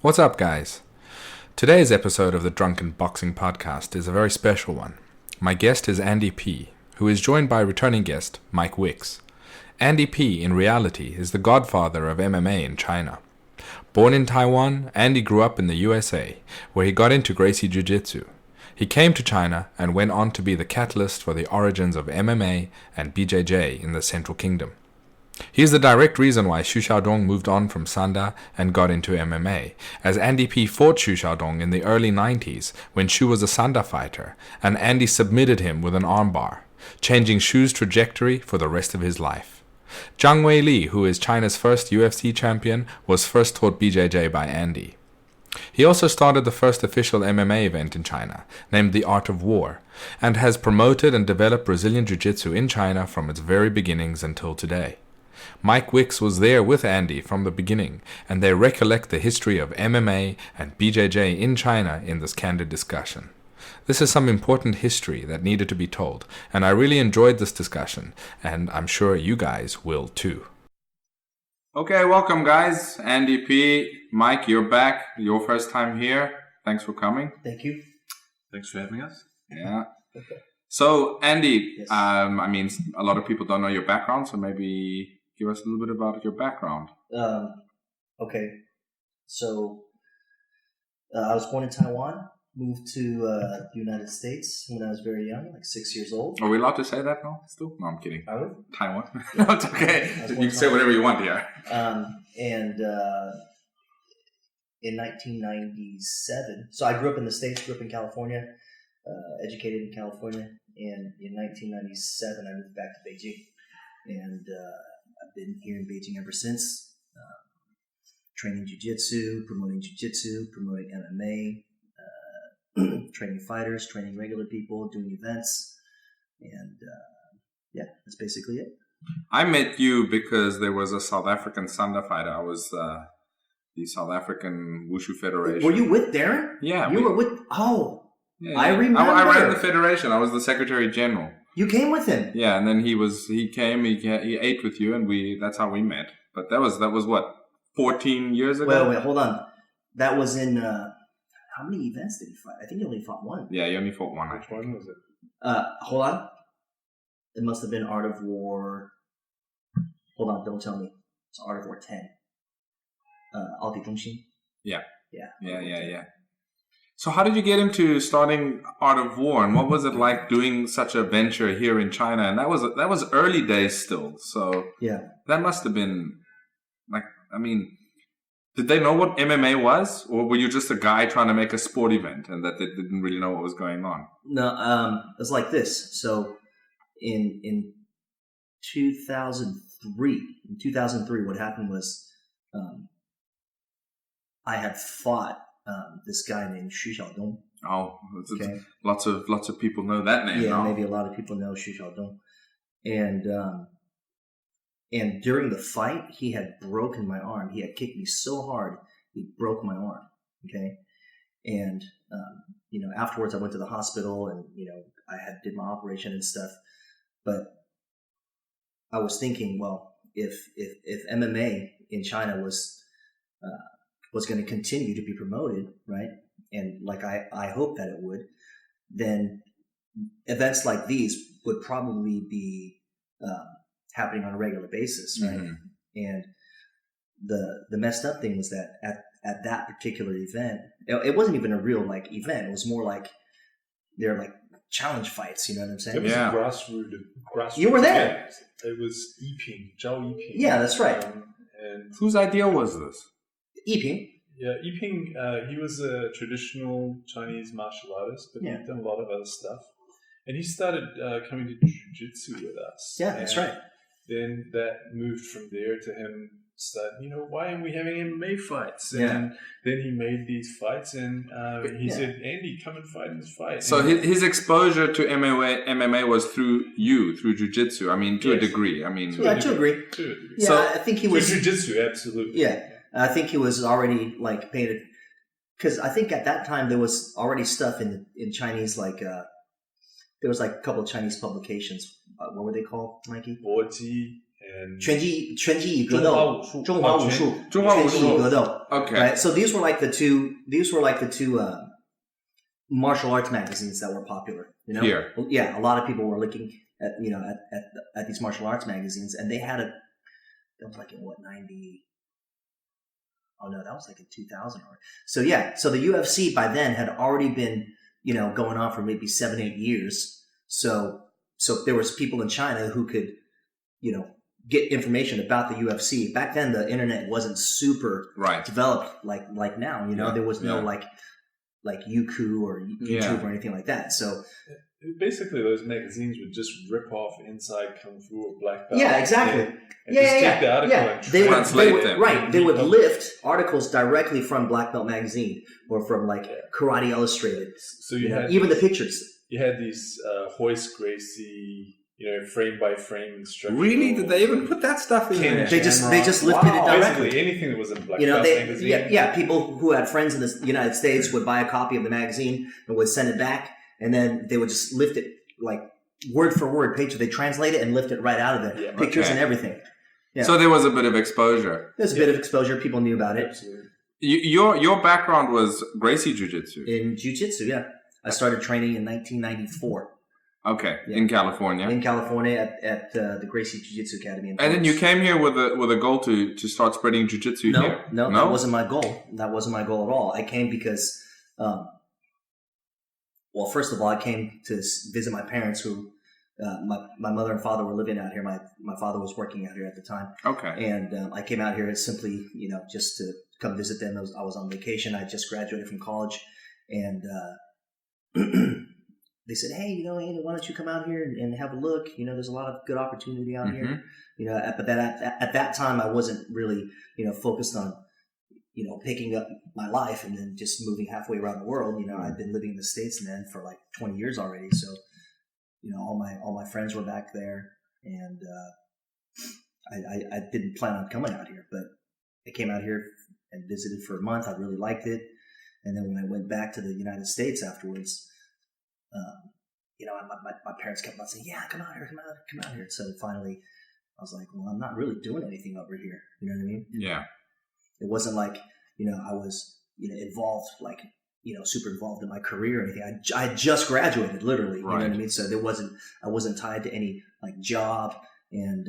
What's up, guys? Today's episode of the Drunken Boxing Podcast is a very special one. My guest is Andy P., who is joined by returning guest Mike Wicks. Andy P., in reality, is the godfather of MMA in China. Born in Taiwan, Andy grew up in the USA, where he got into Gracie Jiu Jitsu. He came to China and went on to be the catalyst for the origins of MMA and BJJ in the Central Kingdom. He is the direct reason why Xu Xiaodong moved on from Sanda and got into MMA, as Andy P. fought Xu Xiaodong in the early 90s when Xu was a Sanda fighter, and Andy submitted him with an armbar, changing Xu's trajectory for the rest of his life. Zhang Weili, who is China's first UFC champion, was first taught BJJ by Andy. He also started the first official MMA event in China, named The Art of War, and has promoted and developed Brazilian Jiu Jitsu in China from its very beginnings until today. Mike Wicks was there with Andy from the beginning, and they recollect the history of MMA and BJJ in China in this candid discussion. This is some important history that needed to be told, and I really enjoyed this discussion, and I'm sure you guys will too. Okay, welcome guys. Andy P., Mike, you're back. Your first time here. Thanks for coming. Thank you. Thanks for having us. Yeah. So, Andy, Yes. A lot of people don't know your background, so maybe give us a little bit about your background. Okay. So, I was born in Taiwan, moved to the United States when I was very young, like 6 years old. Are we allowed to say that now? Still? No, I'm kidding. I would. Taiwan? No, it's okay. You can say whatever you want here. In 1997, so I grew up in the States, grew up in California, educated in California, and in 1997 I moved back to Beijing. And I've been here in Beijing ever since, training jiu-jitsu, promoting jiu-jitsu, promoting MMA, training fighters, training regular people, doing events, and that's basically it. I met you because there was a South African Sanda fighter. I was the South African Wushu Federation. Were you with Darren? Yeah. You were with, Yeah, I remember. I ran the federation. I was the Secretary General. You came with him. Yeah, and then he came, he ate with you, and that's how we met. But that was what, 14 years ago? Wait, hold on. That was in, how many events did he fight? I think he only fought one. Yeah, he only fought one. Which one was it? Hold on. It must have been Art of War. Hold on, don't tell me. It's Art of War 10. Alti Zhongxin. Yeah. Yeah. So how did you get into starting Art of War, and what was it like doing such a venture here in China? And that was early days still. So yeah, that must have been did they know what MMA was, or were you just a guy trying to make a sport event and that they didn't really know what was going on? No, it's like this. So in 2003, what happened was I had fought this guy named Xu Xiaodong. Oh, Okay. Lots of people know that name. Yeah, now. maybe a lot of people know Xu Xiaodong. And during the fight, he had broken my arm. He had kicked me so hard, he broke my arm. Okay. And, afterwards I went to the hospital and, I did my operation and stuff. But I was thinking, well, if MMA in China was going to continue to be promoted, right? And like I hope that it would, then events like these would probably be happening on a regular basis, right? Mm-hmm. And the messed up thing was that at that particular event, it wasn't even a real event. It was more like they're like challenge fights. You know what I'm saying? It was Yeah. a grassroots. You were there. event. It was Yiping, Zhao Yiping. Yeah, that's right. And Whose idea was this? Yiping. yeah, Yiping, he was a traditional Chinese martial artist, but Yeah. he'd done a lot of other stuff. And he started coming to jiu-jitsu with us. Yeah, that's right. Then that moved from there to him start, why aren't we having MMA fights? And Yeah. then he made these fights, and he Yeah. said, Andy, come and fight in this fight. So And- his exposure to MMA was through jiu-jitsu. I mean, to a Yes. degree. I mean, Yeah, to agree. To a degree. Yeah, So- I think he To was. jiu-jitsu, absolutely. Yeah, I think he was already painted, because I think at that time there was already stuff in Chinese there was a couple of Chinese publications. What were they called, Mikey? Boji and 拳击与格斗，中华武术，中华武术，拳击与格斗。 Okay. Right. So these were like the two martial arts magazines that were popular. You know? Here. Yeah, a lot of people were looking at at these martial arts magazines, and they had that was like in what 90. Oh no, that was like in 2000. So yeah, so the UFC by then had already been going on for maybe 7-8 years. So there was people in China who could get information about the UFC. Back then, the internet wasn't super developed like now. There was no like Youku or YouTube or anything like that. So basically, those magazines would just rip off Inside Kung Fu or Black Belt. Yeah, exactly. And just take the article and translate them. Right. They would lift articles directly from Black Belt magazine or from like Karate Illustrated. So you had even the pictures. You had these Hoist Gracie, frame by frame instructions. Really? Did they even put that stuff in there? They just lifted it directly. Basically, anything that was in Black Belt magazine. People who had friends in the United States would buy a copy of the magazine and would send it back, and then they would just lift it like word for word page. They translate it and lift it right out of there, pictures and everything. Yeah. So there was a bit of exposure. There's a bit of exposure. People knew about it. Absolutely. Your background was Gracie Jiu Jitsu. In Jiu Jitsu, yeah. I started training in 1994. Okay, in California. In California at the Gracie Jiu Jitsu Academy. And then you came here with a goal to start spreading Jiu Jitsu here. No, that wasn't my goal. That wasn't my goal at all. I came because, first of all, I came to visit my parents who, my mother and father were living out here. My father was working out here at the time. Okay. And I came out here simply, just to come visit them. I was on vacation. I just graduated from college. And they said, hey, Andy, why don't you come out here and have a look? There's a lot of good opportunity out here. But at that time, I wasn't really, focused on, picking up my life and then just moving halfway around the world. I'd been living in the States then for like 20 years already. So, all my friends were back there, and I didn't plan on coming out here, but I came out here and visited for a month. I really liked it. And then when I went back to the United States afterwards, my parents kept on saying, yeah, come out here. So finally I was like, well, I'm not really doing anything over here. You know what I mean? Yeah. It wasn't like, I was, involved, like, super involved in my career or anything. I had just graduated, literally. You know what I mean? So I wasn't tied to any like job. And,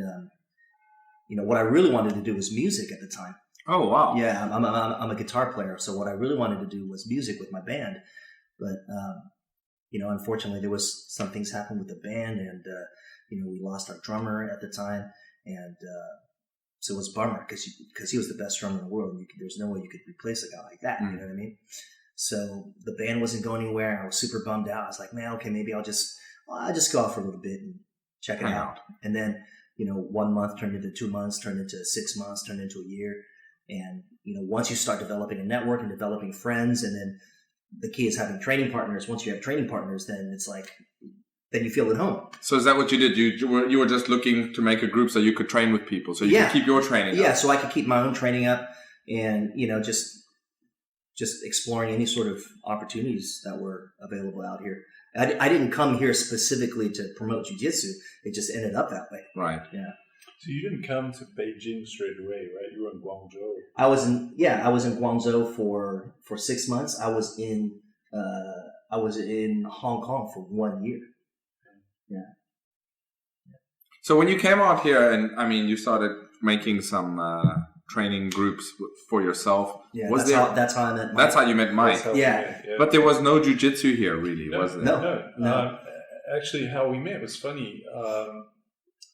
what I really wanted to do was music at the time. Oh, wow. Yeah. I'm a guitar player. So what I really wanted to do was music with my band. But, unfortunately there was some things happened with the band, and, we lost our drummer at the time. And, so it was a bummer because he was the best drummer in the world. And there's no way you could replace a guy like that. You know what I mean? So the band wasn't going anywhere. I was super bummed out. I was like, man, okay, maybe I'll just go out for a little bit and check it out. And then, 1 month turned into 2 months, turned into 6 months, turned into a year. And, once you start developing a network and developing friends, and then the key is having training partners. Once you have training partners, then it's like, then you feel at home. So is that what you did? You were just looking to make a group so you could train with people, so you could keep your training up. Yeah, so I could keep my own training up, and, just exploring any sort of opportunities that were available out here. I didn't come here specifically to promote jiu-jitsu. It just ended up that way. Right. Yeah. So you didn't come to Beijing straight away, right? You were in Guangzhou. I was in Guangzhou for 6 months. I was in Hong Kong for 1 year. Yeah. So when you came out here, and I mean, you started making some training groups for yourself. Yeah, that's how I met Mike. That's how you met Mike. Yeah. But there was no jiu-jitsu here, really, was there? No. Actually, how we met was funny.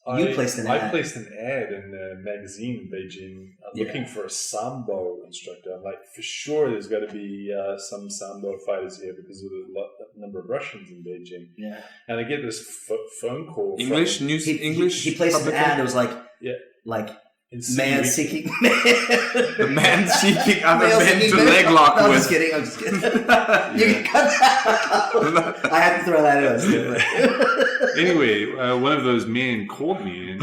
You placed an ad. I placed an ad in a magazine in Beijing looking for a Sambo instructor. I'm like, for sure there's got to be some Sambo fighters here because of the number of Russians in Beijing. Yeah. And I get this phone call. English? He placed an ad. It was like man seeking the man seeking other men to leg lock with. I'm just kidding. You can cut that out. I had to throw that in. Anyway, one of those men called me, and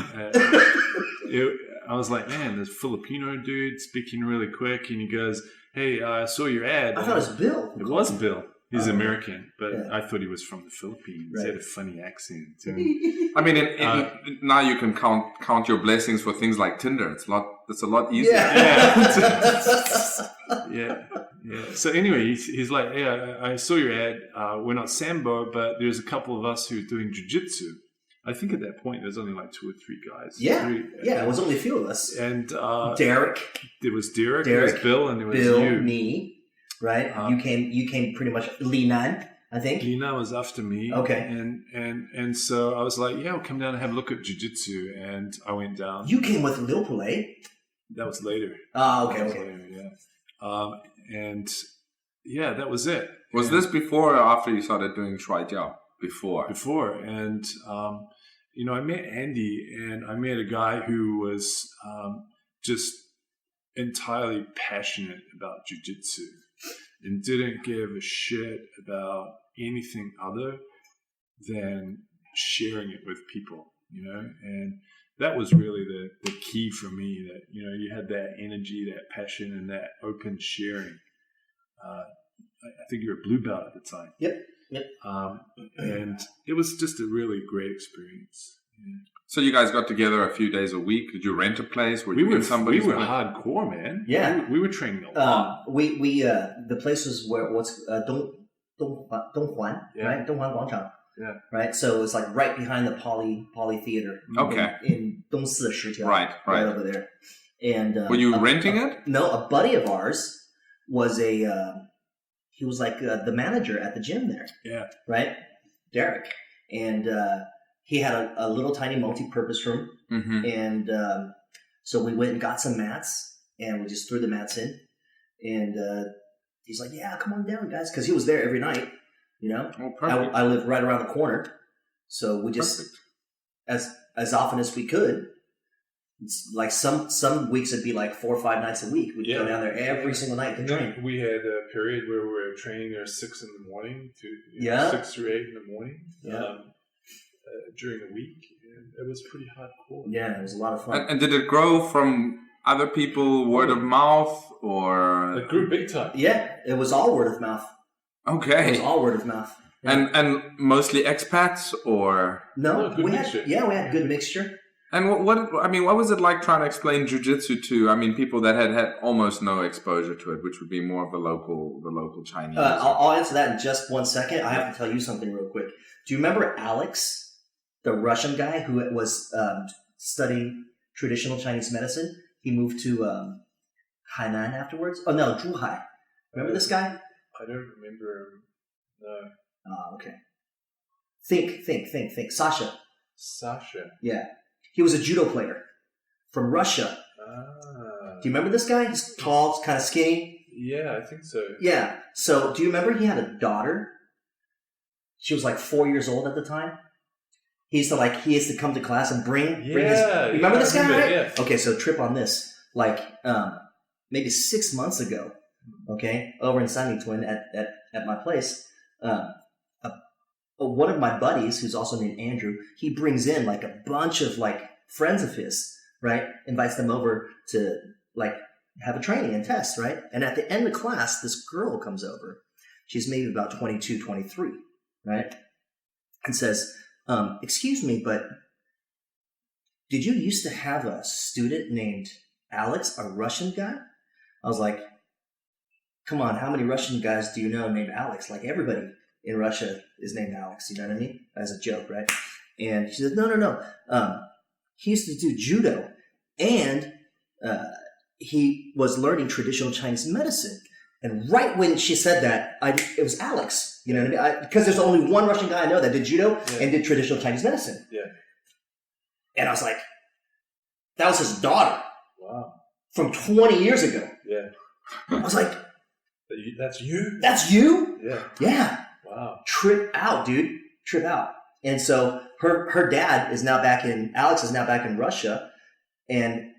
I was like, man, this Filipino dude speaking really quick, and he goes, hey, I saw your ad. I thought it was Bill. It was Bill. He's American, but Yeah. I thought he was from the Philippines. Right. He had a funny accent. I mean, now you can count your blessings for things like Tinder. It's a lot easier. Yeah. So anyway, he's like, yeah, I saw your ad. We're not Sambo, but there's a couple of us who are doing jiu-jitsu. I think at that point there's only like 2 or 3 guys. Yeah, it was only a few of us. And Derek. There was Derek, there was Bill, and there was you. Me, right? You came pretty much Li Nan, I think. Lina was after me. Okay. And so I was like, yeah, I'll come down and have a look at jiu-jitsu. And I went down. You came with Lil Pule. That was later. Okay. Later, yeah. And yeah, that was it. Was this before or after you started doing Shuai Jiao? Before. And, I met Andy, and I met a guy who was just entirely passionate about jiu-jitsu and didn't give a shit about anything other than sharing it with people, and that was really the key for me, that, you had that energy, that passion, and that open sharing. I think you were a blue belt at the time. Yep. And it was just a really great experience. Yeah. So you guys got together a few days a week. Did you rent a place? We were hardcore, man. Yeah, we were training a lot. We the place was Donghuan, Yeah. right? Donghuan Guangchang. Yeah. Right. So it's like right behind the Poly Theater. Okay. In Dongsi Shitiao. Right over there. And were you renting it? No, a buddy of ours was he was like the manager at the gym there. Yeah. Right? Derek. And he had a little tiny multi-purpose room. Mm-hmm. And so we went and got some mats, and we just threw the mats in. And he's like, yeah, come on down, guys. Because he was there every night, Oh, perfect. I lived right around the corner. So we just, as often as we could, it's like some weeks it'd be like 4 or 5 nights a week. We'd go down there every single night to train. We had a period where we were training there 6 in the morning to 6 through 8 in the morning. Yeah. During the week, and it was pretty hardcore. Yeah, it was a lot of fun. And did it grow from other people, word of mouth, or? It grew big time. Yeah, it was all word of mouth. Okay. It was all word of mouth. Yeah. And mostly expats, or? No, good we mixture. had good mixture. And what was it like trying to explain jiu-jitsu to, people that had almost no exposure to it, which would be more of the local Chinese? I'll answer that in just 1 second. I have to tell you something real quick. Do you remember Alex, the Russian guy who was studying traditional Chinese medicine? He moved to Hainan afterwards. Oh no, Zhuhai. Remember this guy? I don't remember him. No. Oh, okay. Think. Sasha. Yeah. He was a judo player from Russia. Do you remember this guy? He's tall, kind of skinny. Yeah, I think so. Yeah. So, do you remember he had a daughter? She was like 4 years old at the time. He used to come to class and bring his. Remember this guy, right? Yeah. Okay, so trip on this. Like maybe 6 months ago. Okay, over in Sanlitun at my place. One of my buddies, who's also named Andrew, he brings in like a bunch of like friends of his, right? Invites them over to like have a training and test, right? And at the end of class, this girl comes over. She's maybe about 22, 23, right? And says, excuse me, but did you used to have a student named Alex, a Russian guy? I was like, come on, how many Russian guys do you know named Alex? Like everybody in Russia is named Alex, you know what I mean? As a joke, right? And she said, no. He used to do judo, and he was learning traditional Chinese medicine. And right when she said that, it was Alex, you know what I mean? Because there's only one Russian guy I know that did judo and did traditional Chinese medicine. Yeah. And I was like, that was his daughter. Wow. From 20 years ago. Yeah. I was like, that's you? That's you? Yeah. Yeah. Wow. Trip out, dude. Trip out. And so her dad Alex is now back in Russia, and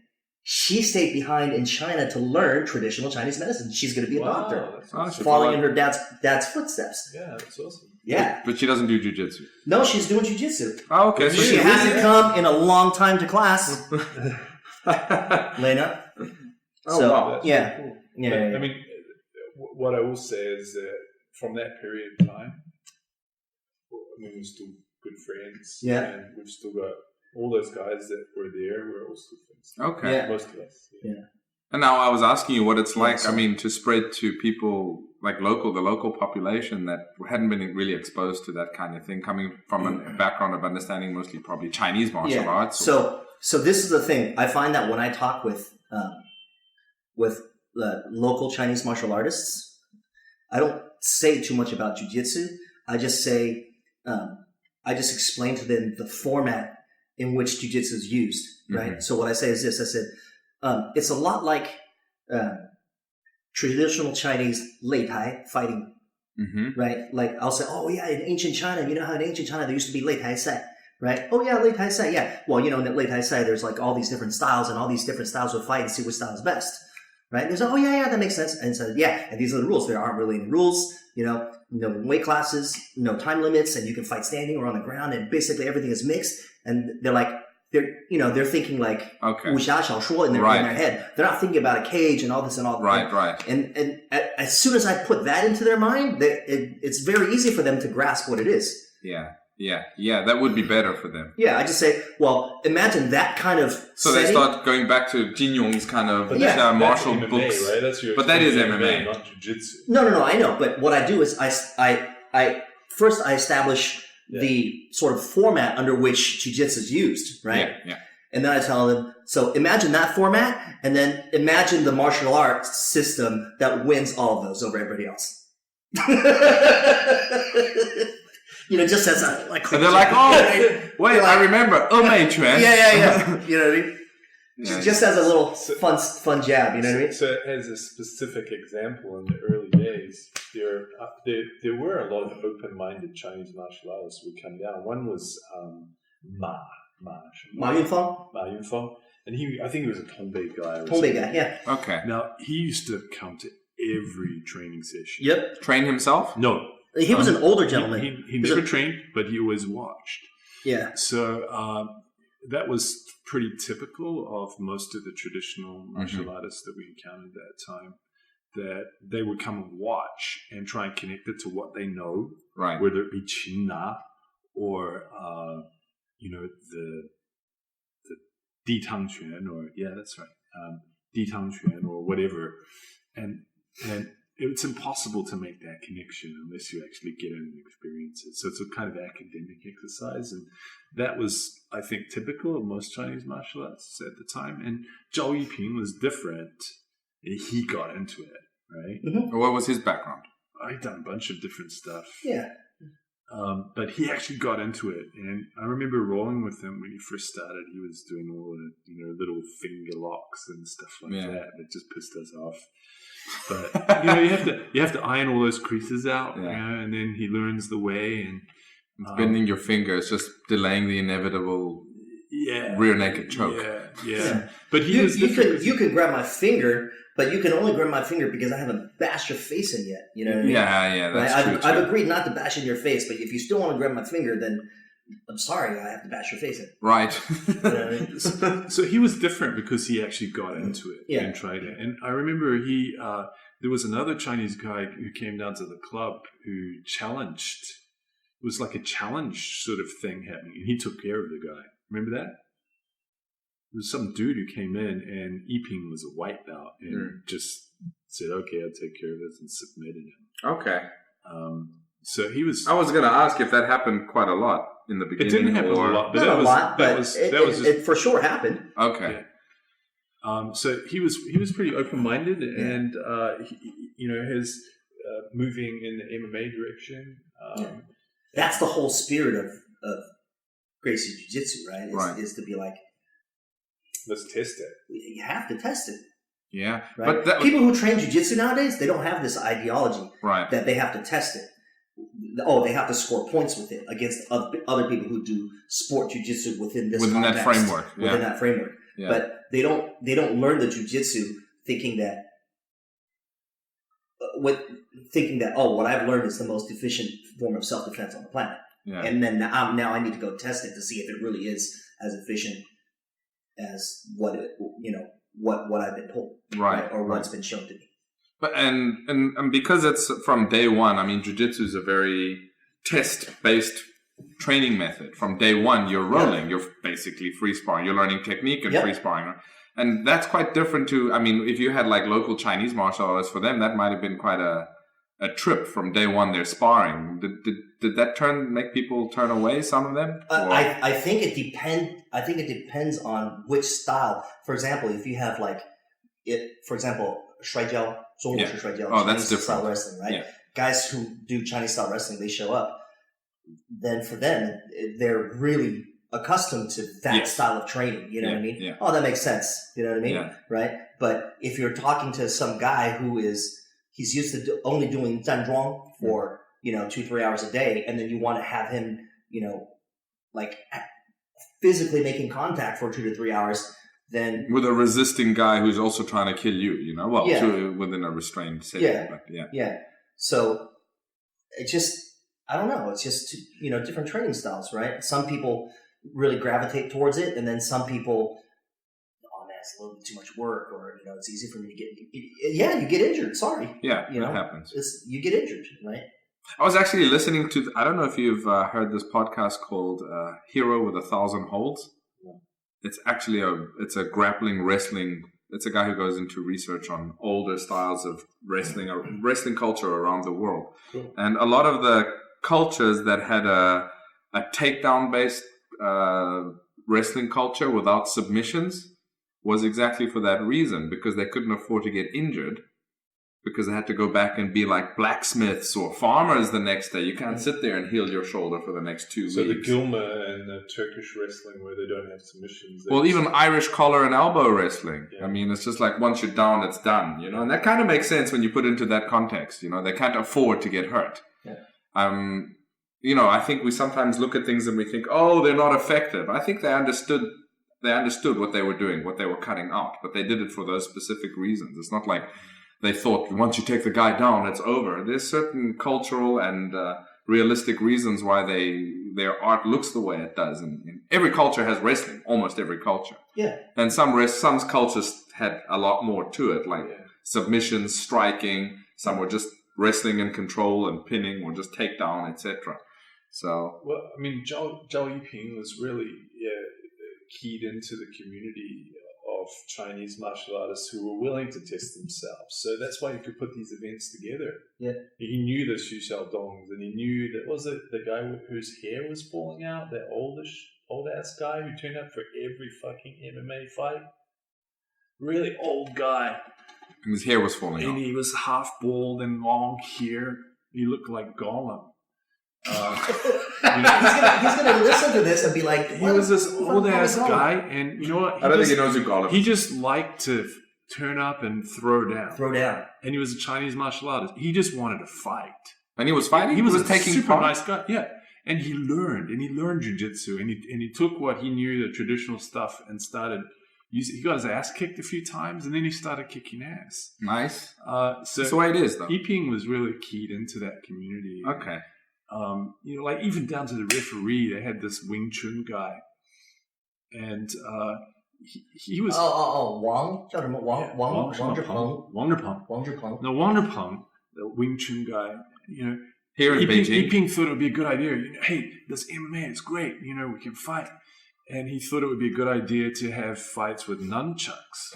she stayed behind in China to learn traditional Chinese medicine. She's going to be a doctor, awesome. following in her dad's footsteps. Yeah, that's awesome. Yeah. But she doesn't do jiu-jitsu. No, she's doing jiu-jitsu. Oh, okay. So she hasn't come in a long time to class. Lena. Oh, wow. Yeah. Cool. Yeah, But, yeah. I mean, what I will say is that from that period of time, we're still good friends. Yeah. And we've still got all those guys that were there. We're all still friends. Okay. Yeah. Most of us. Yeah. And now I was asking you what it's like, so- I mean, to spread to people like the local population that hadn't been really exposed to that kind of thing, coming from a background of understanding mostly probably Chinese martial arts. So this is the thing. I find that when I talk with local Chinese martial artists, I don't say too much about jiu-jitsu. I just say, I just explain to them the format in which jiu-jitsu is used, right? Mhm. So what I say is this. I said, it's a lot like traditional Chinese Lei Tai fighting, right? Like I'll say, oh yeah, in ancient China, you know how in ancient China there used to be Lei Tai Sai, right? Oh yeah, Lei Tai Sai, yeah. Well, you know, in Lei Tai Sai, there's like all these different styles, and all these different styles will fight and see which style is best, right? And there's oh yeah, that makes sense. And so yeah, and these are the rules. There aren't really any rules, you know, no weight classes, no time limits, and you can fight standing or on the ground, and basically everything is mixed. And they're thinking like Okay. 武侠小说 in their head. They're not thinking about a cage and all this and all that. Right. And as soon as I put that into their mind, it's very easy for them to grasp what it is. Yeah, that would be better for them. Yeah, I just say, well, imagine that kind of So setting. they start going back to Jin Yong's kind of Yeah. martial that's MMA, books. right? That's your But that is MMA, MMA. not jiu-jitsu. No, I know. But what I do is I first establish the sort of format under which jiu-jitsu is used, right? Yeah. And then I tell them, so imagine that format, and then imagine the martial arts system that wins all of those over everybody else. You know, just as a like. And they're like, oh, wait, I remember. Mei Quan. Yeah. You know what I mean? Yeah. Just as a little fun jab. You know what I mean? So as a specific example, in the early days, there were a lot of open-minded Chinese martial artists who would come down. One was Ma Yunfeng, and I think he was a Tongbei guy. Tongbei guy, yeah. Okay. Now he used to come to every training session. Yep. Train himself? No, He was an older gentleman. He never trained, but he always watched. Yeah. So that was pretty typical of most of the traditional martial artists that we encountered at that time. That they would come and watch and try and connect it to what they know, Right. whether it be Qin Na or the Di Tang Quan, or that's right, Di Tang Quan or whatever, and it's impossible to make that connection unless you actually get in and experience it. So it's a kind of academic exercise, and that was, I think, typical of most Chinese martial arts at the time. And Zhao Yiping was different. He got into it, right? Mm-hmm. What was his background? I'd done a bunch of different stuff. Yeah. But he actually got into it, and I remember rolling with him when he first started. He was doing all the little finger locks and stuff like that. It just pissed us off. But you have to iron all those creases out, and then he learns the way. And Bending your fingers, just delaying the inevitable rear naked choke. Yeah. But you can grab my finger, but you can only grab my finger because I haven't bashed your face in yet. You know what I mean? Yeah, that's true. I've agreed not to bash in your face, but if you still want to grab my finger, then I'm sorry, I have to bash your face in. Right. You know what I mean? So he was different because he actually got into it and tried it. And I remember there was another Chinese guy who came down to the club who challenged. It was like a challenge sort of thing happening, and he took care of the guy. Remember that? There was some dude who came in, and Yiping was a white belt, and just said, "Okay, I'll take care of this," and submitted him. Okay. So he was. I was going to ask if that happened quite a lot in the beginning. It didn't happen a lot, but it for sure happened. Okay. Yeah. So he was pretty open-minded, and his moving in the MMA direction. That's the whole spirit of Gracie Jiu Jitsu, right? Is to be like, let's test it. You have to test it. Yeah. Right? But people who train jiu-jitsu nowadays, they don't have this ideology that they have to test it. Oh, they have to score points with it against other people who do sport jiu-jitsu within that framework. Within that framework. Yeah. But they don't learn the jiu-jitsu thinking that what I've learned is the most efficient form of self-defense on the planet. Yeah. And then now I need to go test it to see if it really is as efficient as what I've been told, or what's been shown to me. But and because it's from day one, I mean, jiu-jitsu is a very test-based training method. From day one, you're rolling. You're basically free sparring. You're learning technique and free sparring. And that's quite different to, I mean, if you had like local Chinese martial artists, for them, that might have been quite a trip from day one. They're sparring. Did that make people turn away? Some of them. I think it depends on which style. For example, if you have for example, 摔跤, 中国式摔跤, oh, that's different. Style wrestling, right? Yeah. Guys who do Chinese style wrestling, they show up. Then for them, they're really accustomed to that style of training. You know what I mean? Yeah. Oh, that makes sense. You know what I mean? Yeah. Right? But if you're talking to some guy he's used to only doing 站桩 for 2-3 hours a day, and then you want to have him like physically making contact for 2 to 3 hours, then with a resisting guy who's also trying to kill you, within a restrained setting. Yeah. So it just, I don't know. It's just different training styles, right? Some people really gravitate towards it, and then some people, oh man, it's a little bit too much work, or it's easy for me to get. You get injured. Sorry. Yeah, that happens. You get injured, right? I was actually listening to. I don't know if you've heard this podcast called "Hero with 1,000 Holds." Yeah. It's actually a grappling wrestling. It's a guy who goes into research on older styles of wrestling or wrestling culture around the world, and a lot of the cultures that had a takedown based wrestling culture without submissions was exactly for that reason, because they couldn't afford to get injured, because they had to go back and be like blacksmiths or farmers the next day. You can't sit there and heal your shoulder for the next 2 weeks. So the Gilmer and the Turkish wrestling where they don't have submissions. Well, even Irish collar and elbow wrestling. Yeah. I mean, it's just like once you're down, it's done, and that kind of makes sense when you put it into that context. They can't afford to get hurt. Yeah. I think we sometimes look at things and we think, oh, they're not effective. I think they understood what they were doing, what they were cutting out, but they did it for those specific reasons. It's not like they thought once you take the guy down, it's over. There's certain cultural and realistic reasons why their art looks the way it does. And every culture has wrestling, almost every culture. Yeah. And some cultures had a lot more to it, like submissions, striking. Some were just wrestling and control and pinning, or just takedown, etc. So, well, I mean, Zhao Yiping was really keyed into the community of Chinese martial artists who were willing to test themselves. So that's why you could put these events together. Yeah. He knew the Xu Xiaodongs, and he knew that was it the guy whose hair was falling out, that old ass guy who turned up for every fucking MMA fight. Really old guy. And his hair was falling out. And he was half bald and long hair. He looked like Gollum. He's gonna listen to this and be like, he was this old ass guy, and you know what? I don't think he knows who Gollum is. He just liked to turn up and throw down. And he was a Chinese martial artist. He just wanted to fight. And he was fighting? He was a taking super part? nice guy. Yeah. And he learned jiu-jitsu, and he took what he knew, the traditional stuff, and started. He got his ass kicked a few times, and then he started kicking ass. Nice. So that's the way it is, though. Yiping was really keyed into that community. Okay. Like even down to the referee, they had this Wing Chun guy, and he was Wang Zhipeng. No, Wang Zhipeng, the Wing Chun guy. Here in Beijing, Yiping thought it would be a good idea. Hey, this MMA is great. We can fight. And he thought it would be a good idea to have fights with nunchucks.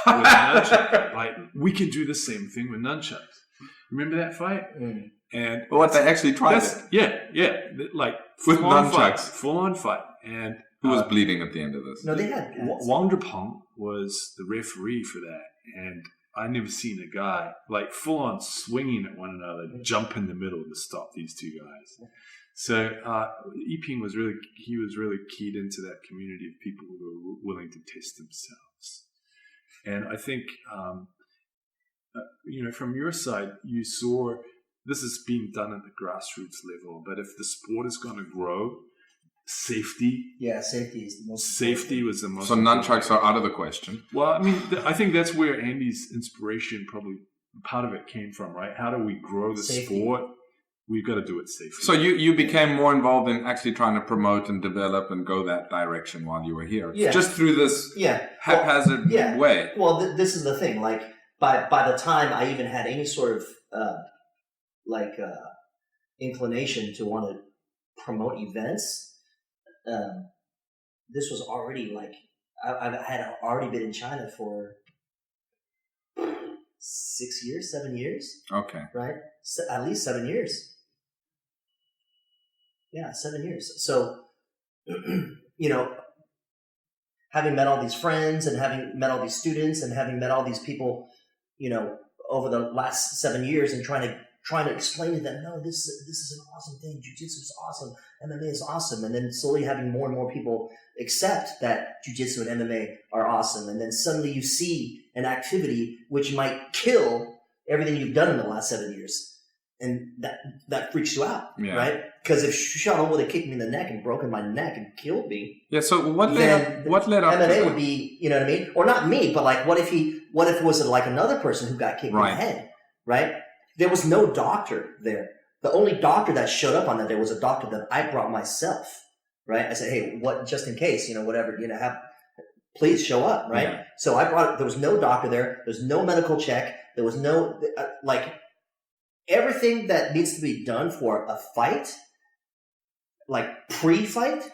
Like, we can do the same thing with nunchucks. Remember that fight? Mm. And they actually tried it. Yeah. Like, with nunchucks. Full on fight. And who was bleeding at the end of this? No, they had. Wang Zhipeng was the referee for that. And I never seen a guy, like, full on swinging at one another, jump in the middle to stop these two guys. So Yiping was really keyed into that community of people who were willing to test themselves. And I think, from your side, you saw this is being done at the grassroots level. But if the sport is going to grow, safety. Yeah, safety is the most. Safety was the most. So nunchucks are out of the question. Well, I mean, I think that's where Andy's inspiration, probably part of it, came from, right? How do we grow the sport? We've got to do it safely. So you became more involved in actually trying to promote and develop and go that direction while you were here. Yeah. Just through this haphazard way. Well, this is the thing. Like, by the time I even had any sort of inclination to want to promote events, this was already like I had already been in China for 7 years. Okay. Right? At least 7 years. Yeah, 7 years. So, having met all these friends and having met all these students and having met all these people, over the last 7 years and trying to explain to them, no, this is an awesome thing. Jiu-Jitsu is awesome. MMA is awesome. And then slowly having more and more people accept that Jiu-Jitsu and MMA are awesome. And then suddenly you see an activity which might kill everything you've done in the last 7 years. And that freaks you out, right? Because if Xu Xiaodong would have kicked me in the neck and broken my neck and killed me, So what led up? MMA would be, you know what I mean? Or not me, but like, what if it was like another person who got kicked in the head, right? There was no doctor there. The only doctor that showed up on that day was a doctor that I brought myself, right? I said, hey, just in case, whatever, please show up, right? Yeah. So there was no doctor there. There was no medical check. There was no, everything that needs to be done for a fight, like pre-fight,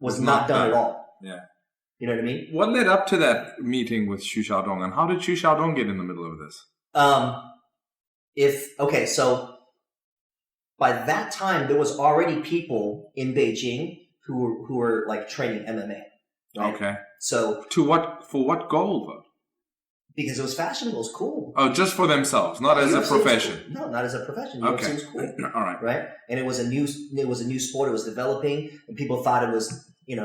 was not done at all. Yeah. You know what I mean? What led up to that meeting with Xu Xiaodong, and how did Xu Xiaodong get in the middle of this? So by that time, there was already people in Beijing who were like training MMA. Right? Okay. So for what goal though? Because it was fashionable, it was cool. Oh, just for themselves, not as a profession. Cool. No, not as a profession. Okay. UFC was cool. All right. Right? And it was a new sport. It was developing, and people thought it was, you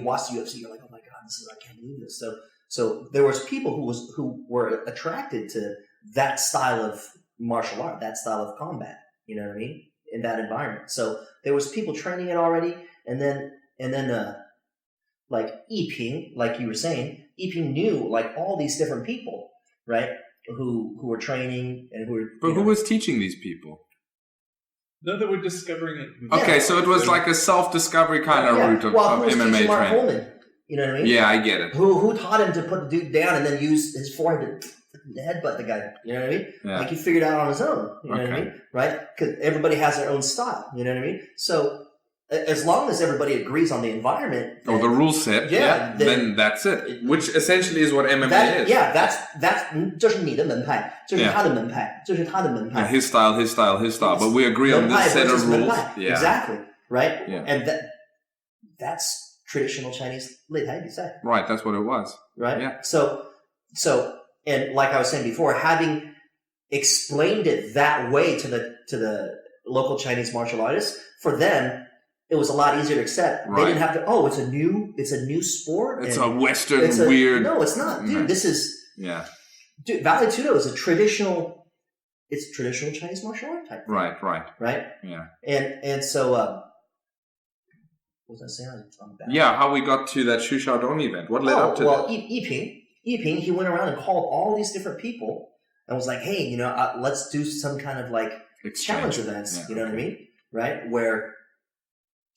watch the UFC, you're like, oh my god, I can't believe this. So there was people who were attracted to that style of martial art, that style of combat. You know what I mean? In that environment. So there was people training it already, and then like Yiping, like you were saying, Yiping knew like all these different people, right? Who were training and who were. But who was teaching these people? No, they were discovering it. Okay, so it was like a self-discovery kind of route of MMA Mark training. Coleman, you know what I mean? Yeah, I get it. Who taught him to put the dude down and then use his forehead to headbutt the guy? You know what I mean? Yeah. Like he figured it out on his own. You know what I mean? Right? Because everybody has their own style. You know what I mean? So as long as everybody agrees on the environment, the rule set, then that's it. Which essentially is what MMA is. Yeah, that's 这是你的门派，这是他的门派，这是他的门派。His style. But we agree on this set of rules. Yeah. Exactly. Right? Yeah. And that's traditional Chinese 擂台比赛. Right, that's what it was. Right? Yeah. So, and like I was saying before, having explained it that way to the local Chinese martial artists, for them, it was a lot easier to accept. Right. They didn't have to. Oh, it's a new sport. It's a Western weird. No, it's not, dude. Mm-hmm. This is dude. Vale Tudo is traditional Chinese martial art type. Right. Yeah. And so, what was I saying? I'm back. Yeah, how we got to that Xu Xiaodong event? What led up to that? Well, Yiping, he went around and called all these different people and was like, hey, let's do some kind of like challenge events. Yeah, you know what I mean? Right? Where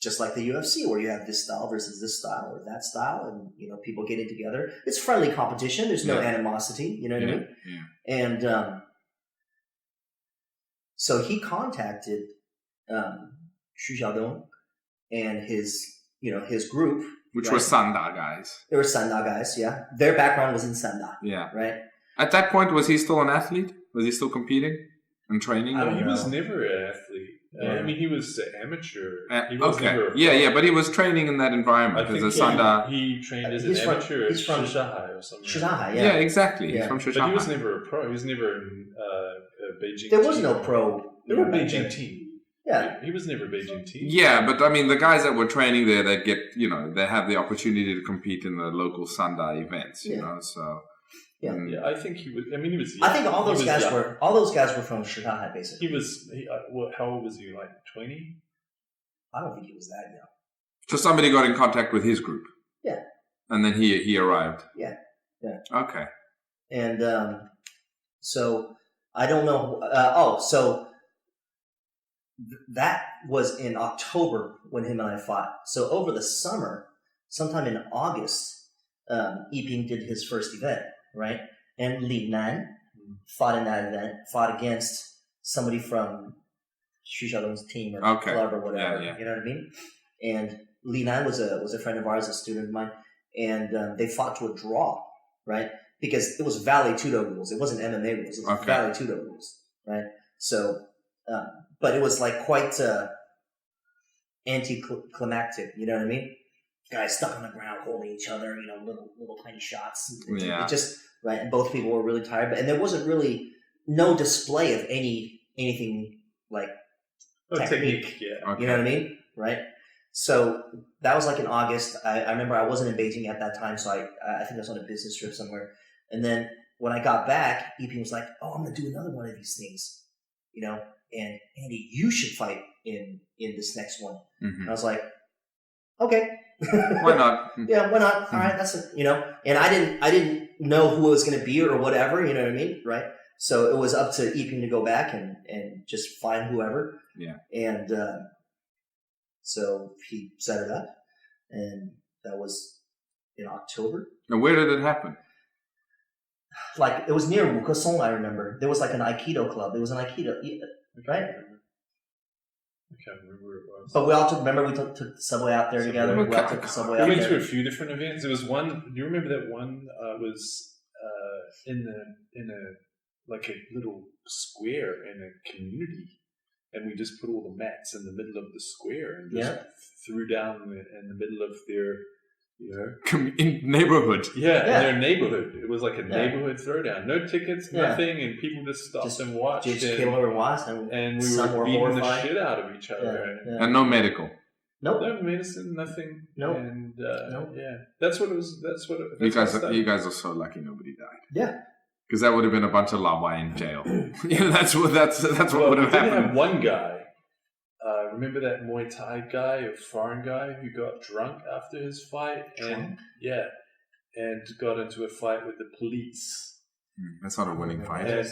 just like the UFC, where you have this style versus this style or that style, and people getting together. It's friendly competition. There's no animosity. You know what I mean? Yeah. And so he contacted Xu Xiaodong and his group, which was Sanda guys. They were Sanda guys. Yeah, their background was in Sanda. Yeah. Right. At that point, was he still an athlete? Was he still competing and training? He was never an athlete. I mean, he was amateur. He was okay. Never but he was training in that environment. I think he trained as an amateur. He's from Shanghai or something. Shanghai, yeah, exactly. Yeah. He's from Shanghai. But he was never a pro. He was never in Beijing. There was no pro. There were Beijing team. Yeah, he was never Beijing team. Yeah, but I mean, the guys that were training there, they get, they have the opportunity to compete in the local Sanda events. You know, so. Yeah. I think he was. I mean, he was. Young. I think all those guys were from Shanghai, basically. He was. How old was he? Like 20? I don't think he was that young. So somebody got in contact with his group. Yeah. And then he arrived. Yeah. Okay. And so I don't know. So that was in October when him and I fought. So over the summer, sometime in August, Yiping did his first event. Right? And Li Nan, fought in that event, fought against somebody from Xu Xiaodong's team or club or whatever. You know what I mean? And Li Nan was a friend of ours, a student of mine, and they fought to a draw, right? Because it was Vale Tudo rules. It wasn't MMA rules. It was Vale Tudo rules, right? So, but it was like quite anticlimactic. You know what I mean? Guys stuck on the ground holding each other, you know, little tiny shots. It just, right? And both people were really tired, and there wasn't really no display of anything like technique. Yeah. You know what I mean? Right? So that was like in August. I remember I wasn't in Beijing at that time, so I think I was on a business trip somewhere. And then when I got back, EP was like, "Oh, I'm gonna do another one of these things, you know. And Andy, you should fight in this next one." And I was like, "Okay, why not? Yeah, why not? All right, that's you know." And I didn't know who it was gonna be or whatever. You know what I mean, right? So it was up to EP to go back and just find whoever. Yeah. And so he set it up, and that was in October. And where did it happen? Like, it was near Wukesong, I remember. There was like an Aikido club. It was an Aikido, right? I can't remember where it was. But we all took the subway out there together. We all took the subway out We there. went to a few different events. There was one, do you remember that one was in a little square in a community? And we just put all the mats in the middle of the square and just threw down in the middle of their, you know, neighborhood. Yeah, in their neighborhood. It was like a neighborhood throwdown. No tickets, nothing, and people just stopped and watched. Just came over and watched, and we were beating the shit out of each other. Yeah. And no medical. Nope. No medicine, nothing. Nope. And nope. Yeah, that's what it was. You guys are so lucky nobody died. Yeah. Because that would have been a bunch of lava in jail. Yeah, that's what would have happened. Have one guy. Remember that Muay Thai guy, a foreign guy, who got drunk after his fight, and got into a fight with the police. That's not a winning fight. And,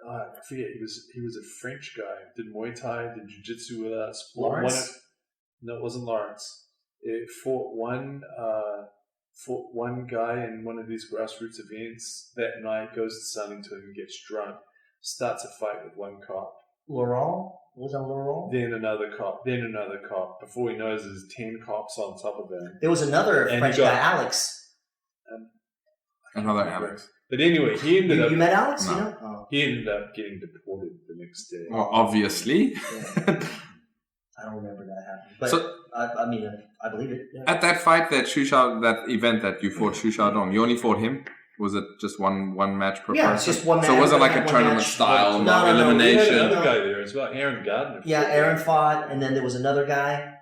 I forget. He was a French guy. Did Muay Thai, did Jiu Jitsu with us. Lawrence? No, it wasn't Lawrence. It fought one guy in one of these grassroots events that night, goes to Sunnington and gets drunk, starts a fight with one cop. Laurent? Was that Laurent? Then another cop. Before he knows, there's 10 cops on top of him. There was another French guy, Alex. Another Alex. But anyway, he ended up... You met Alex, no. you know? Oh. He ended up getting deported the next day. Well, obviously. Yeah. I don't remember that happening. But so, I believe it. Yeah. At that fight, that event that you fought Xu Xiaodong, you only fought him? Was it just one match per person? Yeah, it's just one match. So it wasn't like a tournament style, no, elimination? We had another guy there as well, Aaron Gardner. Yeah, Aaron fought, and then there was another guy.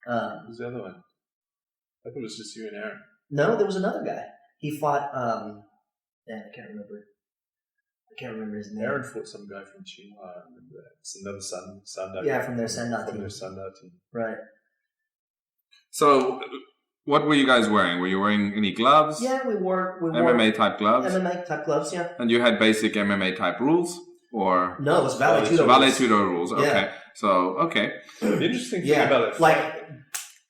Who was the other one? I thought it was just you and Aaron. No, there was another guy. He fought, I can't remember his name. Aaron fought some guy from Qinghua, I remember that. It's another Sanda. Yeah, from their Sanda team. Right. So, what were you guys wearing? Were you wearing any gloves? Yeah, we wore MMA type gloves? MMA type gloves, yeah. And you had basic MMA type rules? Or no, it was Vale Tudo rules. Vale Tudo rules, okay. Yeah. So, okay. The interesting thing about it... Like,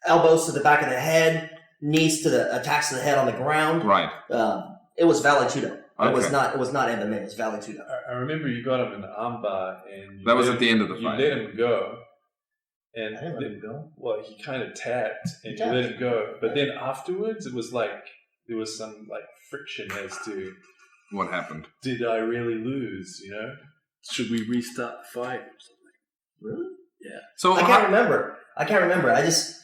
elbows to the back of the head, knees to the attacks to the head on the ground. Right. It was Vale Tudo. Okay. It was not MMA, it was Vale Tudo. I remember you got him in the armbar and... That was at the end of the fight. You let him go. And I didn't let him go. Well, he kind of tapped and you let him go. But then afterwards, it was like there was some like friction as to what happened. Did I really lose? You know, should we restart the fight or something? Really? Yeah. So I can't remember.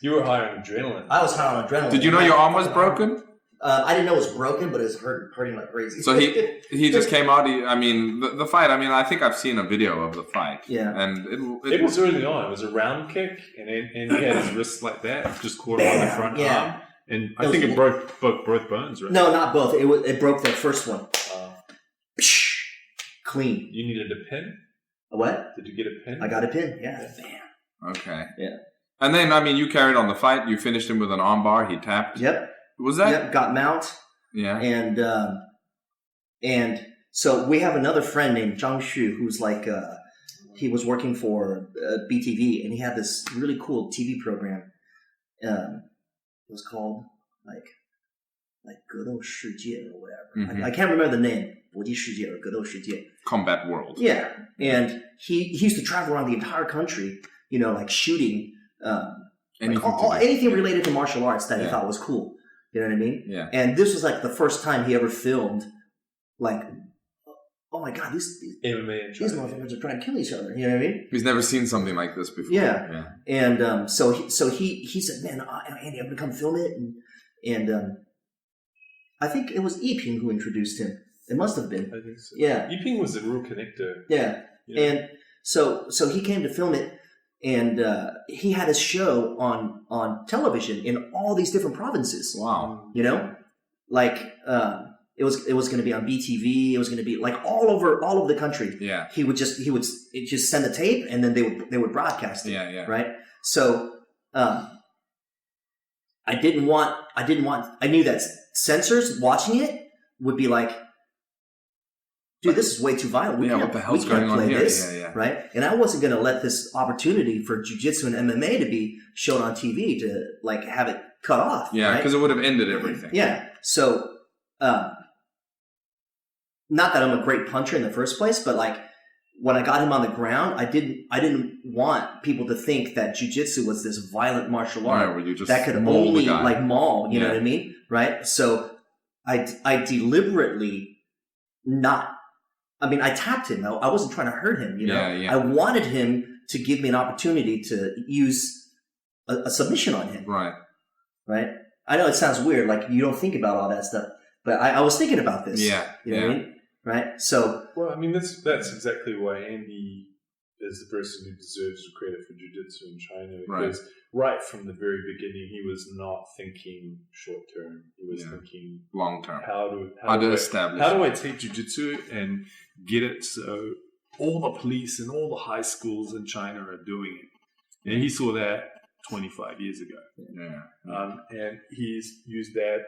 You were high on adrenaline. I was high on adrenaline. Did you know your arm was broken? I didn't know it was broken, but it was hurting like crazy. So he just came out. The fight. I mean, I think I've seen a video of the fight. Yeah. And it was early on. It was a round kick, and he had his wrist like that, just caught him on the front arm, and I think it broke both bones, right? No, not both. It broke the first one. Clean. You needed a pin. A what? Did you get a pin? I got a pin. Yeah. Bam. Okay. Yeah. And then, I mean, you carried on the fight. You finished him with an armbar. He tapped. Yep. Was that? Yep, got mount. Yeah. And so we have another friend named Zhang Xu who's like, he was working for BTV, and he had this really cool TV program. It was called like like 格斗世界 or whatever. Mm-hmm. I can't remember the name. 搏击世界 or 格斗世界. Combat world. Yeah, and he used to travel around the entire country, you know, like shooting anything related to martial arts that he thought was cool. You know what I mean? Yeah. And this was like the first time he ever filmed, like, oh my God, these MMA and motherfuckers are trying to kill each other. You know what I mean? He's never seen something like this before. Yeah. And so he said, man, Andy, I'm gonna come film it, and I think it was Yiping who introduced him. It must have been. I think so. Yeah. Yiping was a real connector. Yeah. And so he came to film it, and he had his show on television in all these different provinces. Wow. You know, like it was going to be on BTV. It was going to be like all over the country. Yeah. He would just send a tape, and then they would broadcast it. Yeah. Right. So I knew that censors watching it would be like, dude, this is way too violent. What the hell's going on here? Yeah. Right? And I wasn't going to let this opportunity for jiu-jitsu and MMA to be shown on TV to like have it cut off. Yeah, because it would have ended everything. Yeah. So, not that I'm a great puncher in the first place, but like when I got him on the ground, I didn't want people to think that jiu-jitsu was this violent martial art that could only like maul. You know what I mean? Right? So I deliberately I tapped him. I wasn't trying to hurt him, you know. I wanted him to give me an opportunity to use a submission on him. Right. I know it sounds weird, like you don't think about all that stuff, but I was thinking about this. Yeah. You know what I mean? Right? So. Well, I mean, that's exactly why Andy is the person who deserves the credit for jiu-jitsu in China. Because right from the very beginning, he was not thinking short-term. He was thinking long-term. How do I take jiu-jitsu and get it so all the police and all the high schools in China are doing it? And he saw that 25 years ago. Yeah. And he's used that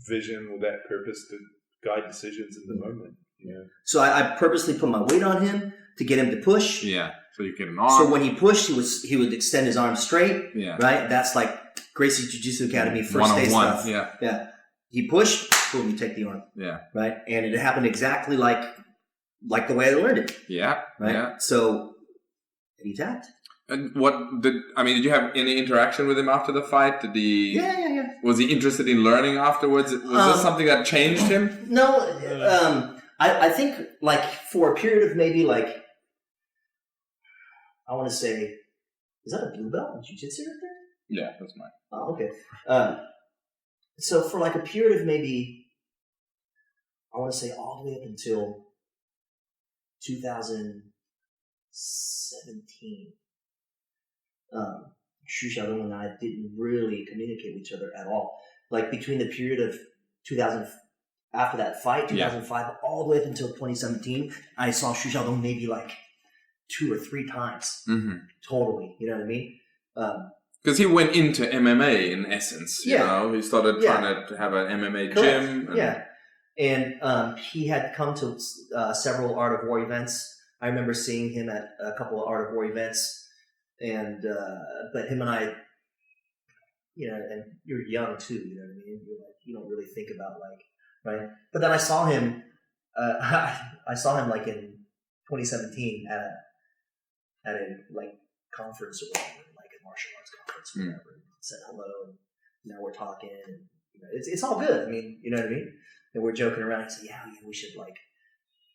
vision or that purpose to guide decisions in the moment. Yeah. So I purposely put my weight on him to get him to push. Yeah. So you get an arm. So when he pushed, he would extend his arm straight. Yeah. Right? That's like Gracie Jiu Jitsu Academy first day stuff. Yeah. He pushed, boom, you take the arm. Yeah. Right? And it happened exactly like the way I learned it. Yeah. Right? Yeah. So he tapped. And did you have any interaction with him after the fight? Did he? Yeah. Was he interested in learning afterwards? Was this something that changed him? No. I think like for a period of maybe like, I want to say, is that a blue belt in jiu-jitsu right there? Yeah, that's mine. Oh, okay. So for like a period of maybe, I want to say all the way up until 2017, Xu Xiaodong and I didn't really communicate with each other at all. Like between the period of 2000, after that fight, 2005, all the way up until 2017, I saw Xu Xiaodong maybe like 2 or 3 times. Mm-hmm. Totally. You know what I mean? Because he went into MMA in essence. You know? He started trying to have an MMA gym. And he had come to several Art of War events. I remember seeing him at a couple of Art of War events. And but him and I, you know, and you're young too, you know what I mean? You're like, you don't really think about right? But then I saw him. I saw him like in 2017 at a like conference or whatever, like a martial arts conference or whatever. And said hello, and now we're talking. And you know, it's all good. I mean, you know what I mean? And we're joking around. He said, "Yeah, we should like,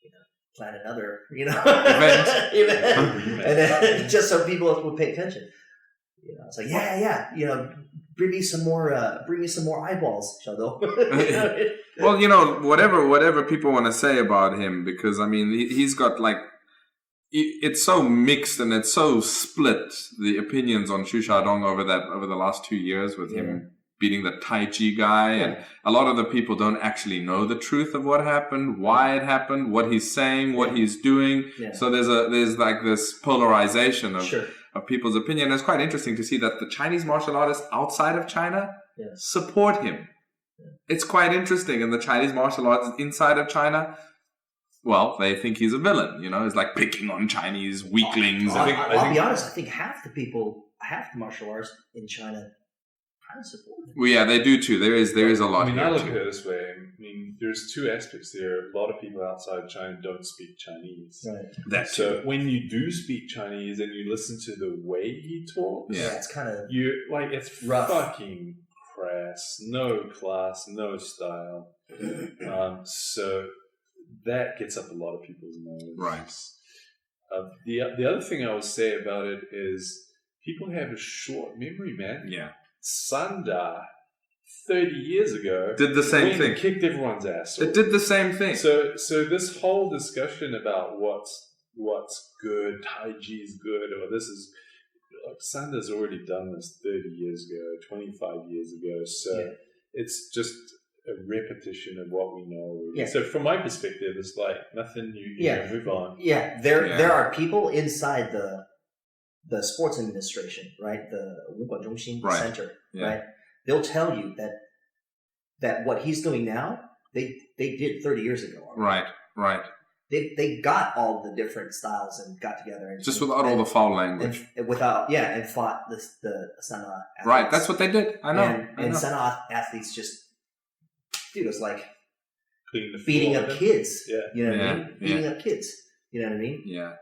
you know, plan another, you know, event, and then just so people would pay attention." You know, it's like, yeah, you know, bring me some more eyeballs, Xiaodong. Well, you know, whatever people want to say about him, because I mean, he's got like, it's so mixed and it's so split, the opinions on Xu Xiaodong over the last 2 years with him beating the Tai Chi guy, and a lot of the people don't actually know the truth of what happened, why it happened, what he's saying, what he's doing. So there's like this polarization of people's opinion. It's quite interesting to see that the Chinese martial artists outside of China support him. It's quite interesting. And the Chinese martial artists inside of China, well, they think he's a villain. You know, it's like picking on Chinese weaklings. I'll be honest. I think half the martial arts in China kind of support it. Well, yeah, they do too. There is a lot. I mean, here I look too. at it this way. I mean, there's two aspects there. A lot of people outside China don't speak Chinese. Right. That So when you do speak Chinese and you listen to the way he talks, Yeah. It's kind of you like it's rough. fucking crass, no class, no style. So that gets up a lot of people's nerves. Right. The other thing I would say about it is people have a short memory, man. Yeah. Sanda, 30 years ago, Did the same went and thing. kicked everyone's ass. It did the same thing. So this whole discussion about what's good, Tai Chi is good, or this is like Sanda's already done this 30 years ago, 25 years ago. So it's just a repetition of what we know already. Yeah. So from my perspective, it's like nothing new. You know, move on. Yeah, there are people inside the sports administration, right? The 文管中心 Right. center, Yeah. right? They'll tell you that what he's doing now, they did 30 years ago. already. Right. They got all the different styles and got together and Just without all the foul language. and fought the Sanda athletes. Right. That's what they did. I know. And Sanda athletes just, dude, it's like Clean the beating floor up with it. kids. Yeah. You know what Yeah, I mean? Beating up kids. You know what I mean? Yeah.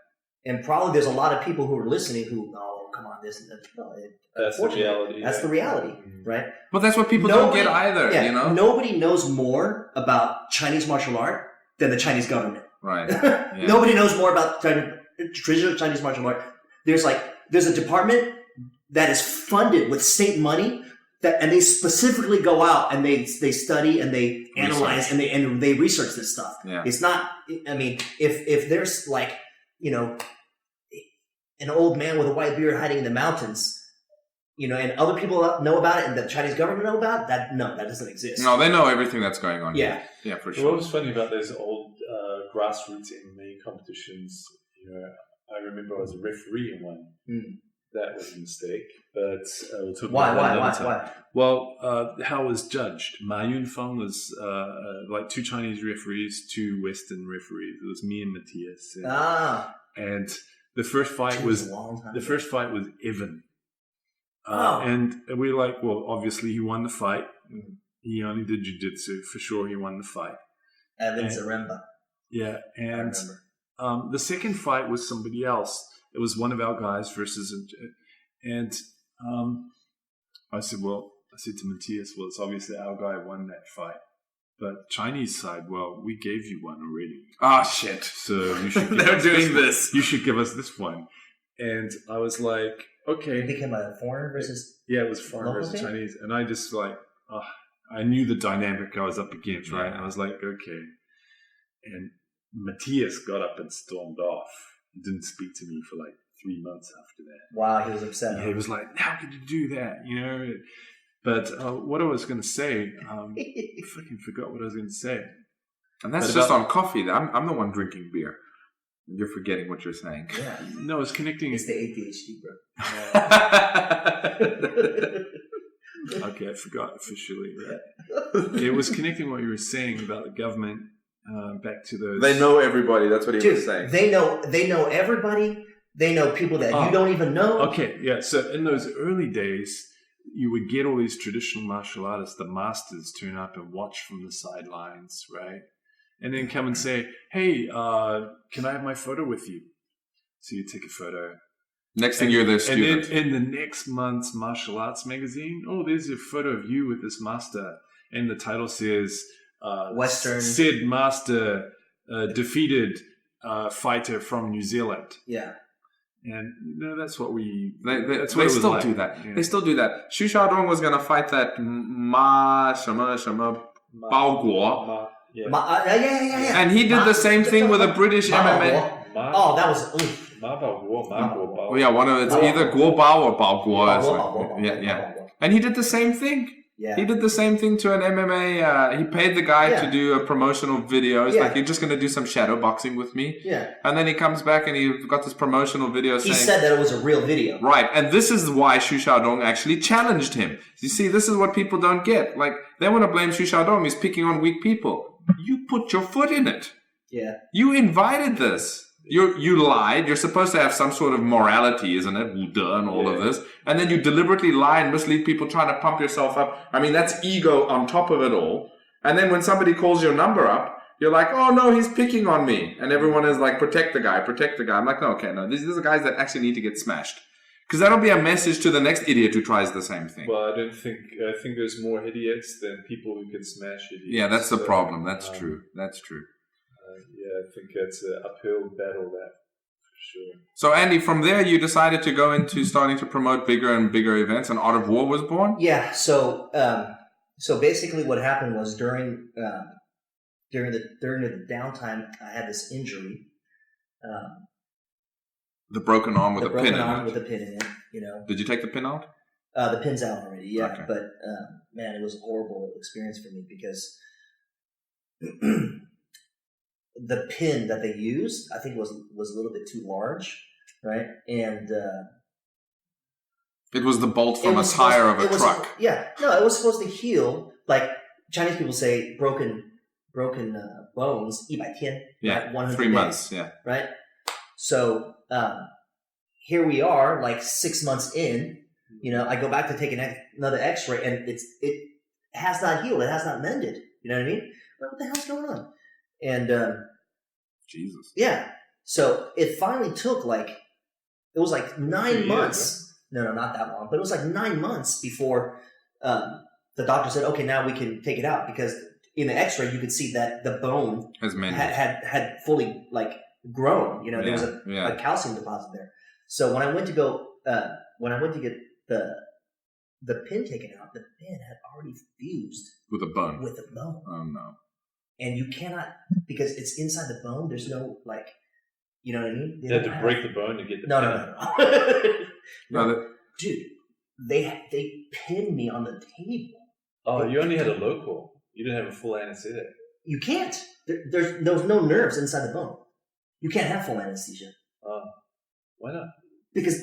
And probably there's a lot of people who are listening who, oh, come on, this and that. No, That's the unfortunately, reality. That's the reality, right? But that's what people don't get either, Yeah, you know? nobody knows more about Chinese martial art than the Chinese government. Right. Yeah. Nobody knows more about traditional Chinese martial art. There's a department that is funded with state money and they specifically go out and they study and they analyze and they research this stuff. Yeah. It's not. I mean, if there's like, you know, an old man with a white beard hiding in the mountains, you know, and other people know about it and the Chinese government know about it, that doesn't exist. No, they know everything that's going on. Yeah. Yeah, for What sure. was funny about those old grassroots MMA competitions, you know, I remember I was a referee in one. That was a mistake, but we'll talk about that another time. Why? Well, how it was judged. Ma Yunfeng was like two Chinese referees, two Western referees. It was me and Matthias. And the first fight was Evan. And we were like, well, obviously he won the fight. He only did jiu-jitsu. For sure he won the fight. Evan Zaremba. Yeah, and I remember. the second fight was somebody else. It was one of our guys versus, and I said to Matthias, well, it's obviously our guy won that fight. But Chinese side, well, we gave you one already. Oh, shit. So you should They're doing this. You should give us this one. And I was like, okay. It became a foreign versus... Yeah, it was foreign versus thing? Chinese. And I just like, I knew the dynamic I was up against, right? Yeah. I was like, okay. And Matthias got up and stormed off. He didn't speak to me for like 3 months after that. Wow, he was upset. Yeah, he was like, how could you do that? You know? But what I was going to say, I fucking forgot what I was going to say. And that's just on coffee. I'm the one drinking beer. You're forgetting what you're saying. Yeah. No, it's connecting. It's the ADHD, bro. Okay, I forgot officially. Right? It was connecting what you were saying about the government back to those. They know everybody. That's what he was saying. They know everybody. They know people that you don't even know. Okay, yeah. So in those early days, you would get all these traditional martial artists, the masters, turn up and watch from the sidelines, right? And then come and say, hey, can I have my photo with you? So you take a photo. Next thing you're their student. And then in the next month's martial arts magazine, there's a photo of you with this master. And the title says, Western. Said master defeated fighter from New Zealand. Yeah. And that's what we... They still do that. Yeah. They still do that. Xu Xiaodong was going to fight that Ma Bao Guo. Yeah. And he did the same thing with a British MMA. That was... Yeah, one of it's either Guo Bao or Bao Guo. Yeah. And he did the same thing. Yeah. He did the same thing to an MMA. He paid the guy to do a promotional video. It's like, you're just going to do some shadow boxing with me. Yeah. And then he comes back and he got this promotional video saying... He said that it was a real video. Right. And this is why Xu Xiaodong actually challenged him. You see, this is what people don't get. Like, they want to blame Xu Xiaodong. He's picking on weak people. You put your foot in it. Yeah. You invited this. You lied. You're supposed to have some sort of morality, isn't it? Wude and all of this. And then you deliberately lie and mislead people trying to pump yourself up. I mean, that's ego on top of it all. And then when somebody calls your number up, you're like, oh no, he's picking on me. And everyone is like, protect the guy, protect the guy. I'm like, no, okay, no, these are guys that actually need to get smashed. Because that'll be a message to the next idiot who tries the same thing. Well, I think there's more idiots than people who can smash idiots. Yeah, that's the problem. That's true. That's true. Yeah, I think that's an uphill battle, that, for sure. So, Andy, from there, you decided to go into starting to promote bigger and bigger events, and Art of War was born? Yeah, so basically what happened was during the downtime, I had this injury. The broken arm with a pin in it. With a pin in it, you know. Did you take the pin out? The pin's out already, yeah. Okay. But man, it was a horrible experience for me because the pin that they used, I think, was a little bit too large, right? And it was the bolt from a tire of a truck. Yeah, no, it was supposed to heal. Like Chinese people say, broken bones, 100天, yeah, right? 100 3 months, yeah, right. So here we are, like 6 months in. You know, I go back to take another X-ray, and it has not healed. It has not mended. You know what I mean? Like, what the hell's going on? And Jesus, yeah. So it finally took it was like 9 months. No, not that long, but it was like 9 months before the doctor said, "Okay, now we can take it out," because in the X-ray you could see that the bone had fully grown. You know, there was a calcium deposit there. So when I went to get the pin taken out, the pin had already fused with a bone. Oh no! And you cannot, because it's inside the bone. There's no you know what I mean? You had to break the bone to get the pin. No. Dude, they pinned me on the table. Oh, you only had a local. You didn't have a full anesthetic. You can't. There was no nerves inside the bone. You can't have full anesthesia. Why not? Because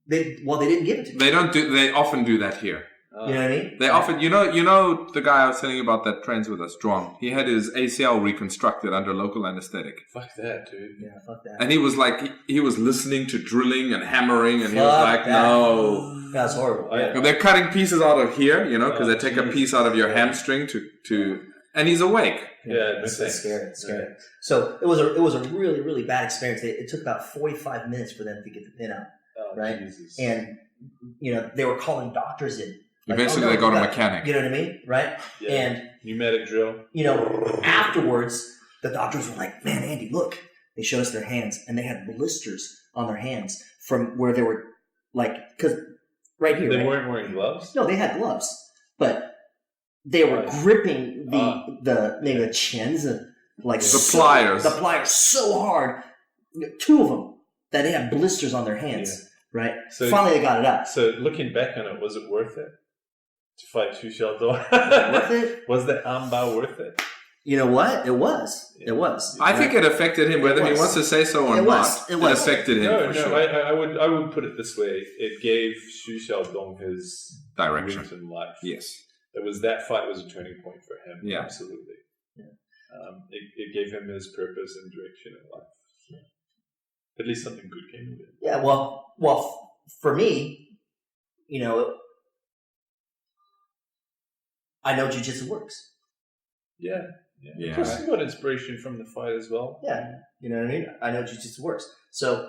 they didn't give it to me. They often do that here. You know what I mean? They often, you know, the guy I was telling you about that trains with us, Zhang. He had his ACL reconstructed under local anesthetic. Fuck that, dude. Yeah, fuck that. And he was like, he was listening to drilling and hammering, and he was like, no. That's horrible. Yeah. And they're cutting pieces out of here, you know, because they take a piece out of your hamstring to, and he's awake. Yeah, it's scary. It's scary. Yeah. So it was a really, really bad experience. It took about 45 minutes for them to get the pin out, right? Jesus. And you know, they were calling doctors in. Eventually, they got a mechanic. You know what I mean, right? Yeah. And pneumatic drill. You know, afterwards, the doctors were like, "Man, Andy, look!" They showed us their hands, and they had blisters on their hands from where they were, because right here. They weren't wearing gloves. No, they had gloves, but they were gripping the chins, the pliers. The pliers so hard, 2 of them, that they had blisters on their hands. Yeah. Right. So finally, they got it out. So looking back on it, was it worth it to fight Xu Xiaodong? Worth it? Was that armbar worth it? You know what? It was. Yeah. It was. I think it affected him, whether he wants to say so or not. It affected him. No, sure. I would put it this way: it gave Xu Xiaodong his direction in life. Yes, it was that fight was a turning point for him. Yeah, absolutely. Yeah. It gave him his purpose and direction in life. Yeah. At least something good came of it. Yeah, well, for me, you know, I know jiu-jitsu works. Yeah. Plus, you got inspiration from the fight as well. Yeah, you know what I mean? I know jiu-jitsu works. So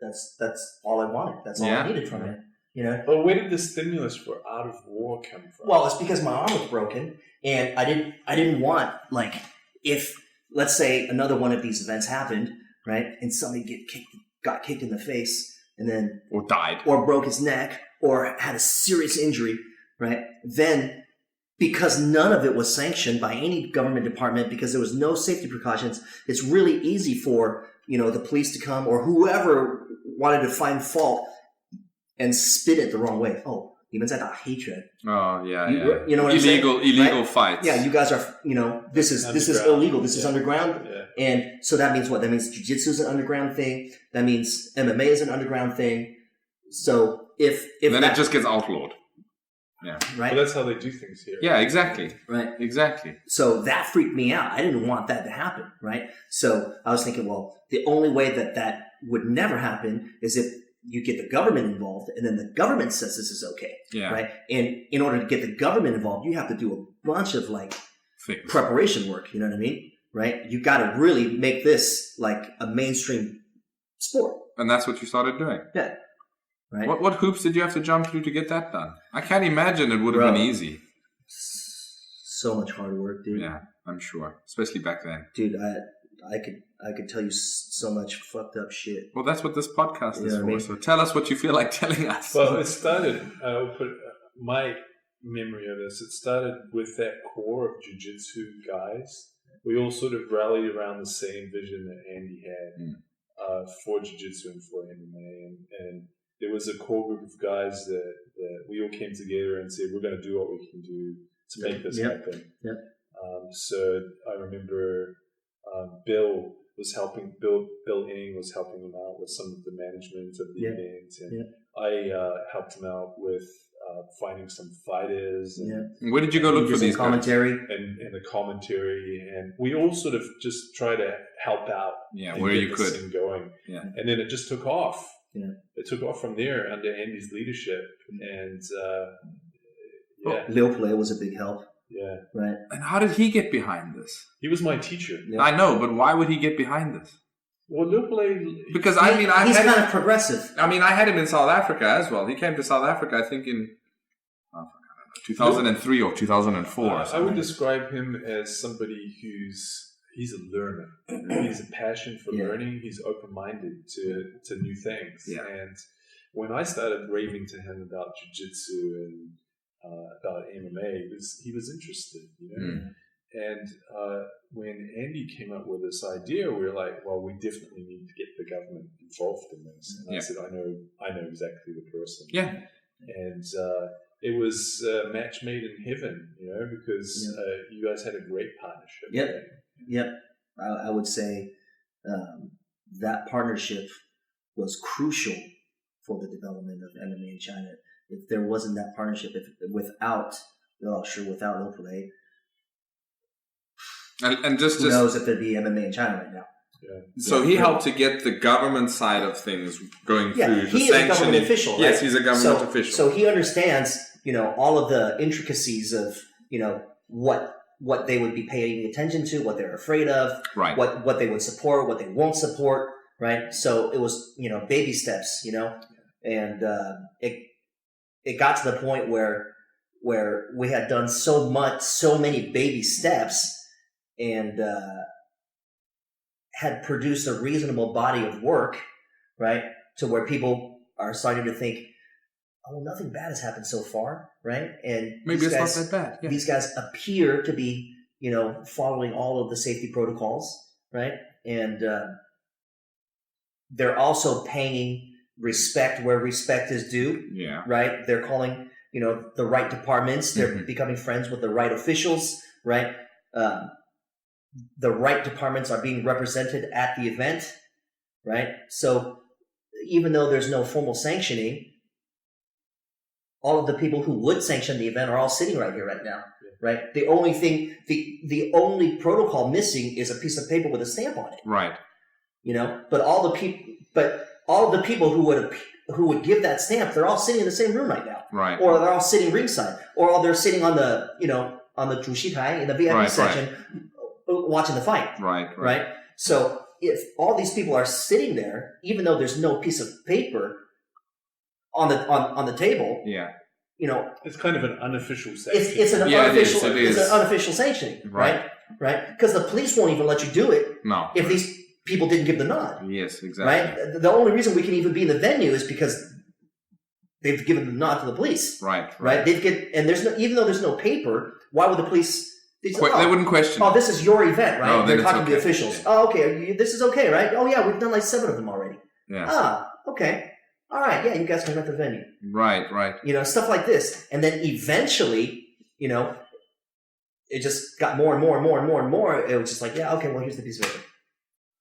that's all I wanted. That's all I needed from it. You know? But where did the stimulus for Art of War come from? Well, it's because my arm was broken, and I didn't want, if, let's say, another one of these events happened, right, and somebody got kicked in the face, and then or died, or broke his neck, or had a serious injury, right? Then, because none of it was sanctioned by any government department, because there was no safety precautions, it's really easy for the police to come, or whoever wanted to find fault and spin it the wrong way. Oh, 你们在打黑拳. Oh, yeah. You know what I'm saying? Illegal fights. Yeah, you guys are, this is illegal. This is underground. Yeah. And so that means what? That means jiu-jitsu is an underground thing. That means MMA is an underground thing. So if then it just gets outlawed. Yeah. Right. Well, that's how they do things here. Yeah, exactly. Right. Exactly. So that freaked me out. I didn't want that to happen. Right. So I was thinking, well, the only way that would never happen is if you get the government involved, and then the government says this is okay. Yeah. Right. And in order to get the government involved, you have to do a bunch of like Things. preparation work. You know what I mean? Right. You got to really make this like a mainstream sport. And that's what you started doing. Yeah. Right. What hoops did you have to jump through to get that done? I can't imagine it would have been easy. So much hard work, dude. Yeah, I'm sure. Especially back then. Dude, I could tell you so much fucked up shit. Well, that's what this podcast is Yeah, for. I mean- So tell us what you feel like telling us. Well, it started, I'll put my memory of this, it started with that core of jiu-jitsu guys. We all sort of rallied around the same vision that Andy had for jiu-jitsu and for MMA. And there was a core group of guys that we all came together and said, we're going to do what we can do to make this happen. Yep. So I remember Bill Inning was helping him out with some of the management of the event, and I helped him out with finding some fighters. And, where did you go look for these commentary? and the commentary, and we all sort of just try to help out. Yeah, and where get you this could. thing going. Yeah. And then it just took off. Yeah. It took off from there under Andy's leadership, and Lil Play was a big help. yeah, Right. And how did he get behind this? he was my teacher. Yeah. I know, but why would he get behind this? Well, Lupole, Because He's kind of progressive. I had him in South Africa as well. He came to South Africa, I think, in 2003 or 2004. Or I would describe him as somebody he's a learner. He's a passion for learning. He's open-minded to new things. Yeah. And when I started raving to him about jiu-jitsu and about MMA, he was interested, you know. Mm. And when Andy came up with this idea, we were like, well, we definitely need to get the government involved in this. And I said, I know exactly the person. Yeah. And it was a match made in heaven, you know, because you guys had a great partnership. Yep. Right? Yep. I would say that partnership was crucial for the development of MMA in China. If there wasn't that partnership, without Lil Play, And just who knows if there'd be MMA in China right now. Yeah. So he helped to get the government side of things going through. Yeah, he is a government official, right? Yes, he's a government official. So he understands, you know, all of the intricacies of, you know, what they would be paying attention to, what they're afraid of, right? What they would support, what they won't support, right? So it was, you know, baby steps, you know, and it got to the point where we had done so many baby steps, and had produced a reasonable body of work, right? To where people are starting to think, oh, nothing bad has happened so far, right? And maybe it's not that bad. Yeah. These guys appear to be, you know, following all of the safety protocols, right? And they're also paying respect where respect is due, right? They're calling, you know, the right departments. They're becoming friends with the right officials, right? The right departments are being represented at the event, right? So even though there's no formal sanctioning, all of the people who would sanction the event are all sitting right here right now, right? The only thing, the only protocol missing is a piece of paper with a stamp on it, right? You know, but all the people who would give that stamp, they're all sitting in the same room right now, right? Or they're all sitting ringside, or they're sitting on the, you know, on the 主席台 in the VIP section. Right. Watching the fight, right. So if all these people are sitting there, even though there's no piece of paper on the table, you know, it's kind of an unofficial sanction. It's an unofficial sanctioning, right? Because the police won't even let you do it. No, if these people didn't give the nod. Yes, exactly. Right. The only reason we can even be in the venue is because they've given the nod to the police. Right. And even though there's no paper, why would the police? They wouldn't question. Oh, this is your event, right? No, they're talking to the officials. Yeah. Oh, okay. This is okay, right? Oh, yeah. We've done like 7 of them already. Yeah. Ah, okay. All right. Yeah, you guys can rent the venue. Right. You know, stuff like this, and then eventually, you know, it just got more and more. It was just like, yeah, okay. Well, here's the piece of paper.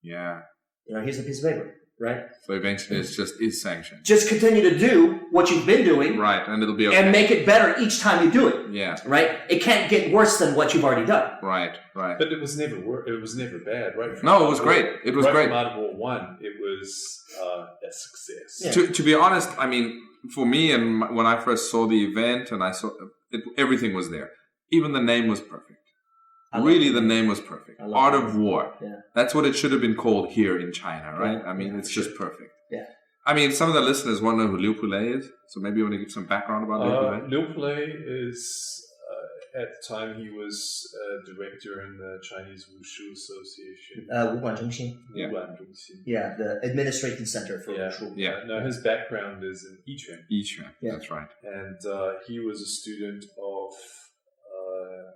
Yeah. You know, here's the piece of paper. right? So eventually it's just is sanctioned. Just continue to do what you've been doing. Right, and it'll be okay. And make it better each time you do it. Yeah. Right? It can't get worse than what you've already done. Right. But it was never bad, right? No, it was great. It was great. From Out of War 1, it was a success. Yeah. To be honest, I mean, for me, and when I first saw the event and I saw it, everything was there. Even the name was perfect. Really, the name was perfect. Art of War. Yeah. That's what it should have been called here in China, right? Yeah. I mean, it's just perfect. Yeah. I mean, some of the listeners won't know who Liu Pulei is, so maybe you want to give some background about Liu Pulei? Liu Pulei is, at the time, he was director in the Chinese Wushu Association. Wuguan Yeah. Yeah, the administrating center for Wushu. Yeah. No, his background is in Yiquan. Yiquan, Yeah. that's right. And he was a student of,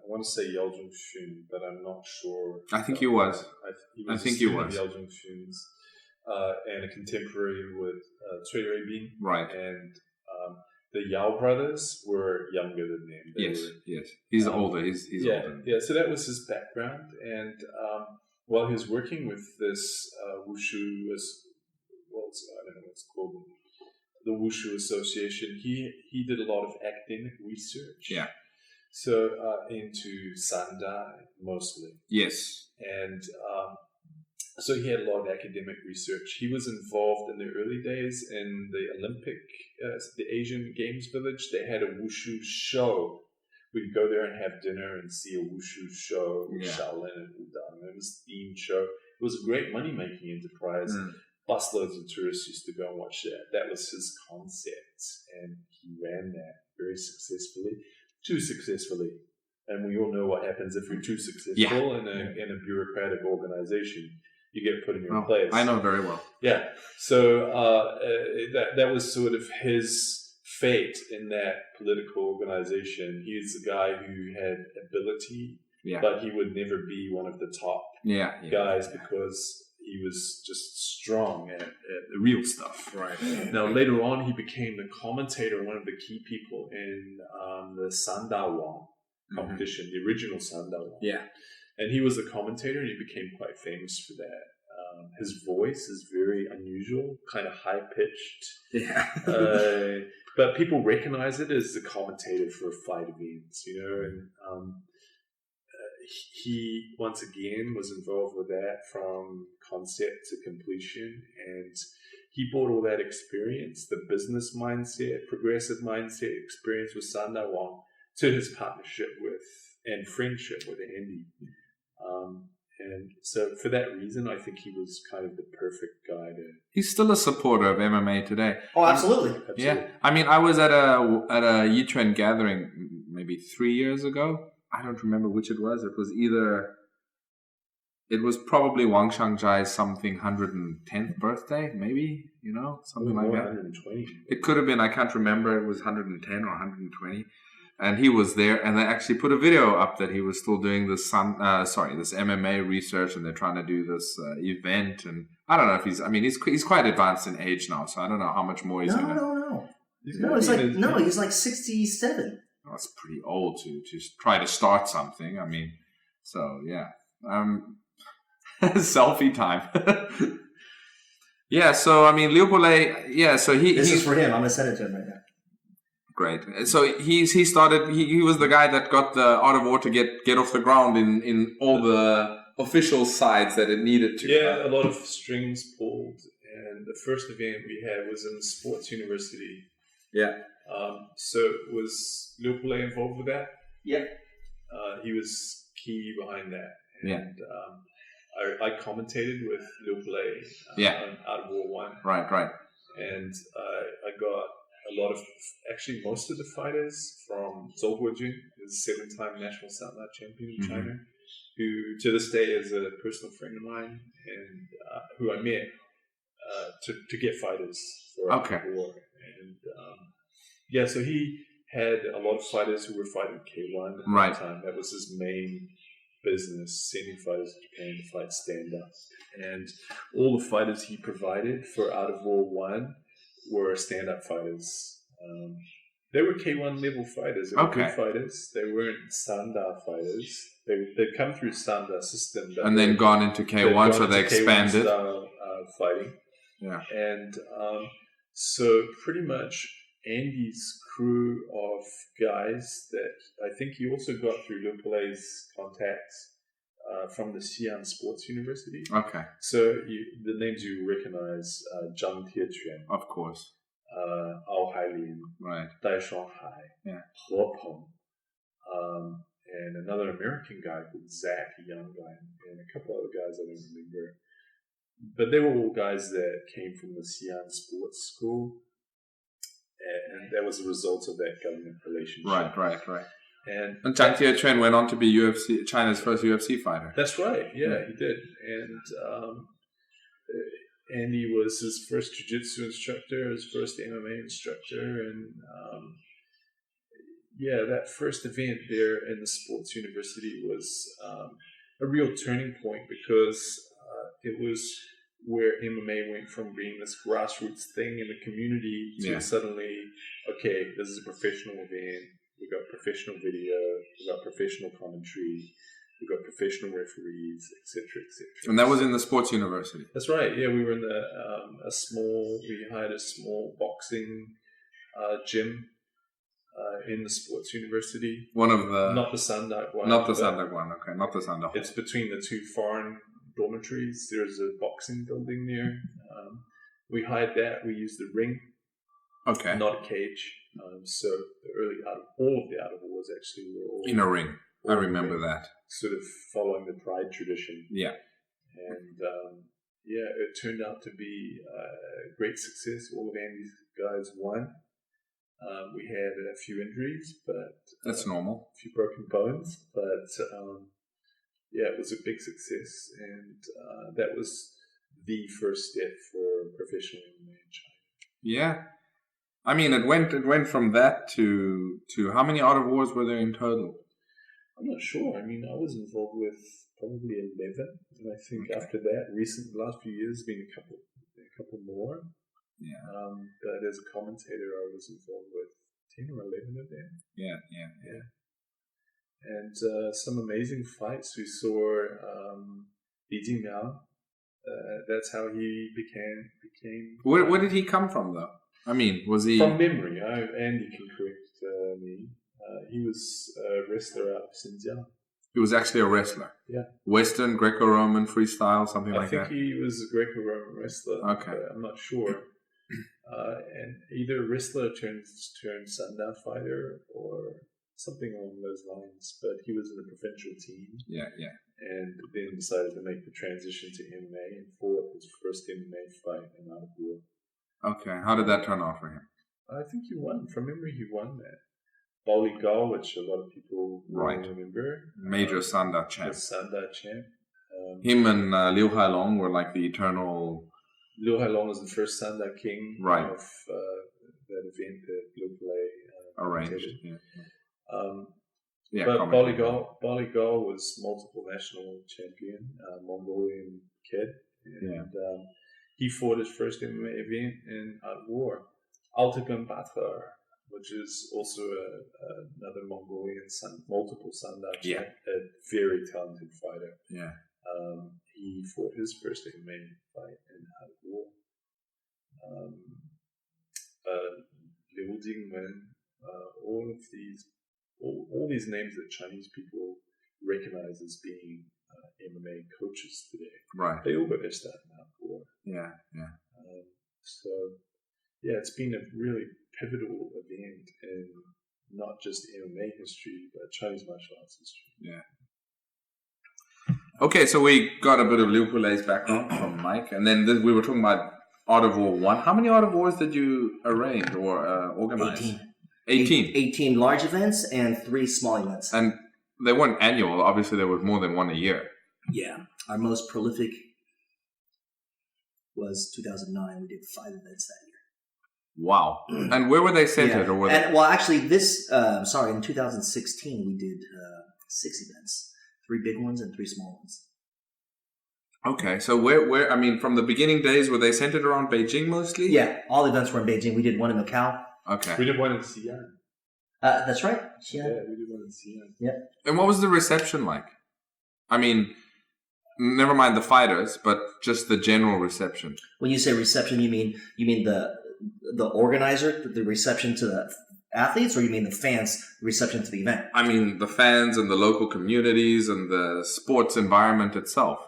I want to say Yao Zhongxun, but I'm not sure. I think he was. I think he was. Yao Zhongxun's, and a contemporary with Cui Ruibing. Right. And the Yao brothers were younger than them. Yes. He's older. He's older. Yeah, so that was his background. And while he was working with this Wushu, I don't know what's called, the Wushu Association, he did a lot of academic research. Yeah. So into Sanda mostly. Yes. And so he had a lot of academic research. He was involved in the early days in the Olympic, the Asian Games Village. They had a Wushu show. We'd go there and have dinner and see a Wushu show with Shaolin and Wudang. It was a themed show. It was a great money-making enterprise. Busloads of tourists used to go and watch that. That was his concept. And he ran that very successfully. Too successfully. And we all know what happens if you're too successful in a bureaucratic organization. You get put in your place. I know very well. Yeah. So that was sort of his fate in that political organization. He's a guy who had ability, but he would never be one of the top guys because he was just strong at the real stuff. Right. Now, later on, he became the commentator, one of the key people in the Sanda Wang competition, the original Sanda Wang. Yeah. And he was a commentator, and he became quite famous for that. His voice is very unusual, kind of high-pitched. Yeah. But people recognize it as the commentator for fight events, you know, and he once again was involved with that from concept to completion, and he brought all that experience, the business mindset, progressive mindset experience with Sanda Wang to his partnership with and friendship with Andy. And so for that reason, I think he was kind of the perfect guy to... He's still a supporter of MMA today. Oh, absolutely. Yeah. I mean, I was at a Yiquan gathering maybe 3 years ago. I don't remember which it was. It was probably Wang Shangjai's something 110th birthday, maybe, you know, something like that. 120. It could have been, I can't remember, it was 110 or 120. And he was there, and they actually put a video up that he was still doing this MMA research, and they're trying to do this event. And I don't know if he's quite advanced in age now, so I don't know how much more he's going to... No. He's like 67. That's pretty old to try to start something. I mean, so yeah. Selfie time. Yeah, so I mean, Liu Pulei, so This is for him. I'm going to send it to him right now. Great. So he started, he was the guy that got the Art of War to get off the ground in all the official sides that it needed to. Yeah, a lot of strings pulled. And the first event we had was in the sports university. Yeah. So was Liu Pulei involved with that? Yeah. He was key behind that. And I commentated with Liu Pulei on Out of War 1. Right. And I got a lot of, actually most of the fighters from Zhou Guojun, the 7-time national Sanda champion in China, who to this day is a personal friend of mine, and who I met to get fighters for war. And so he had a lot of fighters who were fighting K1 at that time. That was his main business, sending fighters to Japan to fight stand-up. And all the fighters he provided for Out of War 1 were stand-up fighters. They were K1 level fighters. They were good fighters. They weren't Sanda fighters. They'd come through Sanda system. And then gone into K1, so they expanded. K1 style fighting. Yeah. And so pretty much Andy's crew of guys that I think he also got through Liu Pelei's contacts from the Xi'an Sports University. Okay. So the names you recognize, Zhang Tiequan, Of course. Ao Hailin, Right. Dai Shuanghai, Yeah. He Peng, and another American guy called Zach, a young guy, and a couple other guys I don't remember. But they were all guys that came from the Xi'an Sports School, and that was a result of that government relationship. Right. And Zhang Tiequan went on to be China's first UFC fighter. that's right. Yeah, he did. And Andy was his first jiu-jitsu instructor, his first MMA instructor, and that first event there in the sports university was a real turning point because it was where MMA went from being this grassroots thing in the community to suddenly, okay, this is a professional event. We got professional video, we got professional commentary, we got professional referees, etc., etc. And that was in the sports university. That's right. Yeah, we were in we hired a small boxing gym in the sports university. One of the... Not the Sanda one. Not the Sanda one, okay. Not the Sanda. It's between the two foreign dormitories. There's a boxing building there. We hired that. We used the ring. Okay. Not a cage. So all of the out of wars actually were all in a ring. I remember that. Sort of following the Pride tradition. Yeah. And it turned out to be a great success. All of Andy's guys won. We had a few injuries, but that's normal. A few broken bones, but it was a big success, and that was the first step for professional MMA in China. Yeah, I mean, it went from that to how many art of wars were there in total? I'm not sure. I mean, I was involved with probably 11, and I think after that, last few years, been a couple more. Yeah. But as a commentator, I was involved with 10 or 11 of them. Yeah. And some amazing fights. We saw Li Jingliang. That's how he became. Where did he come from, though? I mean, was he... From memory. Andy can correct me. He was a wrestler out of Xinjiang. He was actually a wrestler? Yeah. Western, Greco-Roman, freestyle, something like that? I think he was a Greco-Roman wrestler. Okay. I'm not sure. And either wrestler turned Sanda fighter or something along those lines. But he was in the provincial team. Yeah. And then decided to make the transition to MMA and fought his first MMA fight in out of war. Okay. How did that turn out for him? I think he won. From memory, he won that. Bali Gao, which a lot of people remember. Major Sanda champ. The Sanda champ. Him and Liu Hailong were like the eternal... Liu Hailong was the first Sanda king of that event that Liu Pelei arranged. But Bali Gao was multiple national champion, Mongolian kid. And he fought his first MMA event in war. Altagun Batar, which is also another Mongolian multiple Sanda champ, a very talented fighter. Yeah. He fought his first MMA fight in out of war. Liu Jingwen, all these names that Chinese people recognize as being MMA coaches today. Right. They all got their start in out of war. Yeah. It's been a really pivotal event in not just MMA history, but Chinese martial arts history. Yeah. Okay, so we got a bit of Liu Pelei's background from Mike, and then we were talking about Art of War 1. How many Art of Wars did you arrange or organize? 18. 18 large events and 3 small events. And they weren't annual. Obviously, there was more than one a year. Yeah. Our most prolific was 2009. We did 5 events that year. Wow. And where were they centered? Or were they... actually, in 2016, we did 6 events. 3 big ones and 3 small ones. Okay, so where? I mean, from the beginning days, were they centered around Beijing mostly? Yeah, all events were in Beijing. We did one in Macau. Okay. We did one in Xi'an. That's right. Yeah, we did one in Xi'an. Yeah. And what was the reception like? I mean, never mind the fighters, but just the general reception. When you say reception, you mean the organizer, the reception to the athletes, or you mean the fans' reception to the event? I mean the fans and the local communities and the sports environment itself.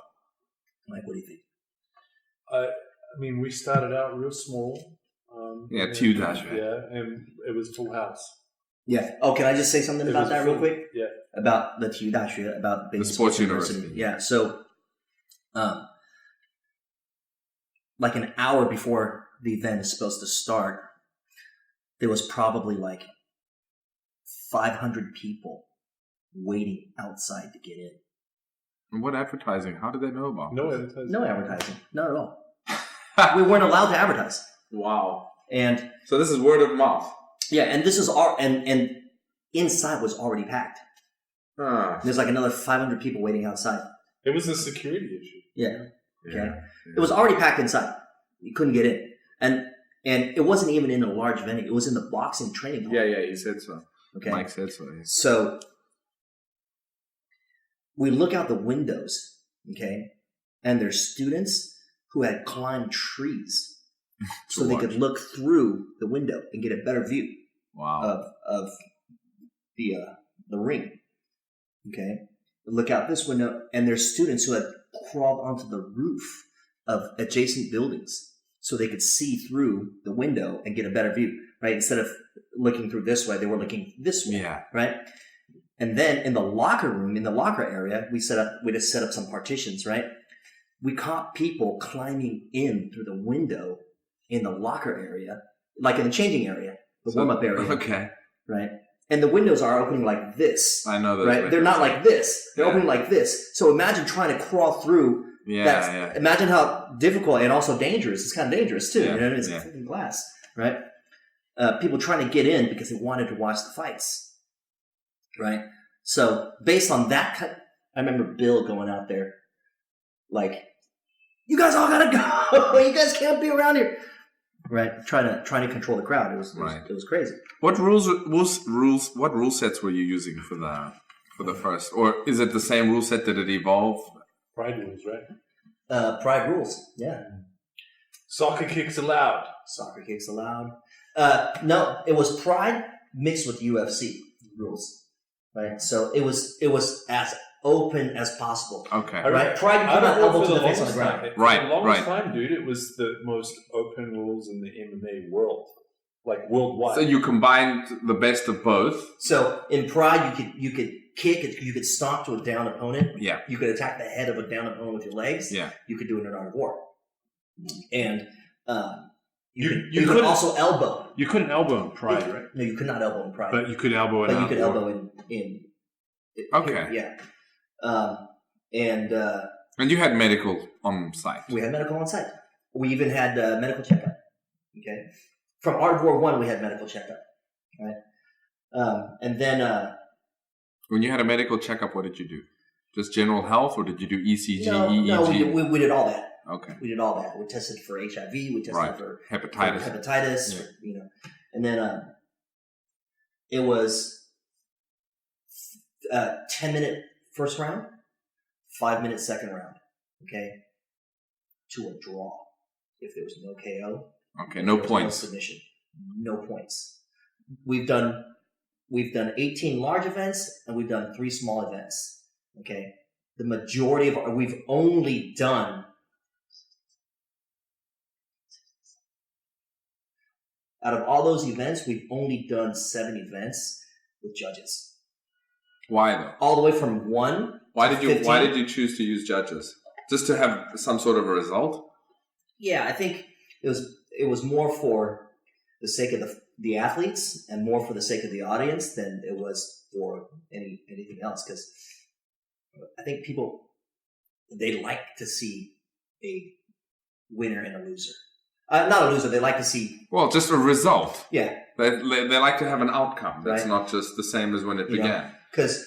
Mike, what do you think? I mean, we started out real small. Two dash. Yeah, and it was full house. Yeah. Oh, can I just say something about that real quick? Yeah. About the TU Dashi, about being the sports university. Yeah. So, like an hour before the event is supposed to start, there was probably like 500 people waiting outside to get in. And what advertising? How did they know about No this? advertising. No advertising. Not at all. We weren't allowed to advertise. Wow. And so this is word of mouth. Yeah, and this is and inside was already packed. There's like another 500 people waiting outside. It was a security issue. Yeah. Okay. Yeah. It was already packed inside. You couldn't get in. And it wasn't even in a large venue. It was in the boxing training hall. Yeah, he said so. Okay. Mike said so. Yeah. So we look out the windows, okay, and there's students who had climbed trees so they could look through the window and get a better view of the ring. Okay, look out this window, and there's students who had crawled onto the roof of adjacent buildings so they could see through the window and get a better view. Right, instead of looking through this way, they were looking this way. Yeah. Right, and then in the locker room, in the locker area, we just set up some partitions. Right, we caught people climbing in through the window in the locker area, like in the changing area, the warm-up area. Okay. Right? And the windows are opening like this. I know those. Right? They're not like this. They're opening like this. So imagine trying to crawl through. Yeah. Imagine how difficult and also dangerous. It's kind of dangerous too. Yeah, You know, it's freaking glass. Right? People trying to get in because they wanted to watch the fights. Right? So based on that, I remember Bill going out there like, you guys all gotta go. You guys can't be around here. Right, trying to control the crowd. It was crazy. What what rule sets were you using for the first, or is it the same rule set? Did it evolve? Pride rules, right? Pride rules. Yeah. Soccer kicks allowed. Soccer kicks allowed. No, it was Pride mixed with UFC rules. Right, so it was as open as possible. Okay. Right, Pride you put an elbow to the face on the ground. Right. For the longest time, dude, it was the most open rules in the MMA world, like worldwide. So you combined the best of both. So in Pride, you could kick, you could stomp to a down opponent. Yeah. You could attack the head of a down opponent with your legs. Yeah. You could do it in an art of war. And you could also elbow. You couldn't elbow in Pride, right? No, you could not elbow in Pride. But you could elbow in. But you could elbow in. Okay. Here, yeah. And you had medical on site. We had medical on site. We even had medical checkup. Okay. From Art of War 1, we had medical checkup. Right. And then. When you had a medical checkup, what did you do? Just general health, or did you do ECG, EEG? No, we did all that. Okay. We did all that. We tested for HIV. We tested for hepatitis. Yeah. And then it was 10-minute first round, 5-minute second round. Okay, to a draw. If there was no KO. Okay, no points. No submission. No points. We've done 18 large events and we've done 3 small events. Okay, the majority of we've only done. Out of all those events, we've only done 7 events with judges. Why though? All the way from 1. Why to 15. Why did you choose to use judges? Just to have some sort of a result? Yeah, I think it was more for the sake of the athletes and more for the sake of the audience than it was for anything else. Because I think people, they like to see a winner and a loser. Not a loser. They like to see. Well, just a result. Yeah. They like to have an outcome. That's right. Not just the same as when it began. Because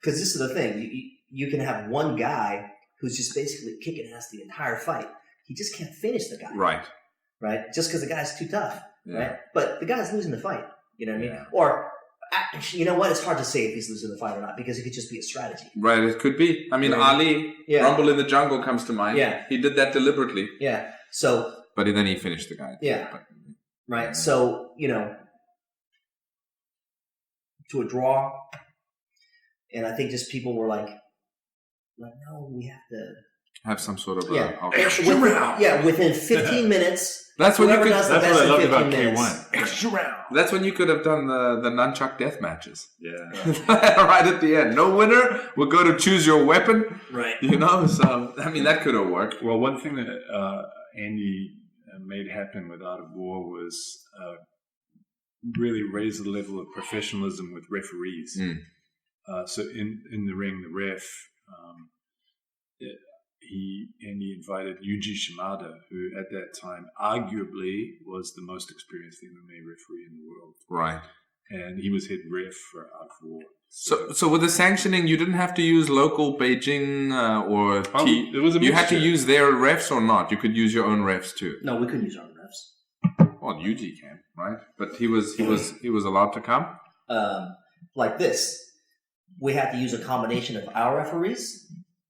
this is the thing. You can have one guy who's just basically kicking ass the entire fight. He just can't finish the guy. Right. Right. Just because the guy's too tough. Yeah. Right. But the guy's losing the fight. You know what I mean? Yeah. Or You know what? It's hard to say if he's losing the fight or not because it could just be a strategy. Right, it could be. I mean, Right. Ali, Rumble in the Jungle comes to mind. Yeah. He did that deliberately. Yeah. So. But then he finished the guy. Yeah. But, right. So, to a draw. And I think just people were like, no, we have to. Have some sort of within 15 minutes. That's when you could. That's what I loved about K1. Extra round. That's when you could have done the nunchuck death matches. Yeah. Right at the end, no winner. We'll go to choose your weapon. Right. So I mean that could have worked. Well, one thing that Andy made happen with Art of War was really raise the level of professionalism with referees. So in the ring, the ref. He invited Yuji Shimada, who at that time arguably was the most experienced MMA referee in the world. Right. And he was head ref for Art of War. So with the sanctioning, you didn't have to use local Beijing it was a you had to mixture. use their refs or not? You could use your own refs too. No, we couldn't use our own refs. Well, Yuji can, right? But he was allowed to come. Like this, we had to use a combination of our referees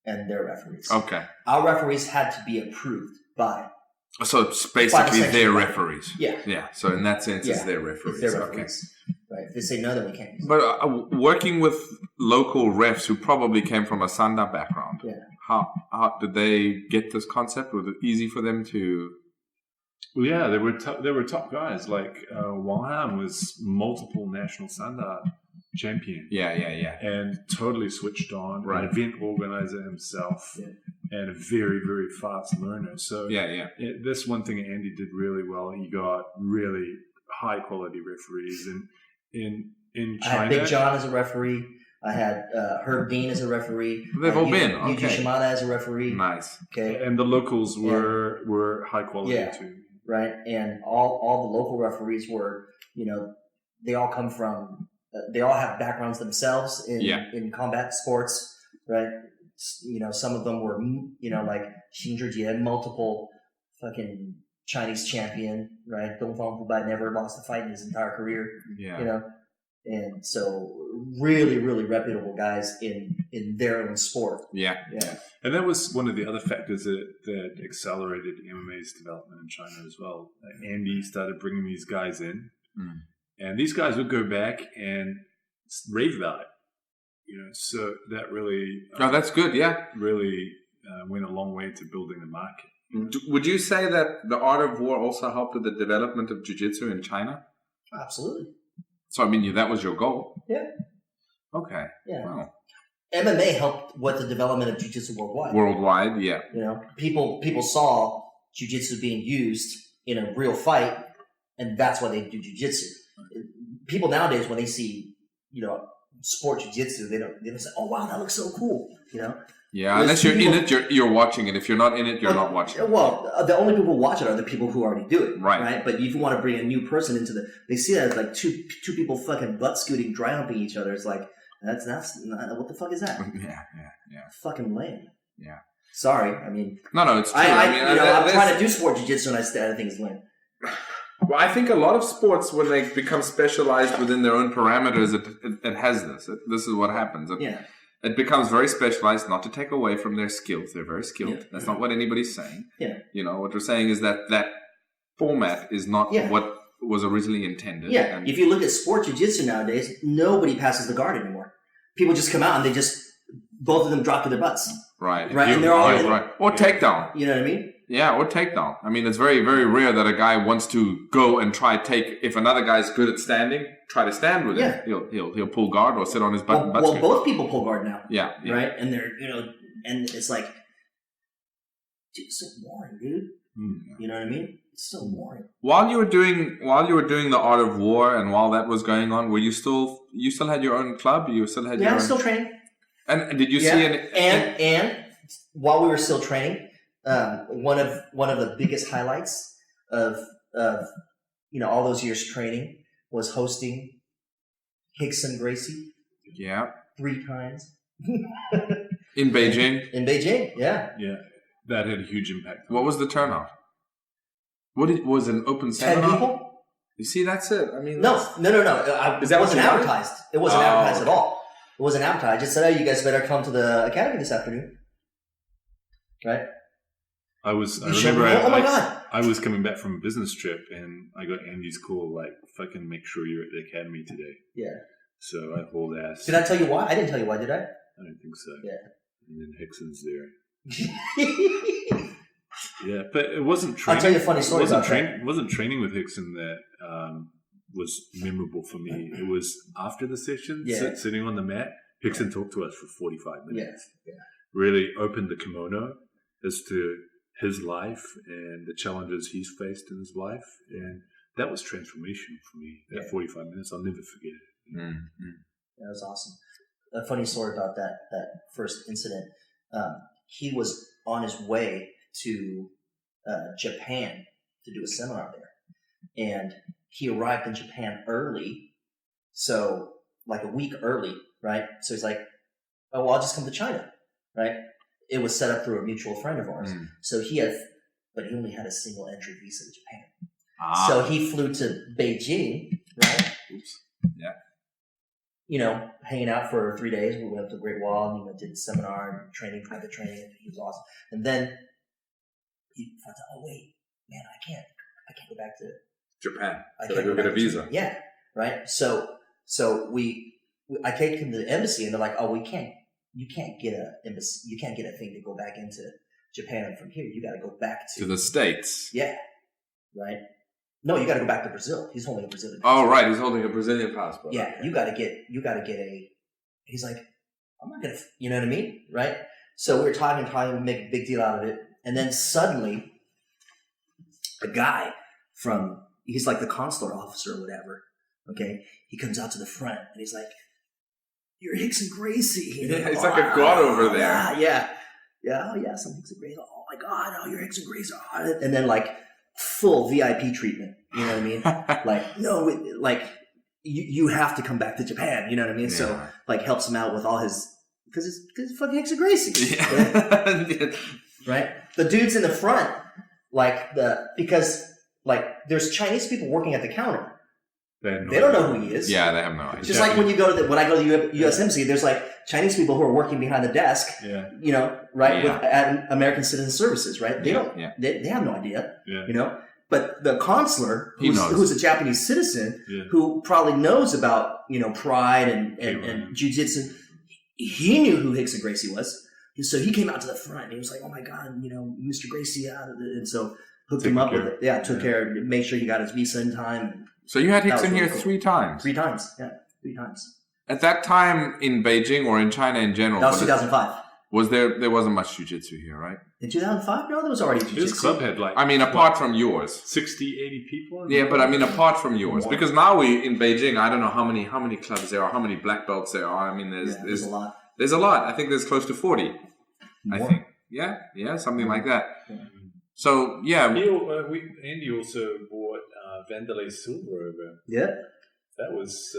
and their referees. Okay. Our referees had to be approved by. So it's basically their body. referees. Yeah. Yeah. So in that sense, it's their referees. It's their referees. Right. If they say no, then we can't use it. But working with local refs who probably came from a Sanda background, how did they get this concept? Was it easy for them to? Well, yeah, they were top guys. Like Wang Han was multiple national Sanda champion. Yeah. And totally switched on. Right. An event organizer himself. Yeah. And a very, very fast learner. So that's one thing Andy did really well. He got really high quality referees. And in China, I had Big John as a referee. I had Herb Dean as a referee. They've all been Yuji Shimada as a referee. Nice. Okay. And the locals were high quality too. Right. And all the local referees were, they all come from. They all have backgrounds themselves in combat sports, right? Some of them were, like Xing Zhijie, multiple fucking Chinese champion, right? Dongfang Fubai never lost a fight in his entire career, and so really, really reputable guys in their own sport. Yeah. And that was one of the other factors that accelerated MMA's development in China as well. Andy started bringing these guys in. And these guys would go back and rave about it, So that really, that's good. Yeah, really went a long way to building the market. Would you say that the art of war also helped with the development of jiu-jitsu in China? Absolutely. So I mean, that was your goal. Yeah. Okay. Yeah. Wow. MMA helped with the development of jiu-jitsu worldwide. Worldwide, yeah. People saw jiu-jitsu being used in a real fight, and that's why they do jiu-jitsu. People nowadays, when they see, sport jiu-jitsu, they don't say, "Oh wow, that looks so cool," Yeah, unless you're in it, you're watching it. If you're not in it, you're not watching it. Well, the only people who watch it are the people who already do it, right? Right. But if you want to bring a new person into they see that as like two people fucking butt scooting, dry humping each other. It's like that's not, what the fuck is that? Yeah. Fucking lame. Yeah. Sorry, I mean. No, it's true. I'm trying to do sport jiu-jitsu, and I think it's lame. Well, I think a lot of sports, when they become specialized within their own parameters, it has this. This is what happens. It becomes very specialized, not to take away from their skills. They're very skilled. That's not what anybody's saying. Yeah. What we're saying is that format is not what was originally intended. Yeah. And if you look at sport jiu-jitsu nowadays, nobody passes the guard anymore. People just come out and both of them drop to their butts. Right. Right. And they're all right. Or takedown. You know what I mean? Yeah, or takedown. I mean, it's very, very rare that a guy wants to go and try take. If another guy's good at standing, try to stand with him. He'll pull guard or sit on his butt. Well, both people pull guard now. Yeah. Right, and they're and it's like, dude, it's so boring, dude. You know what I mean? It's so boring. While you were doing the art of war, and while that was going on, were you still had your own club? You still had your own... I'm still training. And did you see any? And while we were still training. One of the biggest highlights of all those years training was hosting Hickson Gracie. Yeah. 3 times. In Beijing. In Beijing, yeah. Yeah, that had a huge impact. What was the turnout? Was it an open seminar? 10 people. You see, that's it. I mean, No. Is that it what wasn't you wanted? advertised. It wasn't advertised okay. at all. It wasn't advertised. I just said, "Oh, you guys better come to the academy this afternoon." Right? I You should remember know? Oh my god! I was coming back from a business trip and I got Andy's call, like, fucking make sure you're at the academy today. Yeah. So I hauled ass. Did I tell you why? I didn't tell you why, did I? I don't think so. Yeah. And then Hickson's there. Yeah, but it wasn't training. I'll tell you a funny story about that. It wasn't training with Hickson that was memorable for me. It was after the session, sitting on the mat. Hickson talked to us for 45 minutes. Yeah. Really opened the kimono as to his life and the challenges he's faced in his life. And that was transformational for me. That 45 minutes, I'll never forget it. Mm-hmm. That was awesome. A funny story about that first incident. He was on his way to Japan to do a seminar there. And he arrived in Japan early, so like a week early, right? So he's like, "Oh, well, I'll just come to China," right? It was set up through a mutual friend of ours. So but he only had a single entry visa to Japan. So he flew to Beijing, right? Oops. Yeah. You know, hanging out for 3 days. We went up to the Great Wall and did seminar and training, private training. He was awesome. And then he thought, "Oh wait, man, I can't go back to Japan. I Gotta can't go go get a back to visa." Japan." Yeah, right. So I take him to the embassy, and they're like, "Oh, you can't get a thing to go back into Japan from here. You got to go back to the States." Yeah, right. No, you got to go back to Brazil. He's holding a Brazilian passport. Oh, right. He's holding a Brazilian passport. Yeah, okay. You got to get a. He's like, "I'm not gonna," you know what I mean, right? So we were talking, we make a big deal out of it, and then suddenly, a guy he's like the consular officer or whatever. Okay, he comes out to the front and he's like, "You're Hickson Gracie." Yeah, he's like a god over there. Yeah. Oh yeah, some Hickson Gracie. Oh my god, oh you're Hickson Gracie. Oh. And then like full VIP treatment. You know what I mean? Like no, like you have to come back to Japan. You know what I mean? Yeah. So like helps him out with all his because it's fucking Hickson Gracie. Yeah. Right? The dude's in the front, because there's Chinese people working at the counter. They don't know who he is. Yeah, they have no idea. Just like when I go to the US Embassy, there's like Chinese people who are working behind the desk. Yeah. You know, right? Yeah. At American Citizen Services, right? They don't. Yeah. They have no idea. Yeah. You know, but the consular, who's a Japanese citizen, who probably knows about pride and jiu-jitsu, he knew who Hickson Gracie was. And so he came out to the front and he was like, "Oh my God, Mr. Gracie," and so hooked him up with it. Yeah, took care, made sure he got his visa in time. So you had Hickson here 3 times? 3 times, yeah, 3 times. At that time in Beijing or in China in general? That was 2005. Was there wasn't much jiu-jitsu here, right? In 2005? No, there was already jiu-jitsu. This club had apart from yours. 60, 80 people? Yeah, but apart from yours. More. Because now in Beijing, I don't know how many clubs there are, how many black belts there are. I mean, there's a lot. There's a lot. I think there's close to 40. More? I think. Yeah, something like that. Yeah. So, yeah. Andy also bought Vanderlei silver over. Yeah. That was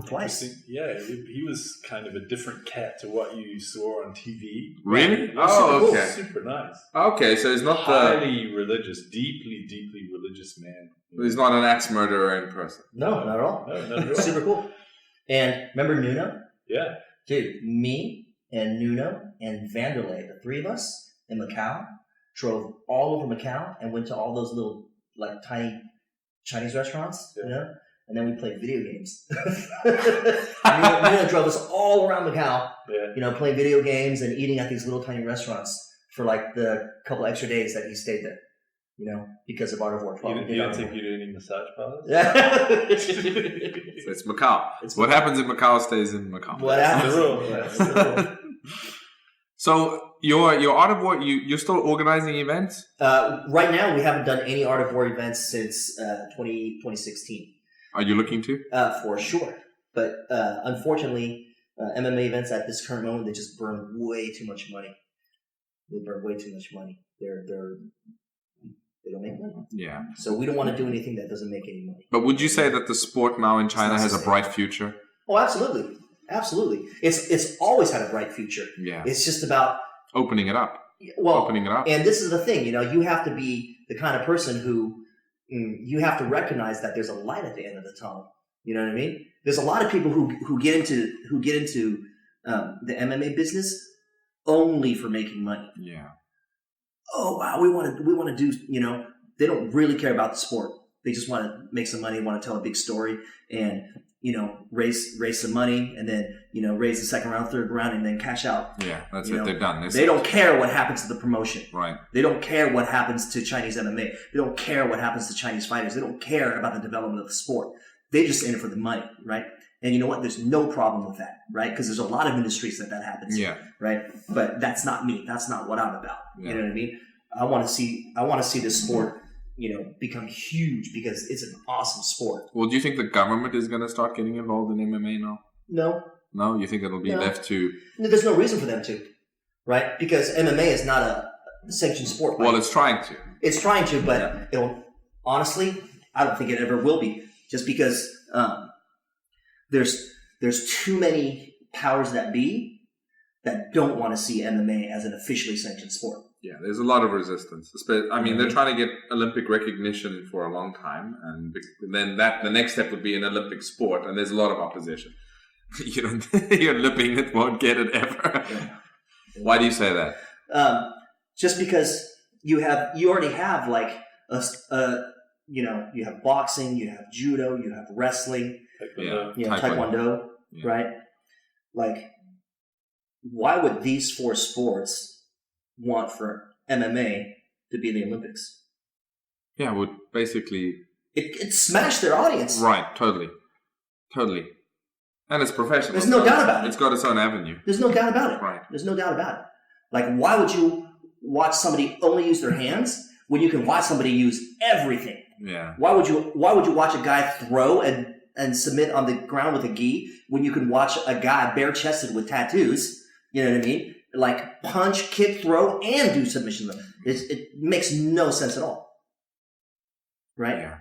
twice. Yeah, he was kind of a different cat to what you saw on TV. Really? Oh, okay. Super nice. Okay, so he's not highly religious, deeply religious man. He's not an axe murderer in person. No, not at all. No, not at all. Super cool. And remember Nuno? Yeah. Dude, me and Nuno and Vanderlei, the 3 of us in Macau, drove all over Macau and went to all those little tiny Chinese restaurants, and then we played video games. Nuno drove us all around Macau, playing video games and eating at these little tiny restaurants for the couple extra days that he stayed there, because of Art of War 12. You don't think you did any massage parlors? Yeah. So it's Macau. What happens in Macau stays in Macau. What happens? So your Art of War, you're still organizing events? Right now, we haven't done any Art of War events since 2016. Are you looking to? For sure. But unfortunately, MMA events at this current moment, they just burn way too much money. They burn way too much money. They don't make money. Yeah. So we don't want to do anything that doesn't make any money. But would you say that the sport now in China has a bright future? Oh, absolutely. Absolutely. It's always had a bright future. Yeah. It's just about opening it up. Well, opening it up. And this is the thing, you have to be the kind of person who, you have to recognize that there's a light at the end of the tunnel. You know what I mean? There's a lot of people who get into the MMA business only for making money. Yeah. Oh wow, we want to do, you know, they don't really care about the sport. They just want to make some money, want to tell a big story, and, you know, raise some money, and then, you know, raise the second round, third round, and then cash out. Yeah, that's You it. know, They're done. They don't care what happens to the promotion. Right. They don't care what happens to Chinese MMA. They don't care what happens to Chinese fighters. They don't care about the development of the sport. They just in it for the money, right? And you know what? There's no problem with that, right? Because there's a lot of industries that happens. Yeah. Right. But that's not me. That's not what I'm about. Yeah. You know what I mean? I want to see this sport, you know, become huge because it's an awesome sport. Well, do you think the government is going to start getting involved in MMA now? No. No? You think it'll be left to... No, there's no reason for them to, right? Because MMA is not a sanctioned sport. Right? Well, it's trying to. It's trying to, but it'll, honestly, I don't think it ever will be. Just because there's too many powers that be that don't want to see MMA as an officially sanctioned sport. Yeah, there's a lot of resistance. I mean, they're trying to get Olympic recognition for a long time, and then the next step would be an Olympic sport, and there's a lot of opposition. Your Olympians won't get it ever. Yeah. Why do you say that? Just because you already have like you have boxing, you have judo, you have wrestling, taekwondo, right? Like, why would these four sports want for MMA to be in the Olympics? Yeah, would basically... It smashed their audience. Right, totally. And it's professional. There's no doubt about it. It's got its own avenue. There's no doubt about it. Right. There's no doubt about it. Like, why would you watch somebody only use their hands when you can watch somebody use everything? Yeah. Why would you watch a guy throw and submit on the ground with a gi when you can watch a guy bare-chested with tattoos? You know what I mean? Like, punch, kick, throw, and do submission. It makes no sense at all. Right? Yeah.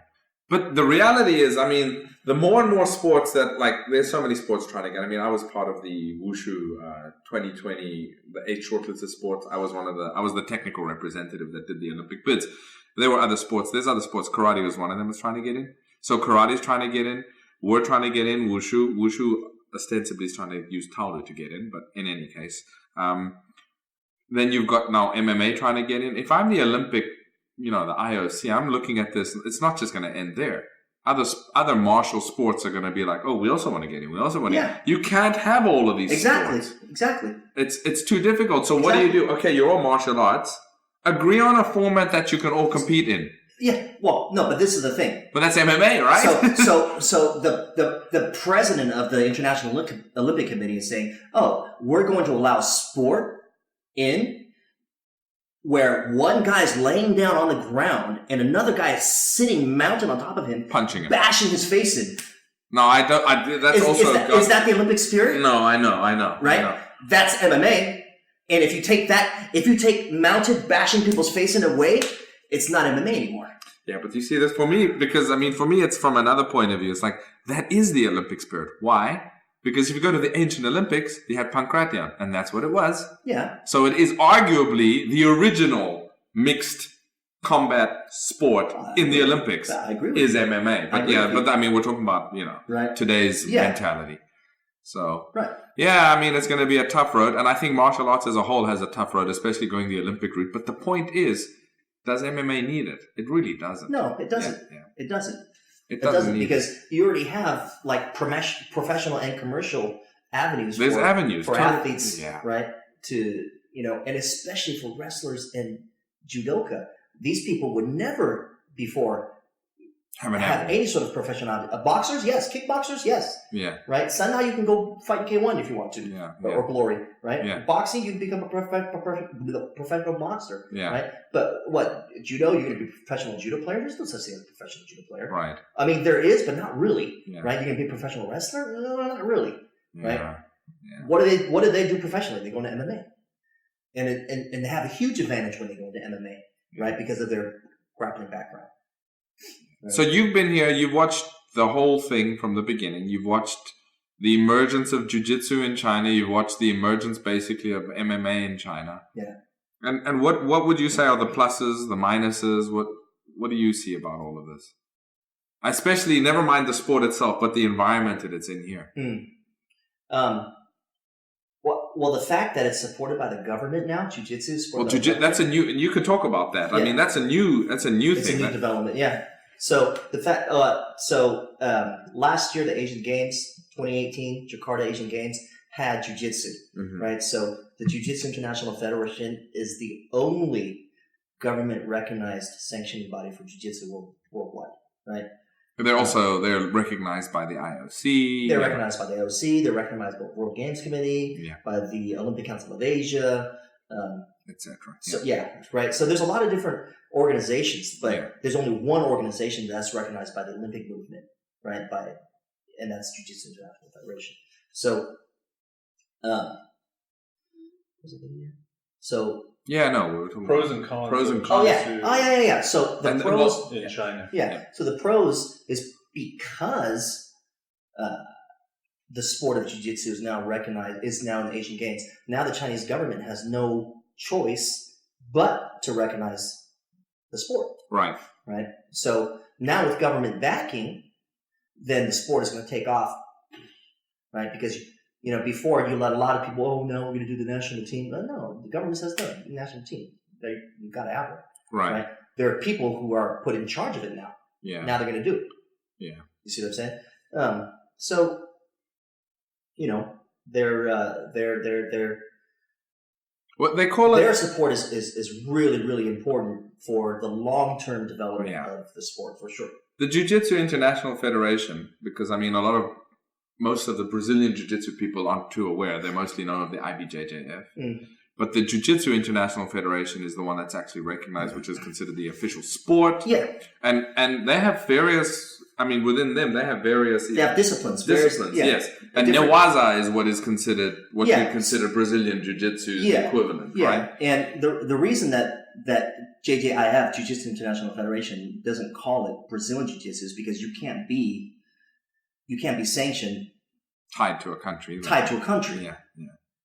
But the reality is, I mean, the more and more sports that, like, there's so many sports trying to get. I mean, I was part of the Wushu 2020, the 8 shortlisted sports. I was the technical representative that did the Olympic bids. There were other sports. There's other sports. Karate was one of them that's trying to get in. So karate is trying to get in. We're trying to get in. Wushu ostensibly is trying to use Taodo to get in, but in any case. Then you've got now MMA trying to get in. If I'm the Olympic, the IOC, I'm looking at this. It's not just going to end there. Other martial sports are going to be like, oh, we also want to get in. We also want to. Yeah. You can't have all of these sports. Exactly. It's too difficult. So what do you do? Okay, you're all martial arts. Agree on a format that you can all compete in. Yeah. Well, no, but this is the thing. But that's MMA, right? So the president of the International Olympic Committee is saying, oh, we're going to allow sport in where one guy's laying down on the ground and another guy is sitting mounted on top of him, punching him, bashing his face in. No, I don't. Is that the Olympic spirit? No, I know. Right? I know. That's MMA. And if you take mounted bashing people's face in away, it's not MMA anymore. Yeah, but you see this for me, because for me it's from another point of view. It's like, that is the Olympic spirit. Why? Because if you go to the ancient Olympics, you had Pankration, and that's what it was. Yeah. So it is arguably the original mixed combat sport in the Olympics. I agree with is you. MMA. But we're talking about, right. today's mentality. So, right. Yeah, it's going to be a tough road. And I think martial arts as a whole has a tough road, especially going the Olympic route. But the point is, does MMA need it? It really doesn't. No, it doesn't. Yeah. It doesn't. It doesn't because you already have like professional and commercial avenues. There's avenues for athletes, right? To and especially for wrestlers and judoka, these people would never before have any sort of professional. Boxers, yes. Kickboxers, yes. Yeah. Right. Sanda, you can go fight K1 if you want to. Yeah. Or Glory, right? Yeah. Boxing, you can become a professional monster. Yeah. Right. But what judo? You're going to be a professional judo player. There's no such thing as a professional judo player. Right. There is, but not really. Yeah. Right. You're going to be a professional wrestler? No, not really. Right. Yeah. What do they do professionally? They go into MMA, and they have a huge advantage when they go into MMA, right? Because of their grappling background. Right. So you've been here, you've watched the whole thing from the beginning. You've watched the emergence of jiu-jitsu in China. You've watched the emergence basically of MMA in China. Yeah. And what would you say are the pluses, the minuses? what do you see about all of this? Especially, never mind the sport itself, but the environment that it's in here. Well, the fact that it's supported by the government now, jiu-jitsu is Well, that's a new, and you could talk about that. Yeah. I mean, that's a new thing. It's a new development, yeah. So the fact, last year the Asian Games, 2018 Jakarta Asian Games had jiu-jitsu, right? So the Jiu-Jitsu International Federation is the only government-recognized sanctioning body for jiu-jitsu worldwide, right? They're recognized by the IOC. They're recognized by the IOC. They're recognized by the World Games Committee, by the Olympic Council of Asia, etc. So right. So there's a lot of different organizations, but there's only one organization that's recognized by the Olympic movement, right? And that's Jiu-Jitsu International Federation. So, was it in here? So. Yeah, no, we're talking pros and cons. Pros and Oh cons. yeah. So the pros in China. Yeah. So the pros is because the sport of jiu-jitsu is now recognized, is now in the Asian Games. Now the Chinese government has no choice but to recognize the sport. Right. Right. So now with government backing, then the sport is going to take off. Right. Because before you let a lot of people, oh no, we're going to do the national team. No, the government says no, the national team. You've got to have it. Right. There are people who are put in charge of it now. Yeah. Now they're going to do it. Yeah. You see what I'm saying? They're what they call it. Their support is really, really important for the long-term development of the sport, for sure. The Jiu-Jitsu International Federation, because I mean, most of the Brazilian Jiu-Jitsu people aren't too aware. They're mostly known of the IBJJF. But the Jiu-Jitsu International Federation is the one that's actually recognized, which is considered the official sport. Yeah. And they have various, within them, they have various... They have disciplines. Yes. And Newaza is what is considered, we consider Brazilian Jiu-Jitsu's equivalent, right? And the reason that JJIF, Jiu-Jitsu International Federation, doesn't call it Brazilian Jiu-Jitsu is because you can't be sanctioned tied to a country. Yeah.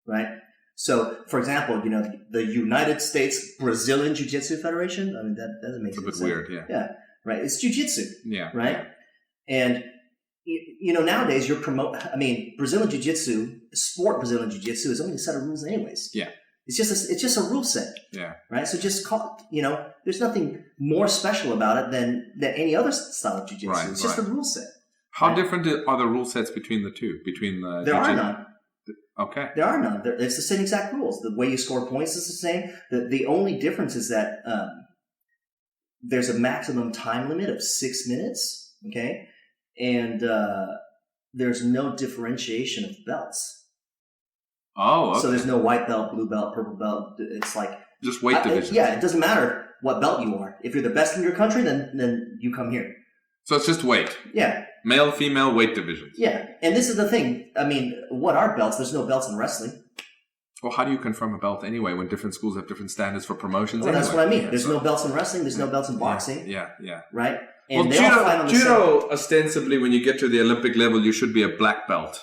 Right? So, for example, the United States Brazilian Jiu-Jitsu Federation, that doesn't make sense. It's a bit weird, yeah. Yeah, right. It's jiu-jitsu. Yeah. Right? And, nowadays Brazilian Jiu-Jitsu, sport Brazilian Jiu-Jitsu is only a set of rules anyways. Yeah. It's just a rule set. Yeah. Right? So just there's nothing more special about it than any other style of jiu-jitsu. Right, it's just a rule set. How different are the rule sets between the two? There are none. Okay. There are none. It's the same exact rules. The way you score points is the same. The only difference is that there's a maximum time limit of 6 minutes, okay? And there's no differentiation of belts. Oh, okay. So there's no white belt, blue belt, purple belt. It's like... just weight divisions. It doesn't matter what belt you are. If you're the best in your country, then you come here. So it's just weight. Yeah. Male, female, weight divisions. Yeah. And this is the thing. What are belts? There's no belts in wrestling. Well, how do you confirm a belt anyway when different schools have different standards for promotions? Well, that's what I mean. There's no belts in wrestling. There's no belts in boxing. Yeah. Right? And well, they all fight on the judo, same... ostensibly, when you get to the Olympic level, you should be a black belt.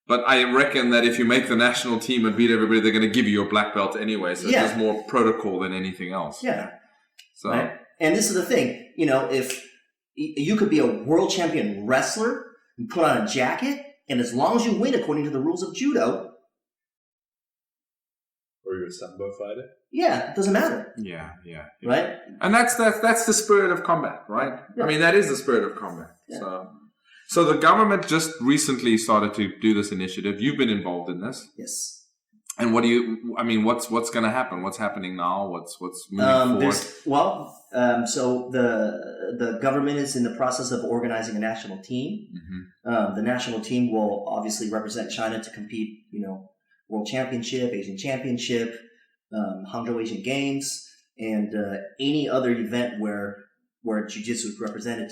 But I reckon that if you make the national team and beat everybody, they're going to give you your black belt anyway. So there's more protocol than anything else. Yeah. So, right? And this is the thing. If you could be a world champion wrestler and put on a jacket, and as long as you win according to the rules of judo... Or you're a sambo fighter? Yeah, it doesn't matter. Yeah. Right? And that's the spirit of combat, right? Yeah. That is the spirit of combat. Yeah. So the government just recently started to do this initiative. You've been involved in this. Yes. And what do you? What's going to happen? What's happening now? What's moving forward? So the government is in the process of organizing a national team. Mm-hmm. The national team will obviously represent China to compete. World Championship, Asian Championship, Hangzhou Asian Games, and any other event where jiu-jitsu is represented,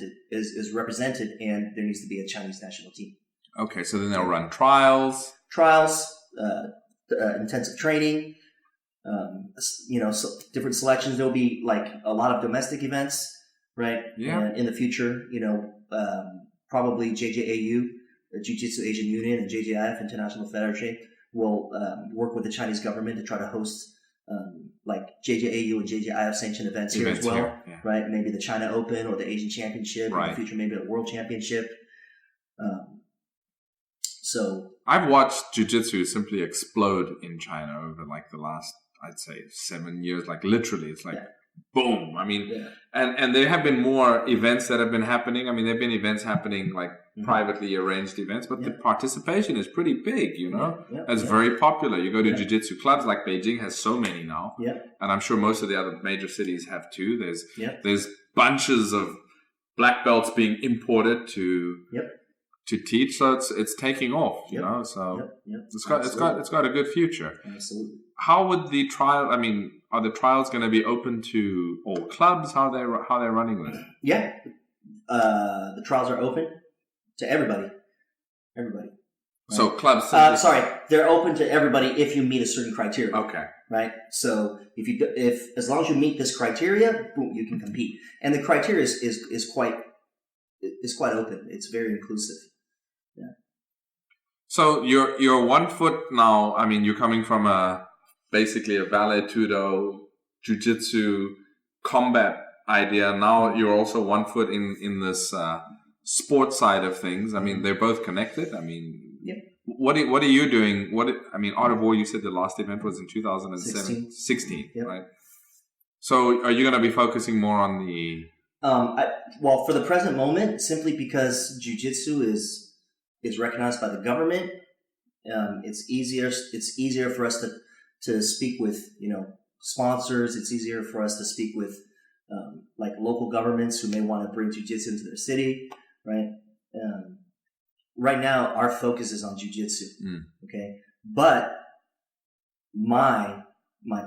and there needs to be a Chinese national team. Okay, so then they'll run trials, intensive training, so different selections. There'll be like a lot of domestic events, right? Yeah. In the future, probably JJAU, the Jiu-Jitsu Asian Union, and JJIF International Federation will work with the Chinese government to try to host like JJAU and JJIF sanctioned events here as well, right? Maybe the China Open or the Asian Championship, in the future maybe the World Championship. So I've watched jiu-jitsu simply explode in China over like the last, I'd say, 7 years. Like literally, it's like boom. I mean, and there have been more events that have been happening. I mean, there have been events happening like privately arranged events, but the participation is pretty big, you know. It's very popular. You go to jiu-jitsu clubs like Beijing has so many now, and I'm sure most of the other major cities have too. There's bunches of black belts being imported to teach, so it's taking off, you know. So it's got a good future. Absolutely. How would the trial? I mean, are the trials going to be open to all clubs? How they're running this? Yeah, the trials are open to everybody. Everybody. Right? So clubs. They're open to everybody if you meet a certain criteria. Okay. Right. So if as long as you meet this criteria, boom, you can compete. And the criteria is quite open. It's very inclusive. Yeah. So you're 1 foot now. I mean, you're coming from basically a Vale Tudo jiu-jitsu combat idea. Now you're also 1 foot in this sport side of things. I mean, they're both connected. I mean, what are you doing? Art of War, you said the last event was in 2016, right? So are you going to be focusing more on the... well, for the present moment, simply because jiu-jitsu is recognized by the government, it's easier for us to speak with, you know, sponsors. It's easier for us to speak with like local governments who may want to bring jiu-jitsu into their city, right? Right now, our focus is on jiu-jitsu, okay? But my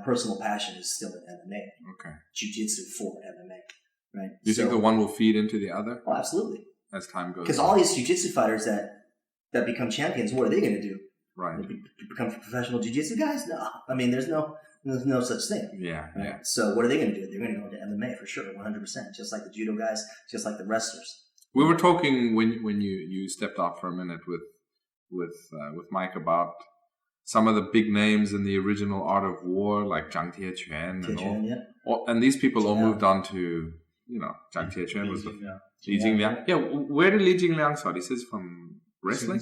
personal passion is still in MMA. Okay. Jiu-jitsu for MMA, right? Do you think the one will feed into the other? Oh, absolutely. As time goes on. Because all these jiu-jitsu fighters that become champions, what are they going to do? Right. To become professional jiu-jitsu guys? No. I mean, there's no such thing. Yeah, right? yeah. So what are they going to do? They're going to go into MMA for sure, 100%. Just like the judo guys, just like the wrestlers. We were talking when you stepped off for a minute with Mike about some of the big names in the original Art of War, like Zhang Tiequan and all. And these people all moved on to, you know, Zhang Tiequan was Li Jingliang. Yeah, where did Li Jingliang start? He says from wrestling?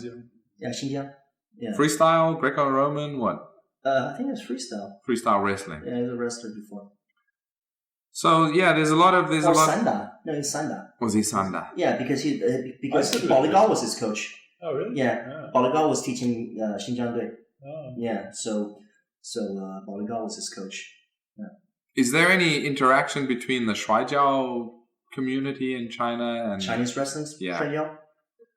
Yeah, Xinjiang. Yeah. Freestyle, Greco-Roman, what? I think it was freestyle. Freestyle wrestling. Yeah, he was a wrestler before. So yeah, there's a lot. Sanda. No, he's Sanda. Was he Sanda? Yeah, because Boligal was his coach. Oh really? Yeah, Boligal was teaching Xinjiang Dui. Oh. Yeah, so Boligal was his coach. Yeah. Is there any interaction between the Shuaijiao community in China and Chinese wrestling? Yeah. Shuaijiao?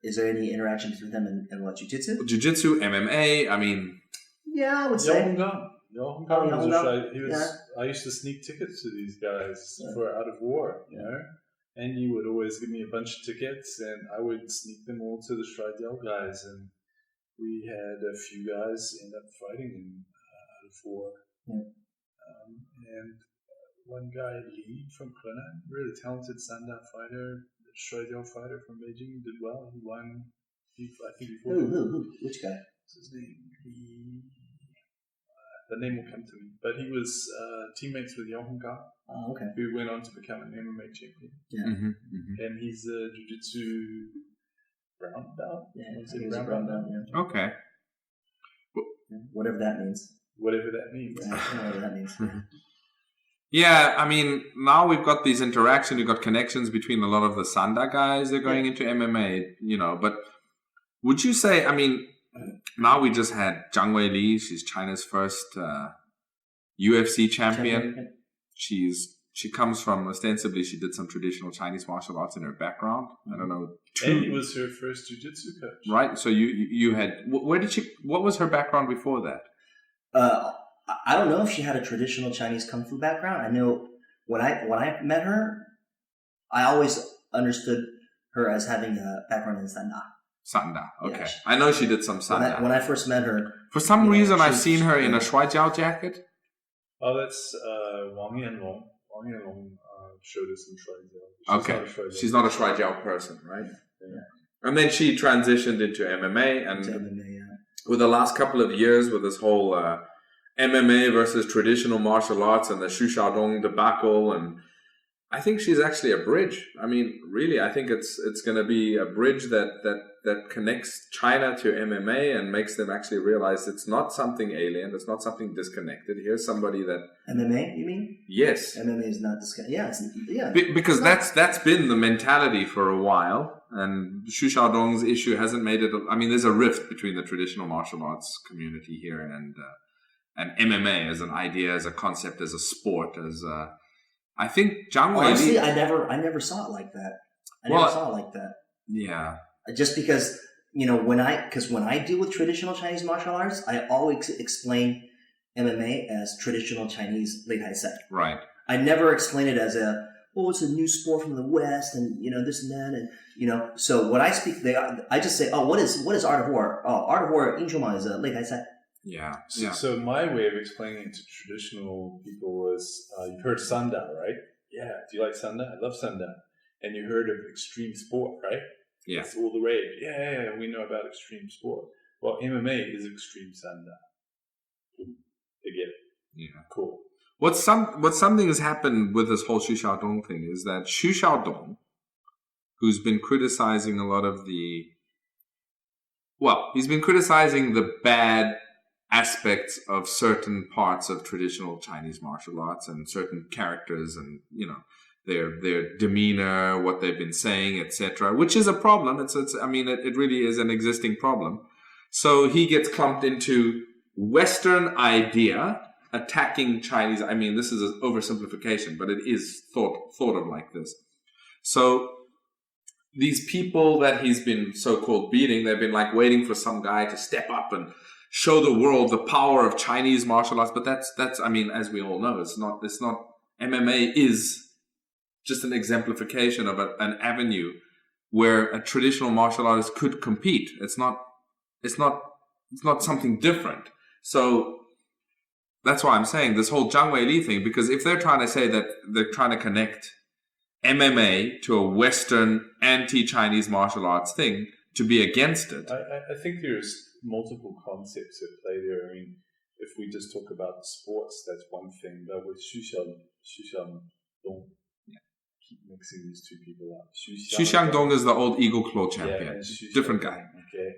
Is there any interaction between them and what jiu-jitsu? Jiu-jitsu, MMA. I mean. Yeah, I would say. I used to sneak tickets to these guys for Out of War, you know, and you would always give me a bunch of tickets, and I would sneak them all to the Shuaijiao guys, and we had a few guys end up fighting in Out of War, and one guy, Li from Henan, really talented Sanda fighter, Shuaijiao fighter from Beijing, did well. He won, I think, before. Who? Which guy? What's his name? The name will come to me. But he was teammates with Yao Hongga, who went on to become an MMA champion. Yeah. And he's a jiu-jitsu brown belt. Yeah, he's a brown belt. Yeah. Okay. Whatever that means. Whatever that means. Whatever that means. Yeah, I mean, now we've got these interactions, we've got connections between a lot of the Sanda guys, they're going into MMA, you know, but would you say, I mean, now we just had Zhang Weili, she's China's first UFC champion. She comes from, ostensibly, she did some traditional Chinese martial arts in her background. I don't know. And he was her first jiu-jitsu coach. Right, so you had, what was her background before that? I don't know if she had a traditional Chinese kung fu background. I know when I met her, I always understood her as having a background in Sanda. Sanda, okay. Yeah, I know she did some Sanda. When I first met her, for some reason, I've seen her in a Shuaijiao jacket. Oh, that's Wang Yanlong. Wang Yanlong showed us in Shuaijiao. She's not a Shuaijiao person, right? Yeah. And then she transitioned into MMA, and with the last couple of years, with this whole MMA versus traditional martial arts and the Xu Xiaodong debacle, and I think she's actually a bridge. I mean, really, I think it's going to be a bridge that connects China to MMA and makes them actually realize it's not something alien, it's not something disconnected. Here's somebody that MMA, you mean? Yes, MMA is not disconnected. Yeah, because that's been the mentality for a while, and Xu Xiaodong's issue hasn't made it. I mean, there's a rift between the traditional martial arts community here and MMA as an idea, as a concept, as a sport, as a. I think Zhang Weili. Honestly, I never saw it like that. I never saw it like that. Yeah. Just because, when I deal with traditional Chinese martial arts, I always explain MMA as traditional Chinese Lei Tai Sai. Right. I never explain it as it's a new sport from the West and, this and that. And, so when I speak, I just say, what is Art of War? Oh, Art of War, Inchuma is Lei Tai Sai. Yeah. So my way of explaining it to traditional people was, you've heard Sanda, right? Yeah. Do you like Sanda? I love Sanda. And you heard of extreme sport, right? Yeah. It's all the rage. Yeah, we know about extreme sport. Well, MMA is extreme Sanda. They get it. Yeah. Cool. What something has happened with this whole Xu Xiaodong thing is that Xu Xiaodong, who's been criticizing a lot of he's been criticizing the bad aspects of certain parts of traditional Chinese martial arts and certain characters and, their demeanor, what they've been saying, etc., which is a problem. It really is an existing problem. So he gets clumped into Western idea attacking Chinese. I mean, this is an oversimplification, but it is thought of like this. So these people that he's been so-called beating, they've been like waiting for some guy to step up and show the world the power of Chinese martial arts. But that's as we all know, it's not MMA is just an exemplification of an avenue where a traditional martial artist could compete. It's not something different. So that's why I'm saying this whole Zhang Weili thing, because if they're trying to say that they're trying to connect MMA to a Western anti-Chinese martial arts thing, to be against it. I think there's multiple concepts at play there. I mean, if we just talk about sports, that's one thing. But with Xu Xiaodong, keep mixing these two people up. Xu Xiaodong is the old Eagle Claw champion. Different guy. Okay.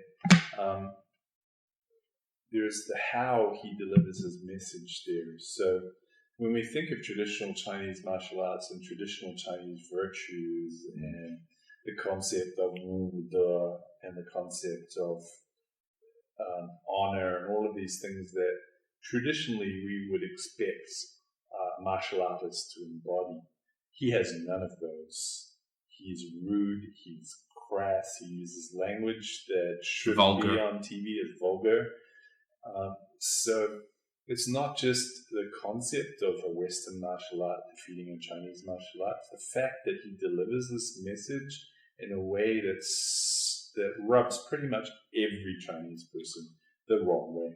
There's the how he delivers his message there. So when we think of traditional Chinese martial arts and traditional Chinese virtues and the concept of Wu De and the concept of honor and all of these things that traditionally we would expect martial artists to embody, he has none of those. He's rude, he's crass, he uses language that shouldn't be on TV as vulgar. So it's not just the concept of a Western martial art defeating a Chinese martial art. The fact that he delivers this message in a way that rubs pretty much every Chinese person the wrong way,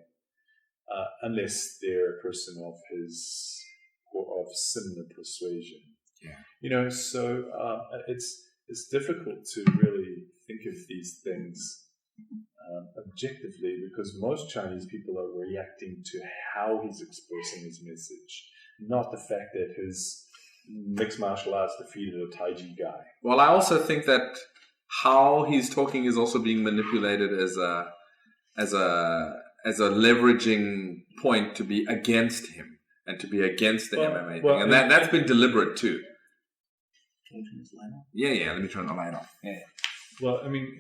unless they're a person of his or of similar persuasion. Yeah. So it's difficult to really think of these things objectively, because most Chinese people are reacting to how he's expressing his message, not the fact that his mixed martial arts defeated a Tai Chi guy. Well, I also think that how he's talking is also being manipulated as a leveraging point to be against him and to be against the MMA thing, and that's been deliberate too. Can you turn this light off? Yeah. Let me turn the light off. Yeah. Well, I mean,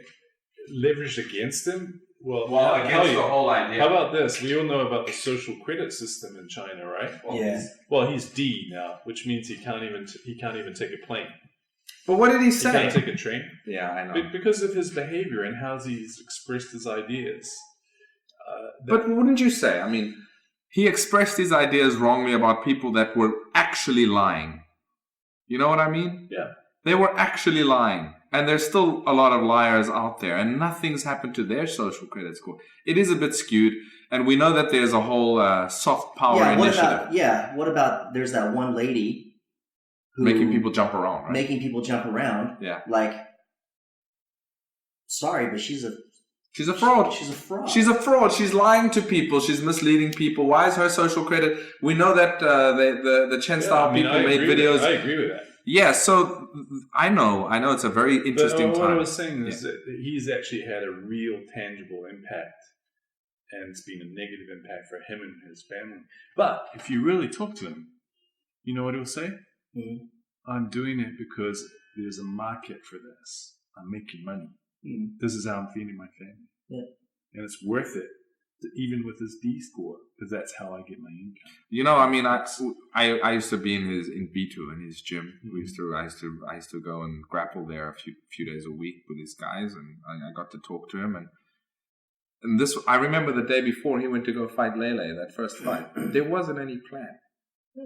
leveraged against him. Well, against the whole idea. How about this? We all know about the social credit system in China, right? He's D now, which means he can't even take a plane. But what did he say? He can't take a train. Yeah, I know. Because of his behavior and how he's expressed his ideas. But wouldn't you say? I mean, he expressed his ideas wrongly about people that were actually lying. You know what I mean? Yeah. They were actually lying. And there's still a lot of liars out there, and nothing's happened to their social credit score. It is a bit skewed, and we know that there's a whole soft power initiative. What about there's that one lady who making people jump around, right? Making people jump around. Yeah. Like, sorry, but she's a She's a fraud. She's a fraud. She's a fraud. She's lying to people. She's misleading people. Why is her social credit? We know that the Chen style people made videos. I agree with that. Yeah, so I know it's a very interesting time. What I was saying is that he's actually had a real tangible impact, and it's been a negative impact for him and his family. But if you really talk to him, you know what he'll say? Mm-hmm. I'm doing it because there's a market for this. I'm making money. Mm-hmm. This is how I'm feeding my family. Yeah. And it's worth it, even with his D score, because that's how I get my income. You know, I mean, I used to be in V2 in his gym. Mm-hmm. I used to go and grapple there a few days a week with these guys, and I got to talk to him. And this, I remember the day before he went to go fight Lele, that first fight. There wasn't any plan.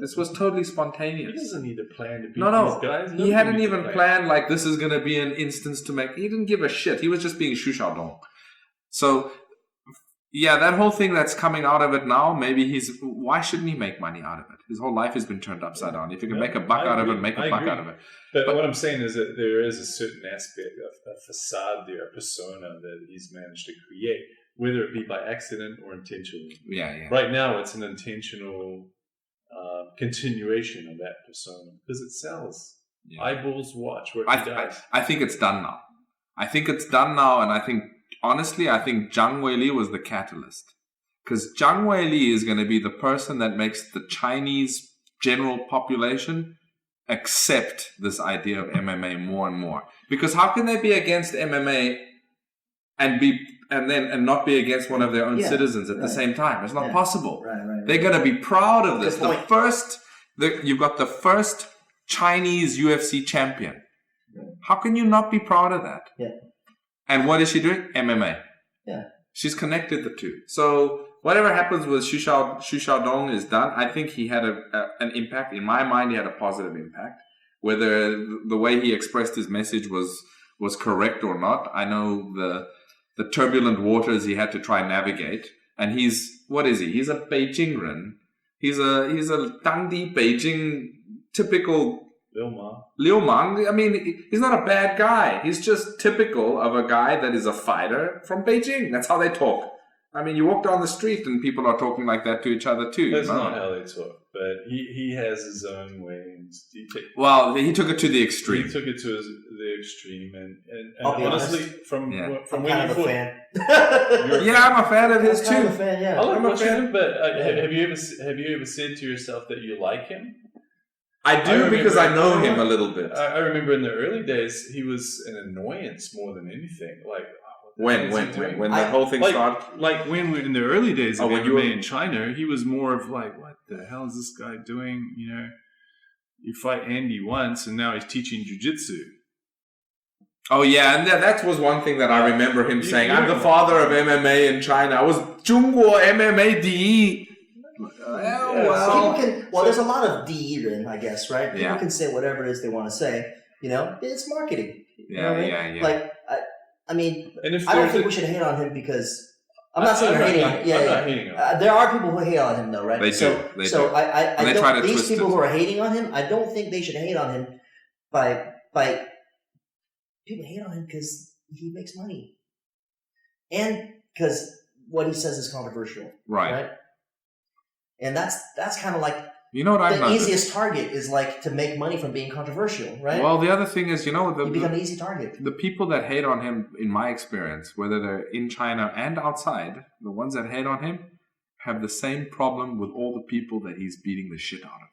This was totally spontaneous. He doesn't need a plan to beat these guys. He hadn't even planned like this is going to be an instance to make. He didn't give a shit. He was just being Xu Xiaodong. So, yeah, that whole thing that's coming out of it now, maybe why shouldn't he make money out of it? His whole life has been turned upside down. If you can make a buck out of it, make a buck out of it. But what I'm saying is that there is a certain aspect of a facade there, a persona that he's managed to create, whether it be by accident or intentionally. Yeah. Right now, it's an intentional continuation of that persona because it sells. Yeah. Eyeballs watch what he does. I think it's done now. And I think honestly, Zhang Weili was the catalyst, because Zhang Weili is going to be the person that makes the Chinese general population accept this idea of MMA more and more. Because how can they be against MMA and not be against one of their own citizens at the same time? It's not possible. Right. They're going to be proud of this. You've got the first Chinese UFC champion. Right. How can you not be proud of that? Yeah. And what is she doing? MMA. Yeah. She's connected the two. So whatever happens with Xu Xiaodong is done. I think he had an impact. In my mind, he had a positive impact. Whether the way he expressed his message was correct or not, I know the turbulent waters he had to try and navigate. And what is he? He's a Beijing-ren. He's a Dangdi Beijing typical Liu Mang. I mean, he's not a bad guy. He's just typical of a guy that is a fighter from Beijing. That's how they talk. I mean, you walk down the street and people are talking like that to each other too. That's not how they talk. But he has his own way. He took it to the extreme. He took it to the extreme, and honestly, from when kind of a fan. I'm a fan of his too. I'm a fan, yeah. I'm a fan. But have you ever said to yourself that you like him? I do, because I know him a little bit. I remember in the early days, he was an annoyance more than anything. Like when the whole thing started, like when in the early days of MMA in China, he was more of like, what the hell is this guy doing? You know, you fight Andy once, and now he's teaching jiu-jitsu. Oh yeah, and that was one thing that I remember him saying. I'm the father of MMA in China. I was 中国 MMA 第一. There's a lot of D-ren, I guess, right? People can say whatever it is they want to say. You know, it's marketing. Yeah. Like, I mean, I don't think we should hate on him because I'm not saying we're hating on him. I'm not hating on him. There are people who hate on him, though, right? They do. I don't. These people who are hating on him, I don't think they should hate on him by people hate on him because he makes money and because what he says is controversial, right? And that's kind of like, you know what the easiest target is like to make money from being controversial, right? Well, the other thing is, you become an easy target. The people that hate on him, in my experience, whether they're in China and outside, the ones that hate on him have the same problem with all the people that he's beating the shit out of.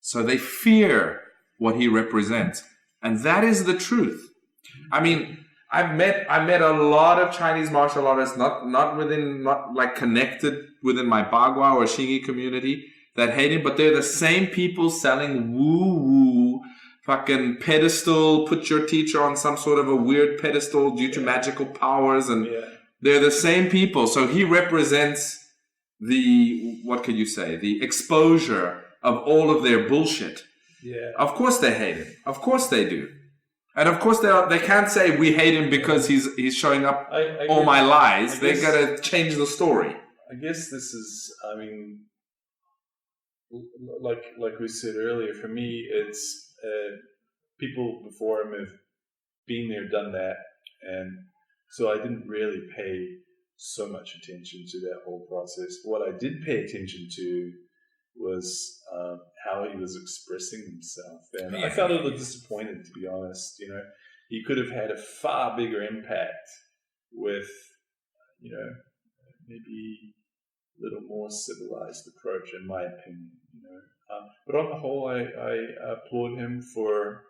So they fear what he represents, and that is the truth. I mean, I met a lot of Chinese martial artists, not like connected within my Bagua or Xinyi community, that hate him, but they're the same people selling woo-woo, fucking pedestal, put your teacher on some sort of a weird pedestal due to magical powers, and they're the same people. So he represents the exposure of all of their bullshit. Yeah. Of course they hate him. Of course they do. And of course they can't say we hate him because he's showing up all my lies. They gotta change the story. I guess this is, I mean, like we said earlier, for me, it's people before him have been there, done that, and So I didn't really pay so much attention to that whole process. What I did pay attention to was how he was expressing himself. And I felt a little disappointed, to be honest. You know, he could have had a far bigger impact with, you know, maybe a little more civilized approach, in my opinion. You know, but on the whole, I applaud him for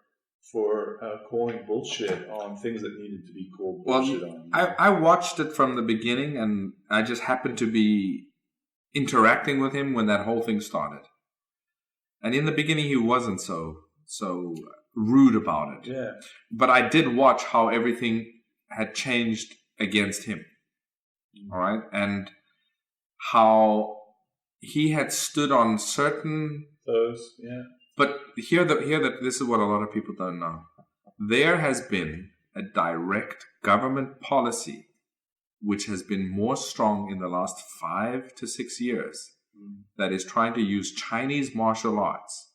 calling bullshit on things that needed to be called bullshit on. I watched it from the beginning, and I just happened to be interacting with him when that whole thing started. And in the beginning, he wasn't so rude about it. Yeah. But I did watch how everything had changed against him. All right, and how he had stood on certain. But here this is what a lot of people don't know. There has been a direct government policy which has been more strong in the last 5 to 6 years that is trying to use Chinese martial arts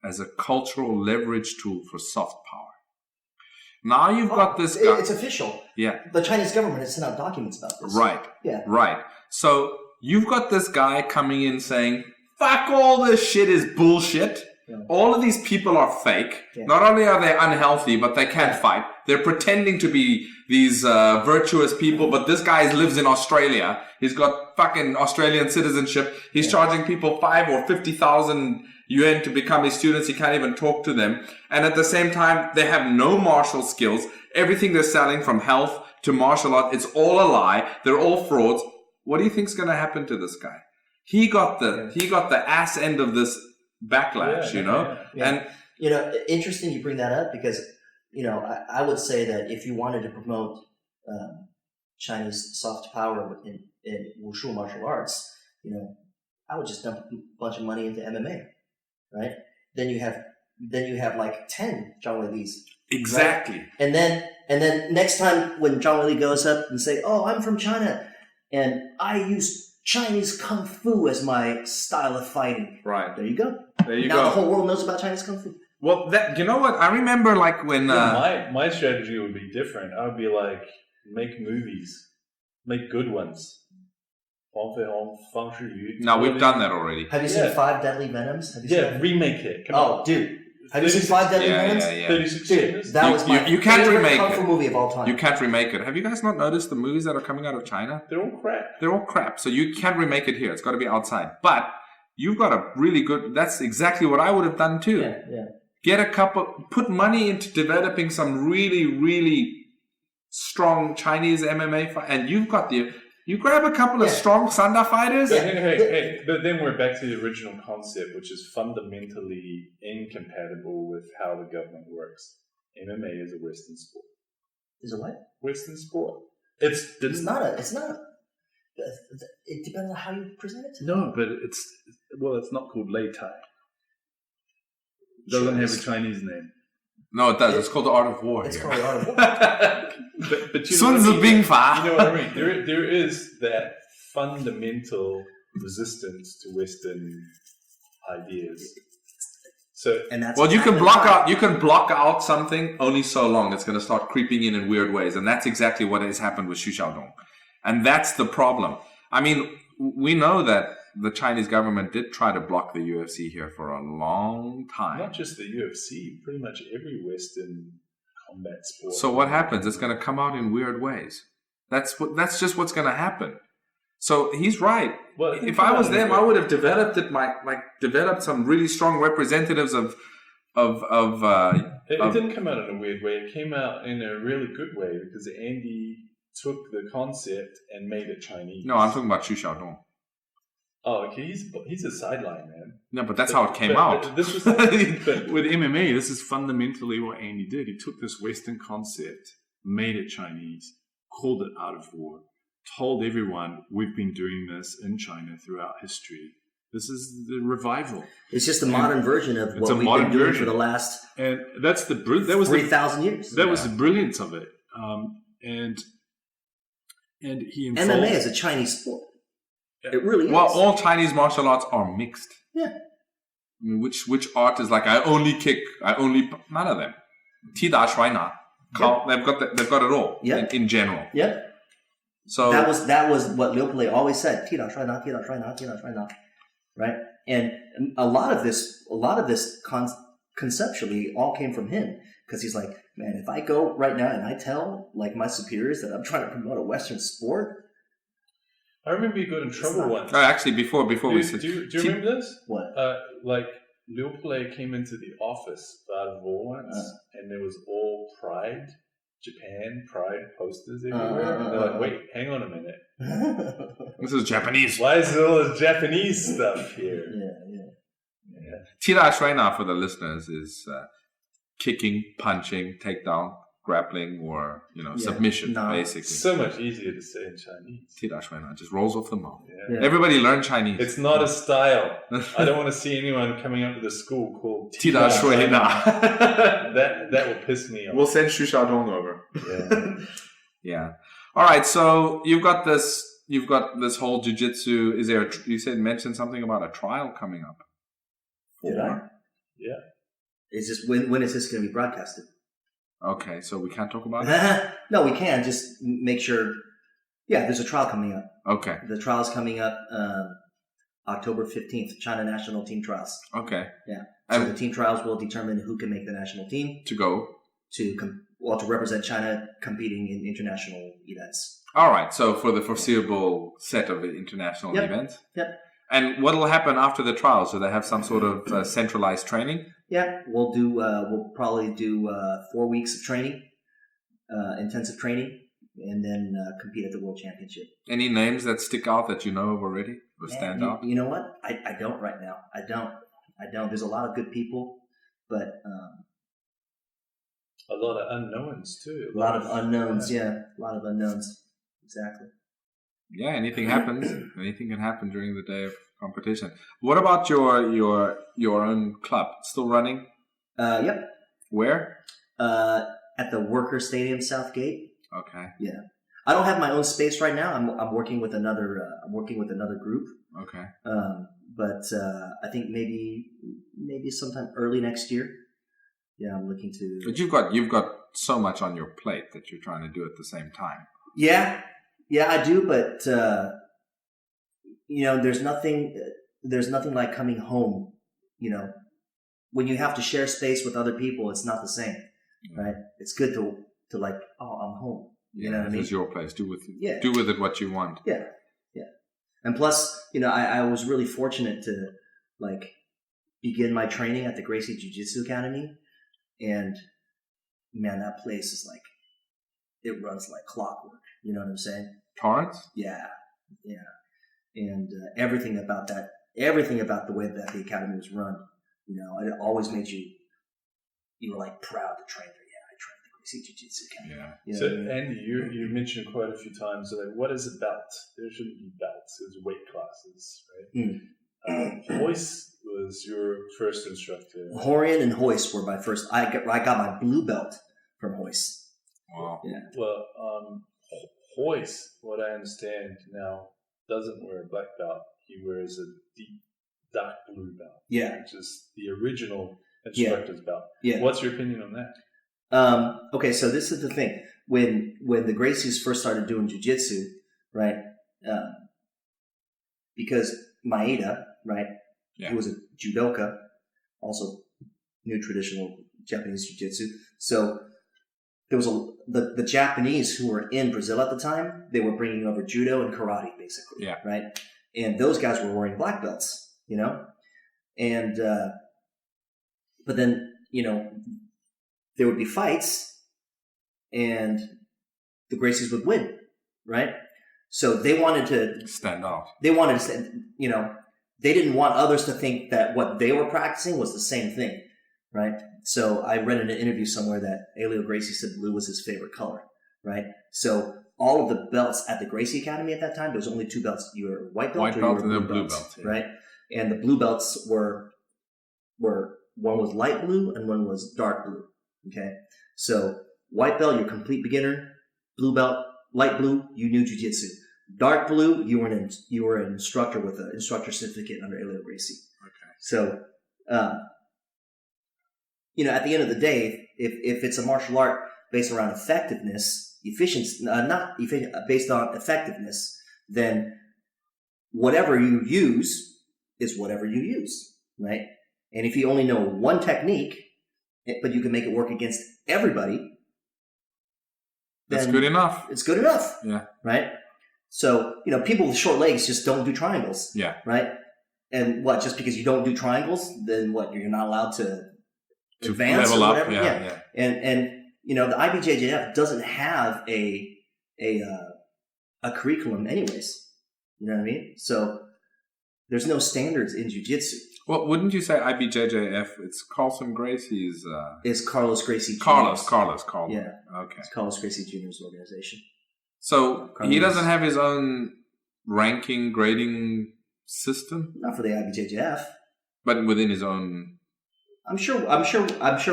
as a cultural leverage tool for soft power. Now you've got this guy. It's official. Yeah. The Chinese government has sent out documents about this. Right. Yeah. Right. So you've got this guy coming in saying, fuck, all this shit is bullshit. Yeah. All of these people are fake. Yeah. Not only are they unhealthy, but they can't fight. They're pretending to be these virtuous people, but this guy lives in Australia. He's got fucking Australian citizenship. He's charging people 5 or 50,000 yuan to become his students. He can't even talk to them. And at the same time, they have no martial skills. Everything they're selling, from health to martial art, it's all a lie. They're all frauds. What do you think's going to happen to this guy? He got the ass end of this backlash, you know? Yeah. And, you know, interesting you bring that up, because, you know, I would say that if you wanted to promote Chinese soft power in Wushu martial arts, you know, I would just dump a bunch of money into MMA, right? Then you have like 10 Zhang Weilis. Exactly. Right? And then next time when Zhang Weili goes up and say, "Oh, I'm from China, and I use Chinese Kung Fu as my style of fighting." Right. There you go. There you now go. The whole world knows about Chinese Kung Fu. Well, you know what? I remember like when... my strategy would be different. I would be like, make movies. Make good ones. No, we've done that already. Have you seen 5 Deadly Venoms? Have you seen that? Remake it. Come on. Dude. Have you seen 5 Deadly Venoms? Yeah. 36 Dude, that was my you can't favorite remake Kung Fu it. movie of all time. You can't remake it. Have you guys not noticed the movies that are coming out of China? They're all crap. They're all crap. So you can't remake it here. It's got to be outside. But you've got a really good... That's exactly what I would have done too. Yeah. Put money into developing some really, really strong Chinese MMA fight, and you've got you grab a couple of strong Sanda fighters. Hey, but then we're back to the original concept, which is fundamentally incompatible with how the government works. MMA is a Western sport. Is it what? Western sport. It's not. It depends on how you present it. No, but it's not called Lei Tai. It doesn't have a Chinese name. No, it does. It's called the Art of War. It's called the Art of War. but you Sun Tzu Bing Fa. You know what I mean? There is that fundamental resistance to Western ideas. So, and that's you can block out something only so long. It's going to start creeping in weird ways, and that's exactly what has happened with Xu Xiaodong, and that's the problem. I mean, we know that the Chinese government did try to block the UFC here for a long time. Not just the UFC, pretty much every Western combat sport. So what happens? It's going to come out in weird ways. That's just what's going to happen. So he's right. Well, if I was them, I would have developed developed some really strong representatives of. It didn't come out in a weird way. It came out in a really good way, because Andy took the concept and made it Chinese. No, I'm talking about Xu Xiaodong. Oh, okay. He's a sideline, man. No, but that's how it came out. This was, but with MMA, this is fundamentally what Andy did. He took this Western concept, made it Chinese, called it Art of War, told everyone we've been doing this in China throughout history. This is the revival. It's just a modern version of what we've been doing for the last 3,000 years. That was the brilliance of it. And he involved... MMA is a Chinese sport. It really is. Well, all Chinese martial arts are mixed. Yeah. I mean, which art is like, I only kick, none of them. 踢打甩拿. They've got it all. Yep. In general. Yep. So that was what Liu Pele always said. Right? And a lot of this conceptually all came from him, because he's like, man, if I go right now and I tell like my superiors that I'm trying to promote a Western sport. I remember you got in trouble once. Oh, actually, before we said, do you remember this? What? Like Liu Pele came into the office out of all once, and there was all Pride posters everywhere. And they're like, wait, hang on a minute. this is Japanese. Why is there all this Japanese stuff here? Yeah. Tira Shreina for the listeners is kicking, punching, takedown, grappling, or submission, basically. So much easier to say in Chinese. Tira Shreina just rolls off the mouth. Yeah. Everybody learn Chinese. It's not a style. I don't want to see anyone coming up with a school called Tira Shreina. That will piss me off. We'll send Xu Xiaodong over. Yeah. Yeah. All right. So you've got this whole jiu-jitsu. Is there? You mentioned something about a trial coming up. Did I? Yeah. Is this when is this going to be broadcasted? Okay, so we can't talk about it? No, we can. Just make sure. Yeah, there's a trial coming up. Okay. The trial's coming up October 15th, China National Team Trials. Okay. Yeah. So the team trials will determine who can make the national team. To go? To represent China competing in international events. All right, so for the foreseeable set of international events? Yep. And what will happen after the trials? Do they have some sort of centralized training? Yeah, we'll probably do 4 weeks of training, intensive training, and then compete at the World Championship. Any names that stick out that you know of already or stand out? You know what? I don't right now. I don't. There's a lot of good people, but a lot of unknowns too. A lot of unknowns. Yeah, a lot of unknowns. Exactly. Yeah, anything happens. Anything can happen during the day of competition. What about your own club? Still running? Yep. Where? At the Worker Stadium, Southgate. Okay. Yeah. I don't have my own space right now. I'm working with another. I'm working with another group. Okay. But I think maybe sometime early next year. Yeah, I'm looking to. But you've got so much on your plate that you're trying to do at the same time. Yeah, I do. But there's nothing like coming home. When you have to share space with other people, it's not the same, right? It's good to like, I'm home. You know what I mean? It's your place. Do with it what you want. Yeah. And plus, I was really fortunate to like begin my training at the Gracie Jiu Jitsu Academy, and man, that place is like, it runs like clockwork. You know what I'm saying? Torrance? Yeah. And everything about the way that the academy was run, it always made you were like proud to train there. Yeah, I trained at the Gracie Jiu Jitsu Academy. Yeah. So, Andy, you mentioned quite a few times, like, what is a belt? There shouldn't be belts. There's weight classes, right? Hoist was your first instructor. Horian and Hoist were my first. I got my blue belt from Hoist. Wow. Yeah. Well, Hoist, what I understand now, doesn't wear a black belt. He wears a deep dark blue belt. Yeah. Which is the original instructor's belt. Yeah. What's your opinion on that? Okay, so this is the thing. When the Gracies first started doing jiu-jitsu, right? Because Maeda, right? Yeah. Who was a judoka, also knew traditional Japanese jiu-jitsu. So there was the Japanese who were in Brazil at the time. They were bringing over judo and karate, basically. Yeah. Right. And those guys were wearing black belts, and but then there would be fights, and the Gracies would win, right? So they wanted to stand off. They wanted to stand, they didn't want others to think that what they were practicing was the same thing, right? So I read in an interview somewhere that Helio Gracie said blue was his favorite color, right? So all of the belts at the Gracie Academy at that time, there was only 2 belts. You were a white belt and then blue belt, right? And the blue belts were one was light blue and one was dark blue. Okay, so white belt, you're a complete beginner. Blue belt, light blue, you knew jiu-jitsu. Dark blue, you were an instructor with an instructor certificate under Helio Gracie. Okay. So, at the end of the day, if it's a martial art based around effectiveness, efficiency, based on effectiveness, then whatever you use is whatever you use, right? And if you only know one technique, but you can make it work against everybody, that's good enough. It's good enough. Yeah. Right? So, people with short legs just don't do triangles. Yeah. Right? And what, just because you don't do triangles, then what, you're not allowed to advance level or up? whatever? Yeah. And the IBJJF doesn't have a curriculum anyways. You know what I mean? So there's no standards in jiu-jitsu. Well, wouldn't you say IBJJF? It's Carlson Gracie's. It's Carlos Gracie Jr. Carlos. Yeah. Okay. It's Carlos Gracie Jr.'s organization. So he doesn't have his own ranking, grading system? Not for the IBJJF. But within his own... I'm sure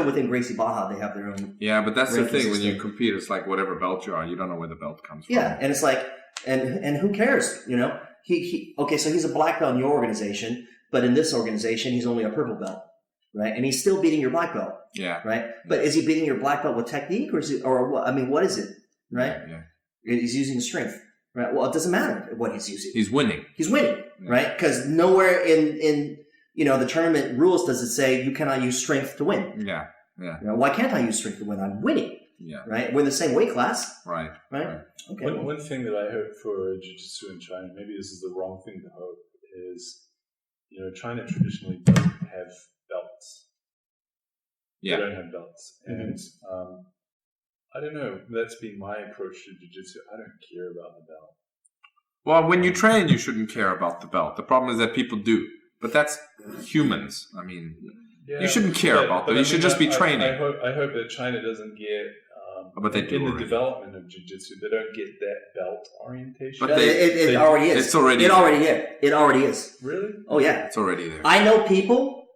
within Gracie Baja they have their own... Yeah, but that's the thing. system. When you compete, it's like whatever belt you are, you don't know where the belt comes from. Yeah, and it's like... And who cares, Okay, so he's a black belt in your organization, but in this organization, he's only a purple belt, right? And he's still beating your black belt. Yeah. Right? But is he beating your black belt with technique, or what? I mean, what is it, right? Yeah. He's using strength, right? Well, it doesn't matter what he's using. He's winning. Right? Because nowhere in the tournament rules does it say you cannot use strength to win. Yeah. Why can't I use strength to win? I'm winning. Yeah. Right? We're in the same weight class. Right. Okay. One thing that I hope for jiu-jitsu in China, maybe this is the wrong thing to hope, is, China traditionally doesn't have belts. Yeah. They don't have belts. And I don't know, that's been my approach to jiu-jitsu. I don't care about the belt. Well, when you train, you shouldn't care about the belt. The problem is that people do. But that's humans. I mean, you shouldn't care about them. You should just be training. I hope that China doesn't get... but they do in the already. development of jiu-jitsu, they don't get that belt orientation. But it already is. It's already there. It already is. Really? Oh, yeah. It's already there. I know people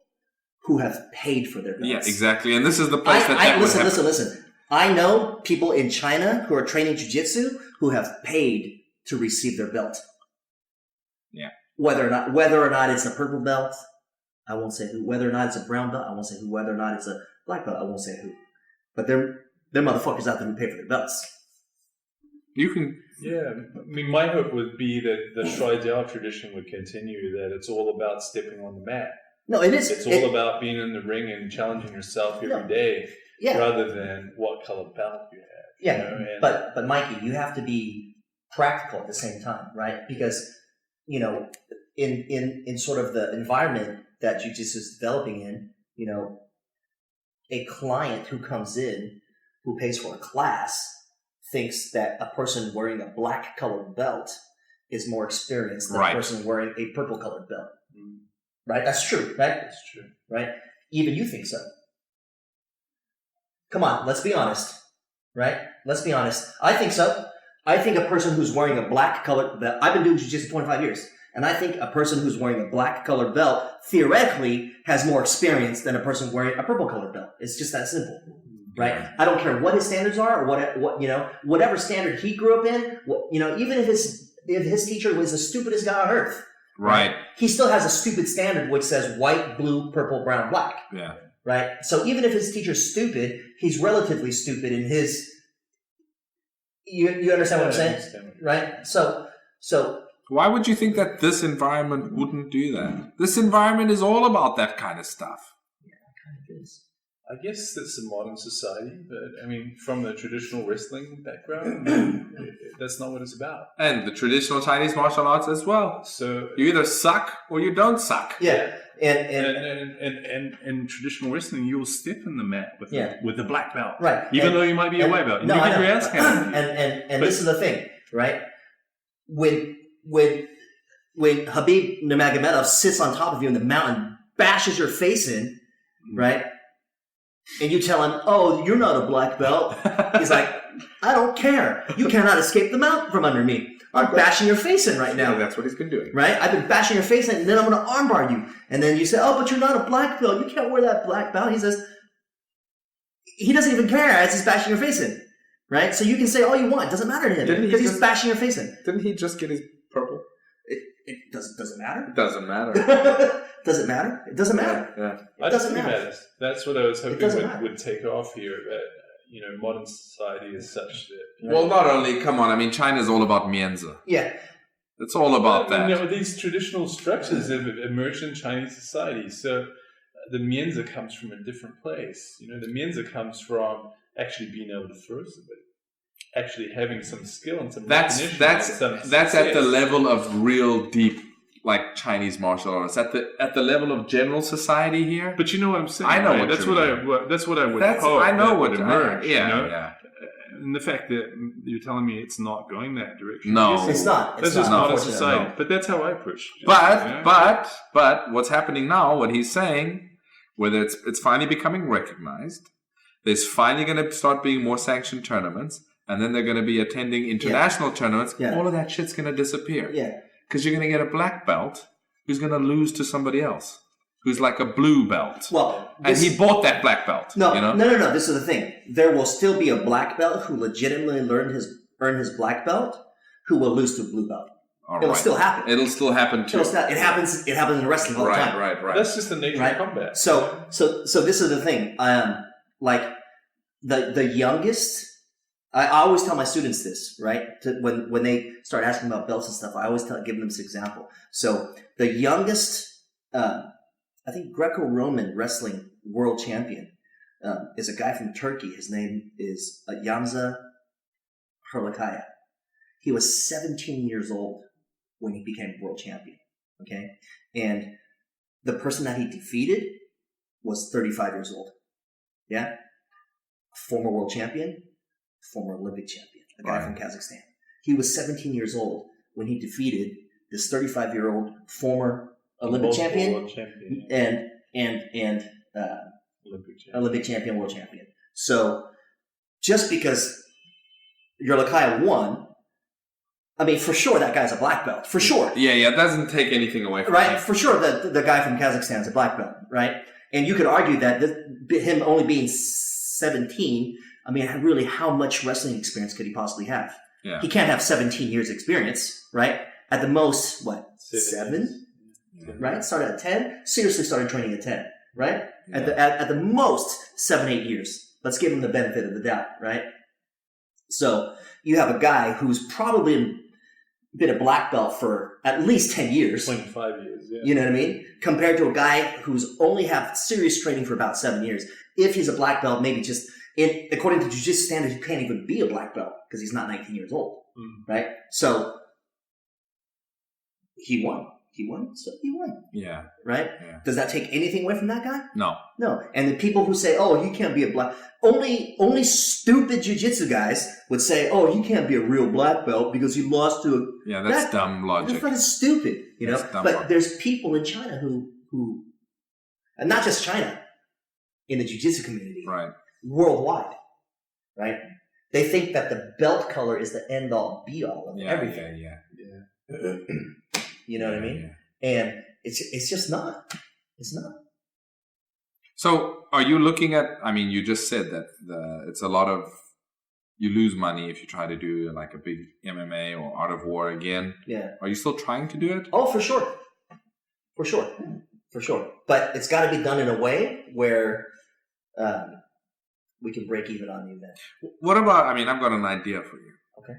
who have paid for their belts. Yeah, exactly. And this is the place that would happen. Listen. I know people in China who are training jiu-jitsu who have paid to receive their belt. Yeah. Whether or not it's a purple belt, I won't say who. Whether or not it's a brown belt, I won't say who. Whether or not it's a black belt, I won't say who. But they're motherfuckers out there who pay for their belts. You can... Yeah. I mean, my hope would be that the Shuai Jiao tradition would continue, that it's all about stepping on the mat. No, it is. It's all about being in the ring and challenging yourself every day, rather than what color belt you have. Yeah, but Mikey, you have to be practical at the same time, right? Because, in sort of the environment that jiu-jitsu is developing in, a client who comes in who pays for a class thinks that a person wearing a black colored belt is more experienced than a person wearing a purple colored belt. Right? That's true, right? That's true. Right? Even you think so. Come on, let's be honest. Right? Let's be honest. I think so. I think a person who's wearing a black colored belt, I've been doing jiu-jitsu 25 years, and I think a person who's wearing a black colored belt theoretically has more experience than a person wearing a purple colored belt. It's just that simple. Right? Yeah. I don't care what his standards are or what whatever standard he grew up in, even if his teacher was the stupidest guy on earth. Right. He still has a stupid standard which says white, blue, purple, brown, black. Yeah. Right? So even if his teacher's stupid, he's relatively stupid in his... You understand what I'm saying? Right? So... Why would you think that this environment wouldn't do that? This environment is all about that kind of stuff. Yeah, it kind of is. I guess that's a modern society, but I mean, from the traditional wrestling background, that's not what it's about. And the traditional Chinese martial arts as well. So you either suck or you don't suck. Yeah, and traditional wrestling, you'll step in the mat with the black belt, right? Even though you might be a white belt, no, you get your ass handed. And this is the thing, right? When Habib Nurmagomedov sits on top of you in the mountain, bashes your face in, right? And you tell him, "Oh, you're not a black belt." He's like, "I don't care. You cannot escape the mountain from under me. I'm bashing your face in right now." Yeah, that's what he's been doing. Right? I've been bashing your face in, and then I'm going to armbar you. And then you say, "Oh, but you're not a black belt. You can't wear that black belt." He says, he doesn't even care as he's bashing your face in. Right? So you can say all you want. It doesn't matter to him because he's bashing your face in. Didn't he just get his purple? It doesn't matter. It doesn't matter. Does it matter? It doesn't matter. Yeah. It doesn't matter. That's what I was hoping would take off here. modern society is such that. Well, not only, come on, I mean, China's all about mianzi. Yeah. It's all about that. These traditional structures have emerged in Chinese society. So the mianzi comes from a different place. The mianzi comes from actually being able to throw somebody, actually having some skill and some recognition. That's at the level of real deep, like Chinese martial arts. At the level of general society here. But you know what I'm saying. I know right? what that's you're what doing. that's what I would hope. I know what would emerge. Yeah. And the fact that you're telling me it's not going that direction. No, it's not. That's just not a society. No. But that's how I push. But what's happening now? What he's saying, whether it's finally becoming recognized, there's finally going to start being more sanctioned tournaments, and then they're going to be attending international tournaments. Yeah. All of that shit's going to disappear. Yeah, because you're going to get a black belt who's going to lose to somebody else who's like a blue belt. Well, and he bought that black belt. No. This is the thing. There will still be a black belt who legitimately earned his black belt who will lose to a blue belt. It'll still happen. It'll still happen too. It happens in wrestling all the time. Right. That's just the nature of combat. So this is the thing. Like the youngest. I always tell my students this, right? When they start asking about belts and stuff, I always give them this example. So the youngest, I think Greco-Roman wrestling world champion is a guy from Turkey. His name is Yamza Herlikaya. He was 17 years old when he became world champion. Okay, and the person that he defeated was 35 years old. Yeah, former world champion. Former Olympic champion, a guy from Kazakhstan. He was 17 years old when he defeated this 35-year-old former Olympic champion and Olympic champion, world champion. So just because Yerlikaya won, I mean, for sure that guy's a black belt. For sure. Yeah, it doesn't take anything away from him. For sure the guy from Kazakhstan is a black belt, right? And you could argue that him only being 17, I mean, really, how much wrestling experience could he possibly have? Yeah. He can't have 17 years experience, right? At the most, what, 7? Yeah. Right? Started at 10? Seriously started training at 10, right? Yeah. At the most, 7-8 years. Let's give him the benefit of the doubt, right? So you have a guy who's probably been a black belt for at least 10 years. 25 years, yeah. You know what I mean? Compared to a guy who's only had serious training for about 7 years. If he's a black belt, maybe just... according to Jiu-Jitsu standards, he can't even be a black belt because he's not 19 years old, right? So he won. So he won. Yeah. Right? Yeah. Does that take anything away from that guy? No. And the people who say, "Oh, he can't be a black," only stupid Jiu-Jitsu guys would say, "Oh, he can't be a real black belt because he lost to a." Yeah, that's dumb logic. That's fucking stupid, you know. But there's people in China who, and not just China, in the Jiu-Jitsu community, right. Worldwide, right? They think that the belt color is the end all be all of everything. Yeah. You know what I mean? Yeah. And it's just not. It's not. So are you looking at? I mean, you just said that it's a lot of you lose money if you try to do like a big MMA or Art of War again. Yeah. Are you still trying to do it? Oh, for sure. But it's got to be done in a way where. We can break even on the event. What about, I've got an idea for you. Okay.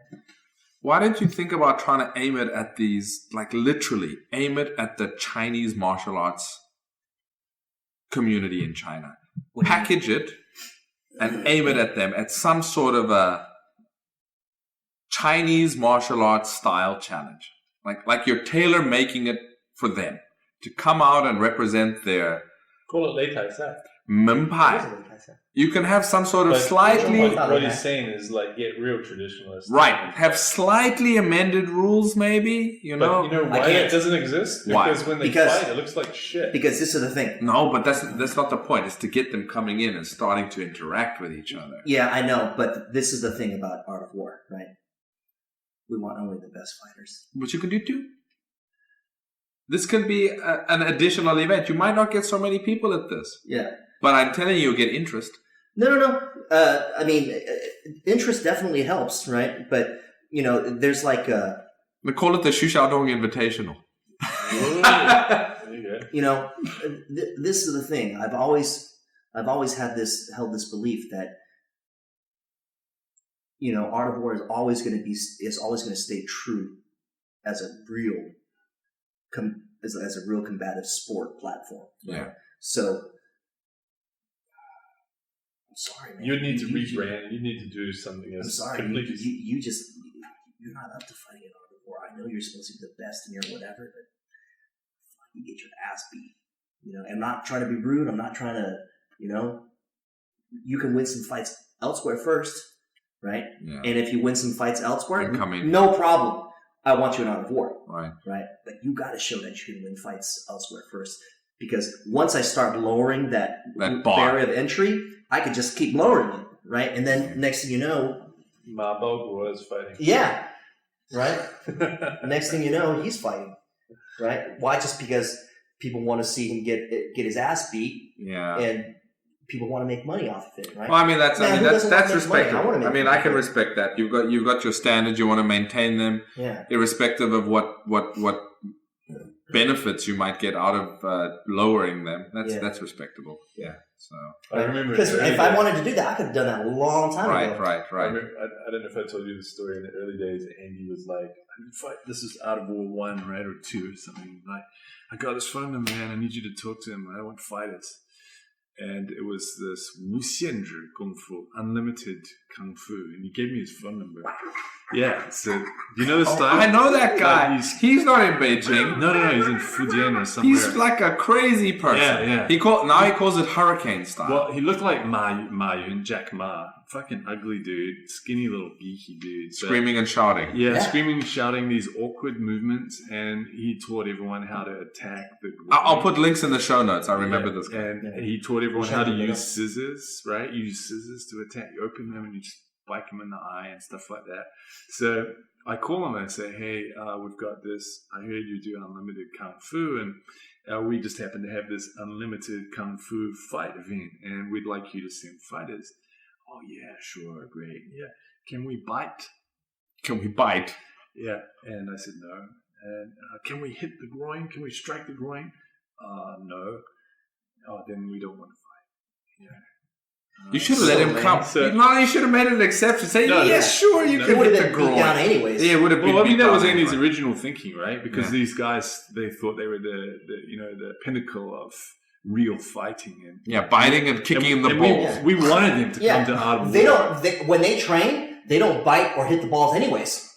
Why don't you think about trying to aim it at these, like literally aim it at the Chinese martial arts community in China. Package it and aim it at them at some sort of a Chinese martial arts style challenge. Like you're tailor making it for them to come out and represent their... Call it Lei Tai Sai. Menpai. You can have some sort of slightly... What he's saying is like get real traditionalist. Right. Have slightly amended rules maybe, you know. But you know why it doesn't exist? Why? Because when they fight, it looks like shit. Because this is the thing. No, but that's not the point. It's to get them coming in and starting to interact with each other. Yeah, I know. But this is the thing about Art of War, right? We want only the best fighters. But you could do too. This could be an additional event. You might not get so many people at this. Yeah. But I'm telling you, you'll get interest. No. Interest definitely helps, right? But, there's like a... We call it the Xu Xiaodong Invitational. This is the thing. I've always held this belief that Art of War is always going to stay true as a real as a real combative sport platform. Right? Yeah. So I'm sorry, man. You'd need to rebrand. You need to do something I'm else. sorry. Completely. You're not up to fighting in Art of War. I know you're supposed to be the best in your whatever, but you get your ass beat. I'm not trying to be rude. I'm not trying to, you can win some fights elsewhere first, right? Yeah. And if you win some fights elsewhere, Incoming. no problem. I want you in Art of War. Right. Right? But you got to show that you can win fights elsewhere first. Because once I start lowering that barrier of entry, I could just keep lowering it, right? And then next thing you know... Marburg was fighting. Yeah. Right? Next thing you know, he's fighting. Right? Why? Just because people want to see him get his ass beat. Yeah. And people want to make money off of it, right? Well, I mean, that's respectable. I mean, I can money. respect that. You've got your standards. You want to maintain them, irrespective of what benefits you might get out of lowering them. That's respectable. Yeah. So I remember because if I wanted to do that, I could have done that a long time ago. Right. I don't know if I told you the story in the early days. Andy was like, "I need to fight. This is Out of War 1, right, or 2 or something." Like, I got this phone number, man. I need you to talk to him. I want fighters. And it was this Wu Xianzhi Kung Fu, unlimited Kung Fu. And he gave me his phone number. Yeah, so, do you know the style? I know that guy. He's not in Beijing. No, he's in Fujian or somewhere. He's like a crazy person. Yeah. He calls it hurricane style. Well, he looked like Ma Yun, Jack Ma. Fucking ugly dude. Skinny little geeky dude. Screaming and shouting. Yeah, screaming, shouting, these awkward movements. And he taught everyone how to attack the... I'll put links in the show notes. I remember this guy. And he taught everyone how to use scissors, right? Use scissors to attack. You open them and you just spike him in the eye and stuff like that. So I call him and I say, hey, we've got this. I heard you do unlimited Kung Fu, and we just happen to have this unlimited Kung Fu fight event, and we'd like you to send fighters. Oh, yeah, sure, great. Yeah. Can we bite? Yeah. And I said, no. And can we hit the groin? Can we strike the groin? No. Oh, then we don't want to fight. Yeah. You should have let him come. You should have made an exception. Say, sure, you can hit the groin. Down anyways. Yeah, it would have been. Well, I mean, that was Andy's Andy's original thinking, right? Because these guys, they thought they were the pinnacle of real fighting, and biting and kicking in the balls. We wanted them to come to Art of War. When they train, they don't bite or hit the balls anyways.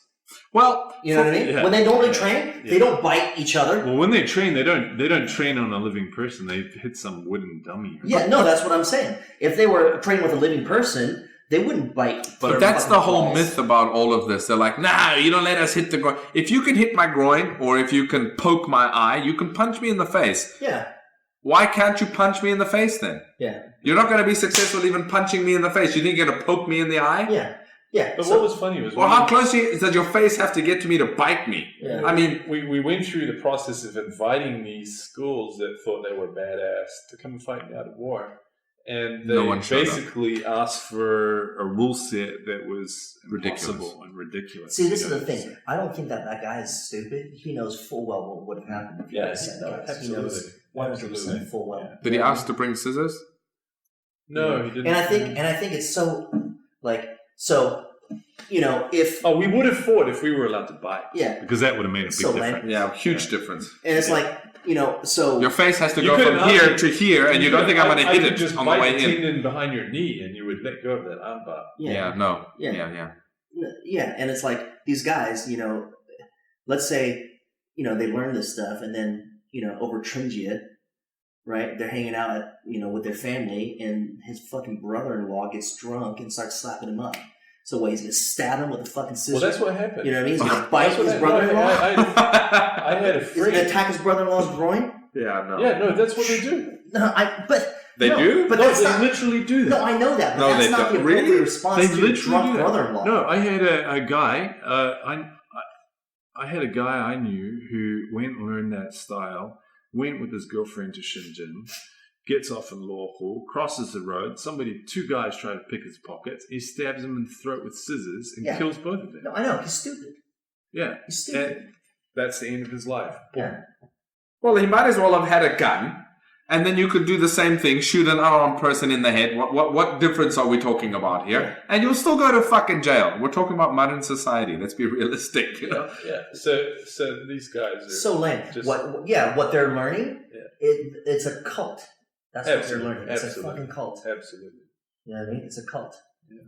Well, you know what I mean? Yeah. When they normally train, they don't bite each other. Well, when they train, they don't train on a living person. They hit some wooden dummy. Yeah, no, that's what I'm saying. If they were training with a living person, they wouldn't bite. But that's the whole myth about all of this. They're like, nah, you don't let us hit the groin. If you can hit my groin, or if you can poke my eye, you can punch me in the face. Yeah. Why can't you punch me in the face then? Yeah. You're not going to be successful even punching me in the face. You think you're going to poke me in the eye? Yeah. Yeah. But what was funny was... Well, how close does your face have to get to me to bite me? Yeah. I mean... We went through the process of inviting these schools that thought they were badass to come and fight in Out of War. And they basically asked for a rule set that was impossible and ridiculous. See, this is the thing. I don't think that guy is stupid. He knows full well what would have happened if he had said that. Absolutely. He knows 100% full well. Did he ask to bring scissors? No, he didn't. And I think it's so, if... Oh, we would have fought if we were allowed to bite. Yeah. Because that would have made a big difference. Yeah, huge difference. And it's so... Your face has to go from here to here, and you don't think I'm going to hit it just on the way in. tendon behind your knee, and you would let go of that armbar. Yeah, and it's like, these guys, let's say, they learn this stuff, and then, over Tringia, right? They're hanging out, with their family, and his fucking brother-in-law gets drunk and starts slapping him up. So what, he's going to stab him with a fucking scissor? Well, that's what happened. You know what I mean? He's going to bite his brother-in-law? I had a He's going to attack his brother-in-law's groin? Yeah, no. Yeah, no, that's what they do. They do? But they literally do that. No, I know that, but that's not the appropriate response to a drunk brother-in-law. No, I had a guy, I had a guy I knew who went and learned that style, went with his girlfriend to Shenzhen, gets off in Luohu, crosses the road, two guys try to pick his pockets, he stabs him in the throat with scissors and kills both of them. No, I know, he's stupid. Yeah. He's stupid. And that's the end of his life. Yeah. Well, he might as well have had a gun And then you could do the same thing, shoot an unarmed person in the head. What difference are we talking about here? Yeah. And you'll still go to fucking jail. We're talking about modern society. Let's be realistic. Yeah. So these guys are So lame. What they're learning, it's a cult. That's what they're learning. It's a fucking cult. Absolutely. You know what I mean? It's a cult.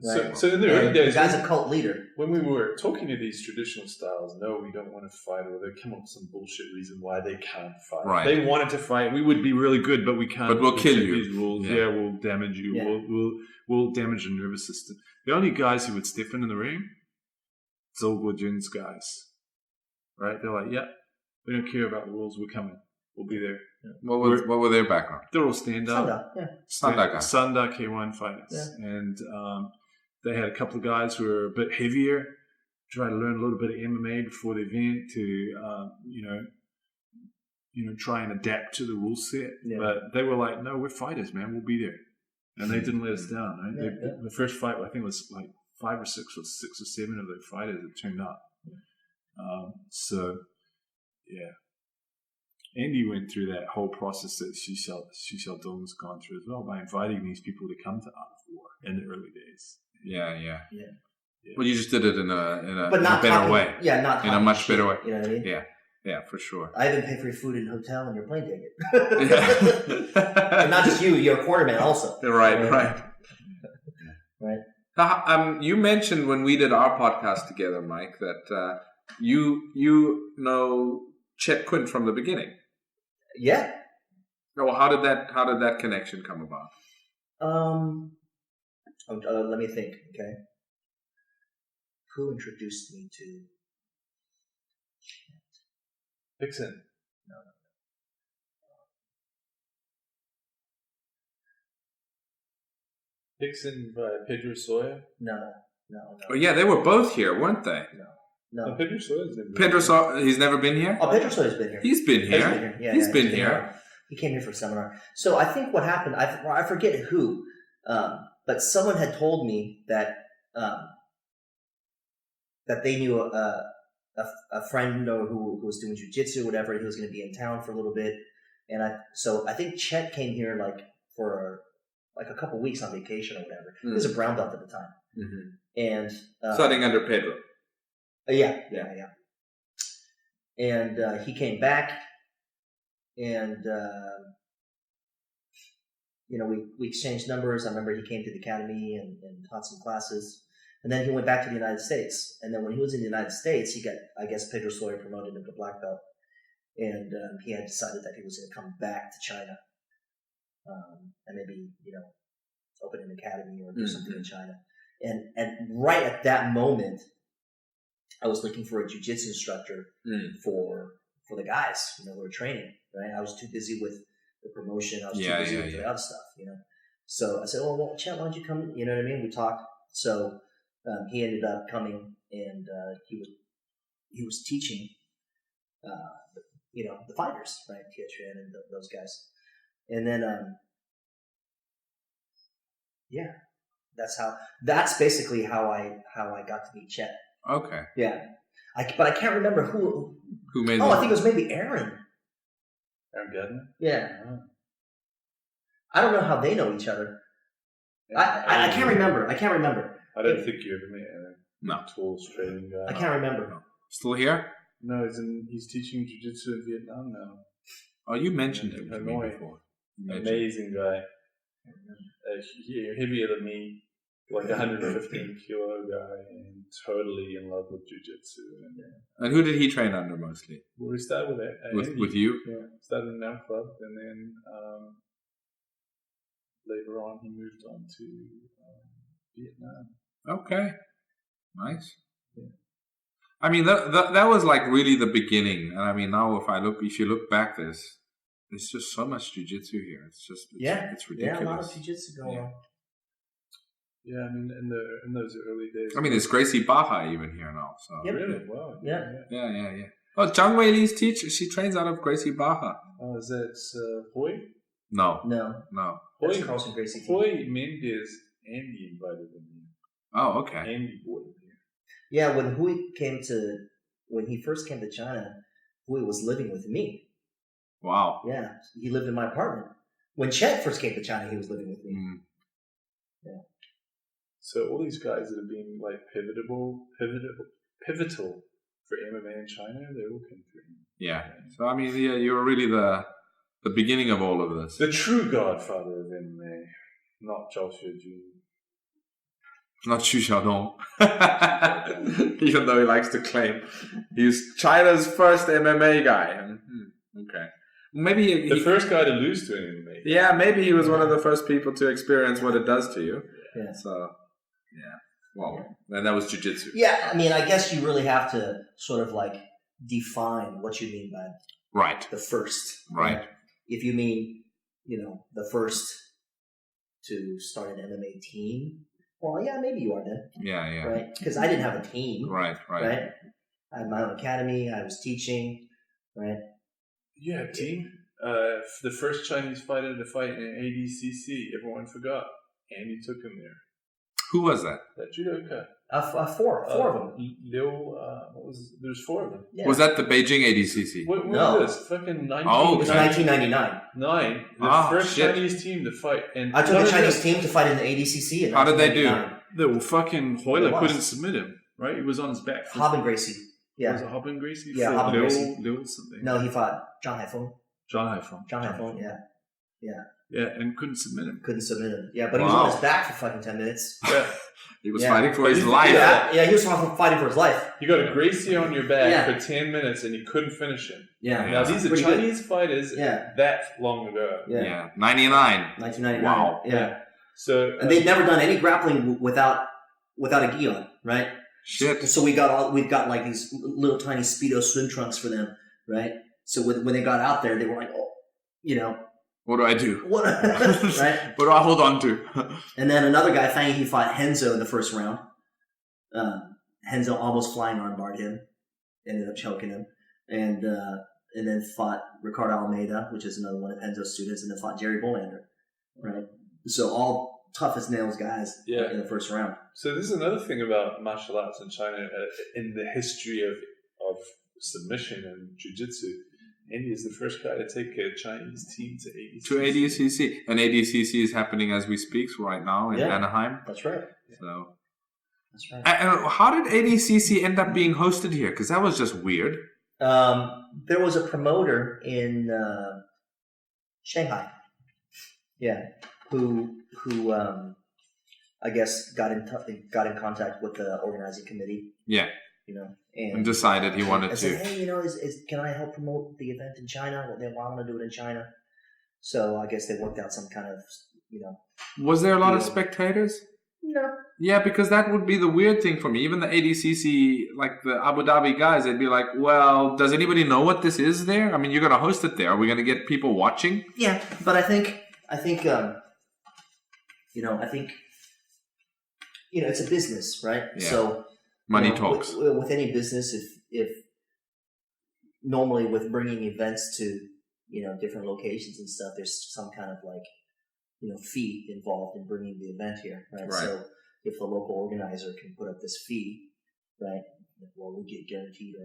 Yeah. Right. So in the early days, the guy's a cult leader. when we were talking to these traditional styles, no, we don't want to fight, or they come up with some bullshit reason why they can't fight. Right. They wanted to fight. We would be really good, but we can't. But we'll kill you. These rules. Yeah. We'll damage you. Yeah. We'll damage the nervous system. The only guys who would step in the ring, Zhou Jun's guys. Right? They're like, yeah, we don't care about the rules. We're coming. We'll be there. Yeah. What were their background? They're all stand-up. Sanda, Sanda. K1 fighters. Yeah. And they had a couple of guys who were a bit heavier, try to learn a little bit of MMA before the event to, try and adapt to the rule set. Yeah. But they were like, no, we're fighters, man. We'll be there. And they didn't let us down. Right? The first fight, I think it was like 5 or 6 or 7 of the fighters that turned up. Yeah. Andy went through that whole process that Xu Xiaodong's gone through as well by inviting these people to come to Art of War in the early days. Yeah. Well, you just did it in a not better way. Yeah, not in a much better way. You know what I mean? Yeah, for sure. I even pay for your food and hotel and your plane ticket. And not just you, your quarterman also. Right. Right. You mentioned when we did our podcast together, Mike, that you know Chet Quint from the beginning. Yeah. Well, how did that connection come about? Let me think. Okay. Who introduced me to? Dixon. No. Dixon by Pedro Soya? No. Oh, yeah, they were both here, weren't they? No. Pedro Soya's never Pedro Soya, he's never been here? Oh, Pedro Soya's been here. He's been here. He's been here. He came here for a seminar. So I think what happened, I forget who, but someone had told me that that they knew a friend who was doing jiu-jitsu, whatever. He was going to be in town for a little bit, and I think Chet came here for a couple weeks on vacation or whatever. He was a brown belt at the time, and studying under Pedro. Yeah. And he came back, and we exchanged numbers. I remember he came to the academy and taught some classes, and then he went back to the United States. And then when he was in the United States, he got, I guess, Pedro Sawyer promoted him to black belt, and he had decided that he was going to come back to China, and maybe open an academy or do something in China. And right at that moment, I was looking for a jiu-jitsu instructor for the guys, who were training. Right, I was too busy with the promotion. I was too busy with the other stuff. So I said, "Oh, well, Chet, why don't you come?" You know what I mean? We talked. So he ended up coming, and he was teaching, the fighters, right, Tietran and those guys. And then, that's basically how I got to meet Chet. Okay. Yeah, but I can't remember who made. Oh, I think it was maybe Aaron. Aaron Gardner? Yeah. Oh. I don't know how they know each other. I can't remember. I don't think you ever met Aaron. No. Tall Australian guy. I can't remember. No. Still here? No, he's teaching jiu-jitsu in Vietnam now. Oh, you mentioned him to me before. Amazing guy. Heavier than me. Like 115 kilo guy, and totally in love with jiu-jitsu. And who did he train under mostly? Well, we started with you. Yeah, started in our club, and then later on he moved on to Vietnam. Okay, nice. Yeah. I mean, that was like really the beginning, and I mean now if you look back, there's just so much jiu-jitsu here. It's ridiculous. Yeah, a lot of jiu-jitsu going on. Yeah, I mean, in those early days. I mean, there's Gracie Baja even here now. So yep. Really? Wow. Yeah. Oh, Zhang Weili's teacher. She trains out of Gracie Baja. Oh, is that Hoy? No. Hoy, Carlson Gracie. Hoy Mendes, Andy invited him in. Oh, okay. Andy brought him here. Yeah, when he first came to China, Hoy was living with me. Wow. Yeah, he lived in my apartment. When Chet first came to China, he was living with me. Mm. Yeah. So all these guys that have been like pivotal for MMA in China, they all came through. Yeah. So I mean, yeah, you were really the beginning of all of this. The true godfather of MMA, not Zhao Xueju. Not Xu Xiaodong. Even though he likes to claim he's China's first MMA guy. Okay. Maybe The first guy to lose to an MMA. Yeah, maybe he was one of the first people to experience what it does to you. Yeah. So, yeah. Well, and that was jiu-jitsu. Yeah, I mean, I guess you really have to sort of like define what you mean by Right. the first. Right. If you mean, the first to start an MMA team, well, yeah, maybe you are then. Yeah. Right? Because I didn't have a team. Right. Right? I had my own academy. I was teaching. Right? Yeah, team. The first Chinese fighter to fight in ADCC, everyone forgot. Andy took him there. Who was that? That judoka. Four of them. There's four of them. Yeah. Was that the Beijing ADCC? What No. was this? Fucking 19. Oh, It was 1999. The first Chinese team to fight. And I took a Chinese team to fight in the ADCC. In How did they do? 1999. The fucking Hoyler It was. couldn't submit him, right? He was on his back. Hob and Gracie. Was Yeah. it Hob and Gracie? Yeah, Hob and Gracie. Liu something. No, he fought Zhang Haifeng. John Haifeng. Yeah. Yeah, and couldn't submit him. Couldn't submit him. Yeah, but he was Wow. on his back for fucking 10 minutes. Yeah. He was Yeah. fighting for his life. Yeah, he was fighting for his life. You got a Gracie on your back Yeah. for 10 minutes and you couldn't finish him. Yeah. Yeah. Now, these are Pretty good. Chinese fighters Yeah. that long ago. Yeah. 99. 1999. Wow. Yeah. So, And they'd never done any grappling without a gi on, right? Shit. So we've got like these little tiny Speedo swim trunks for them, right? So when they got out there, they were like, What do I do? what, right? What do I hold on to? And then another guy, Fang, he fought Henzo in the first round. Henzo almost flying armbarred him, ended up choking him, and then fought Ricardo Almeida, which is another one of Henzo's students, and then fought Jerry Bullander, right? So all tough as nails guys in the first round. so this is another thing about martial arts in China in the history of submission and jiu-jitsu. Andy is the first guy to take a Chinese team to ADCC. To ADCC. And ADCC is happening as we speak right now in Anaheim. That's right. So. That's right. And how did ADCC end up being hosted here? Because that was just weird. There was a promoter in Shanghai, who I guess got in contact with the organizing committee. Yeah. And decided he wanted and to. said, hey, can I help promote the event in China? They want to do it in China, so I guess they worked out some kind of Was there a lot of deal. spectators? No. Yeah, because that would be the weird thing for me. Even the ADCC, like the Abu Dhabi guys, they'd be like, well, does anybody know what this is there? I mean, you're going to host it there. Are we going to get people watching? Yeah, but I think it's a business, right? Yeah. So Money talks. With any business, if normally with bringing events to different locations and stuff, there's some kind of fee involved in bringing the event here, right? Right. So if the local organizer can put up this fee, right, well, we get guaranteed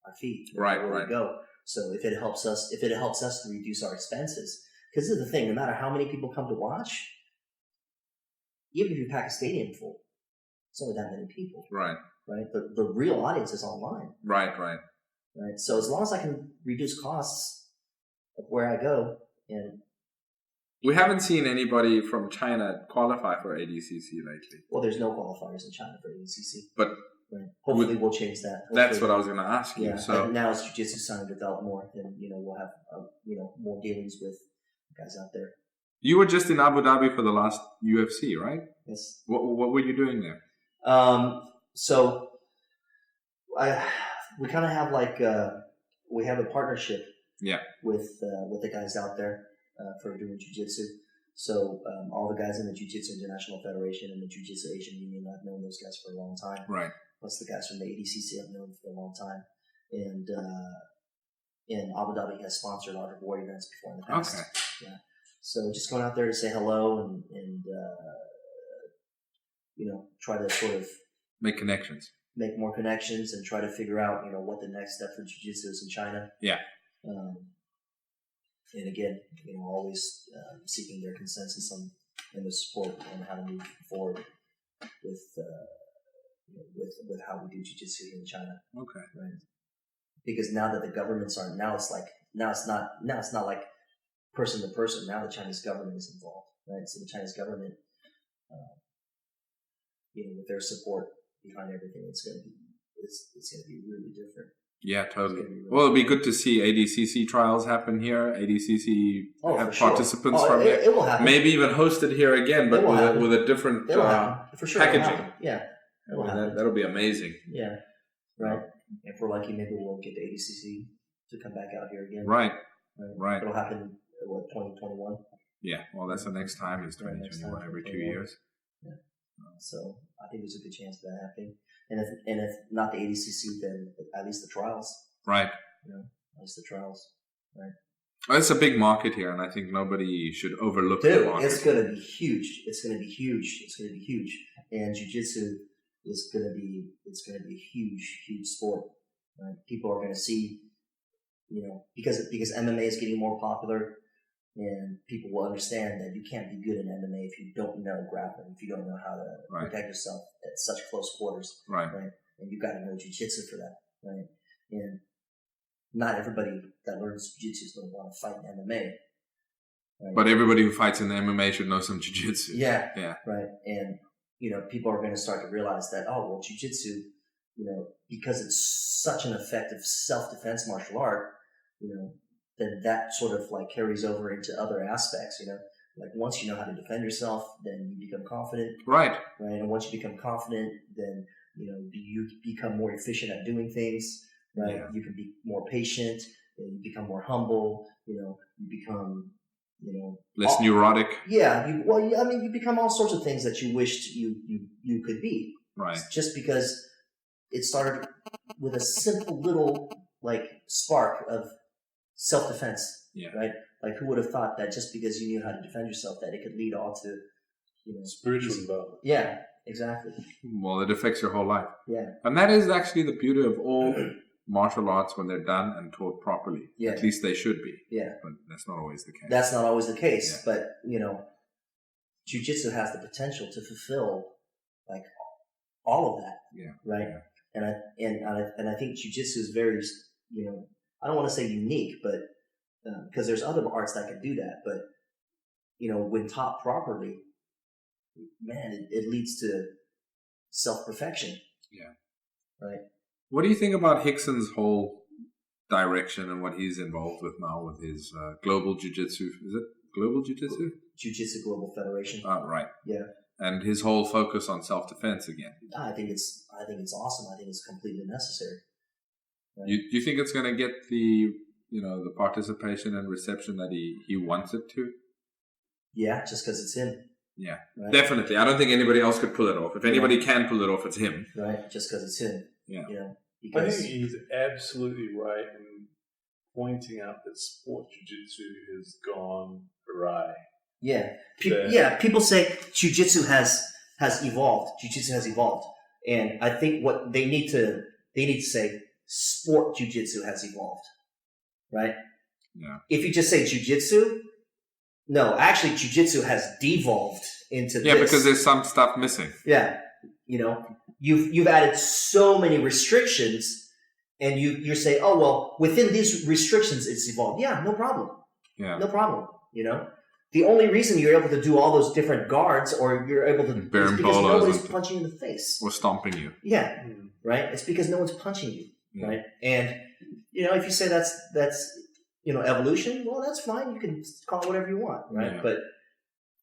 our fee, Right, where right. we go. So if it helps us to reduce our expenses, because this is the thing, no matter how many people come to watch, even if you pack a stadium full, it's only that many people. Right. Right? The real audience is online. Right. Right? So as long as I can reduce costs of where I go, and We haven't seen anybody from China qualify for ADCC lately. well, there's no qualifiers in China for ADCC. But right. Hopefully we'll change that. that's Hopefully, what I was going to ask you. yeah. So And now as jiu-jitsu starting to develop more, then we'll have more dealings with guys out there. you were just in Abu Dhabi for the last UFC, right? Yes. What were you doing there? So we kind of have we have a partnership. Yeah. With the guys out there for doing jiu-jitsu. So all the guys in the Jiu-Jitsu International Federation and the Jiu-Jitsu Asian Union, I've known those guys for a long time. Right. Plus the guys from the ADCC I've known for a long time. And Abu Dhabi has sponsored Art of War events before in the past. Okay. Yeah. So just going out there to say hello and try to sort of Make connections. make more connections and try to figure out, what the next step for jiu-jitsu is in China. Yeah. And again, always seeking their consensus in the sport and how to move forward with how we do jiu-jitsu in China. Okay. Right. Because now that the governments aren't, now it's not like person to person. Now the Chinese government is involved, right? So the Chinese government, with their support behind everything, it's going to be really different. Yeah, totally. Really Well, it'd be good to see ADCC trials happen here. ADCC have participants from there. It will happen. Maybe even hosted here again, but with a different for sure, packaging. Yeah, that'll be amazing. Yeah, right. If we're lucky, maybe we'll get the ADCC to come back out here again. Right. It'll happen, 2021? Yeah, well, that's the next time. It's 2021, every 2 years. Yeah. So I think there's a good chance of that happening. And if not the ADCC, then at least the trials. Right. At least the trials. Right. Well, it's a big market here, and I think nobody should overlook the market. It's going to be huge. It's going to be huge. And jiu-jitsu is going to be a huge sport. Right? People are going to see, because MMA is getting more popular, and people will understand that you can't be good in MMA if you don't know grappling, if you don't know how to protect yourself at such close quarters. Right. And you've got to know jiu-jitsu for that. Right. And not everybody that learns jiu-jitsu is going to want to fight in MMA. Right? But everybody who fights in the MMA should know some jiu-jitsu. Yeah. Yeah. Right. And, people are going to start to realize that, jiu-jitsu, because it's such an effective self-defense martial art, then that sort of like carries over into other aspects, like once you know how to defend yourself, then you become confident. Right. And once you become confident, then, you become more efficient at doing things, right? Yeah. You can be more patient, you become more humble, you become, less neurotic. Yeah. You become all sorts of things that you wished you could be. Right. Just because it started with a simple little like spark of self-defense. Yeah. Right. Like who would have thought that just because you knew how to defend yourself, that it could lead all to, spiritual development. Yeah, exactly. Well, it affects your whole life. Yeah. And that is actually the beauty of all martial arts when they're done and taught properly. Yeah. At least they should be. Yeah. But that's not always the case. That's not always the case. Yeah. But, jiu-jitsu has the potential to fulfill like all of that. Yeah. Right. Yeah. And I think jiu-jitsu is very, I don't want to say unique, but because there's other arts that can do that. But, when taught properly, man, it leads to self-perfection. Yeah. Right. What do you think about Hickson's whole direction and what he's involved with now with his global jiu-jitsu? Is it global jiu-jitsu? Jiu-Jitsu Global Federation. Right. Yeah. And his whole focus on self-defense again. I think it's awesome. I think it's completely necessary. Right? You think it's going to get the the participation and reception that he wants it to? Yeah, just because it's him. Yeah, right? Definitely. I don't think anybody else could pull it off. If anybody can pull it off, it's him. Right, just because it's him. Yeah. I think he's absolutely right in pointing out that sport jiu-jitsu has gone awry. Yeah. People say jiu-jitsu has evolved. Jiu-jitsu has evolved. And I think what they need to say, sport jiu-jitsu has evolved. Right? Yeah. If you just say jiu-jitsu, no, actually jiu-jitsu has devolved into this. Yeah, because there's some stuff missing. Yeah. You've added so many restrictions, and you're saying, oh, well, within these restrictions, it's evolved. Yeah, no problem. Yeah. No problem. The only reason you're able to do all those different guards, or you're able to, is because nobody's punching you in the face. Or stomping you. Yeah. Right? It's because no one's punching you. Yeah. Right? And, if you say that's evolution, well, that's fine. You can call it whatever you want. Right? Yeah. But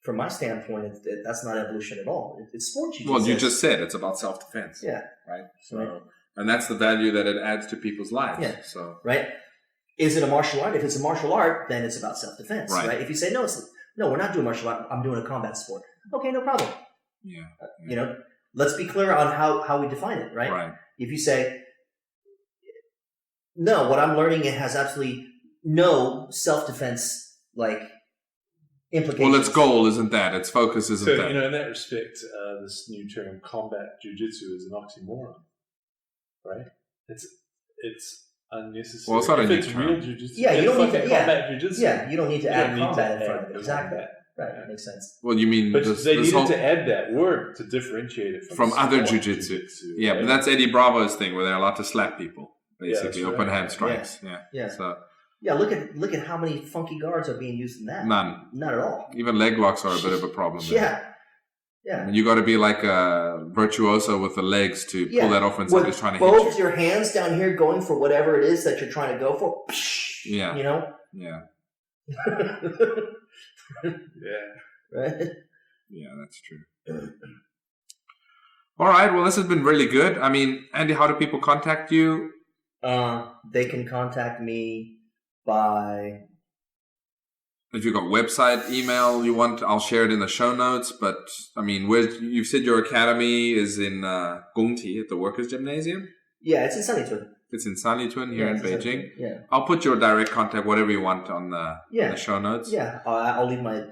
from my standpoint, that's not evolution at all. It's sport jiu-jitsu. Well, you just said it's about self-defense. Yeah. Right? So, right. And that's the value that it adds to people's lives. Yeah. So. Right? Is it a martial art? If it's a martial art, then it's about self-defense. Right? If you say, no, we're not doing martial art. I'm doing a combat sport. Okay, no problem. Yeah. Let's be clear on how we define it. Right? Right. If you say, no, what I'm learning, it has absolutely no self-defense implications. Well, its goal isn't that. Its focus isn't that. So, in that respect, this new term, combat jiu-jitsu, is an oxymoron, right? It's unnecessary. Well, it's not a if new it's term. real jiu-jitsu, Yeah, you don't need to. combat jiu-jitsu. Yeah, you don't need to You add don't need combat to in front add of it. Exactly. combat. Right, that makes sense. Well, you mean But this, they this needed whole, to add that word to differentiate it from other sport jiu-jitsu. Yeah, right? but that's Eddie Bravo's thing, where they're allowed to slap people, basically, that's open right. hand strikes. Yeah. So Yeah, look at how many funky guards are being used in that. none. Not at all. Even leg locks are a bit of a problem. There. Yeah. Yeah. I mean, you got to be like a virtuoso with the legs to pull that off when somebody's trying to hit both you. your hands down here going for whatever it is that you're trying to go for. Yeah. You know? Yeah. Yeah. Right? Yeah, that's true. All right. Well, this has been really good. I mean, Andy, how do people contact you? They can contact me by... If you've got website, email you want, I'll share it in the show notes. But, I mean, you said your academy is in Gongti at the Workers' Gymnasium? Yeah, it's in Sanlitun. It's in Sanlitun here in Beijing. Yeah. I'll put your direct contact, whatever you want, on the show notes. Yeah, I'll leave my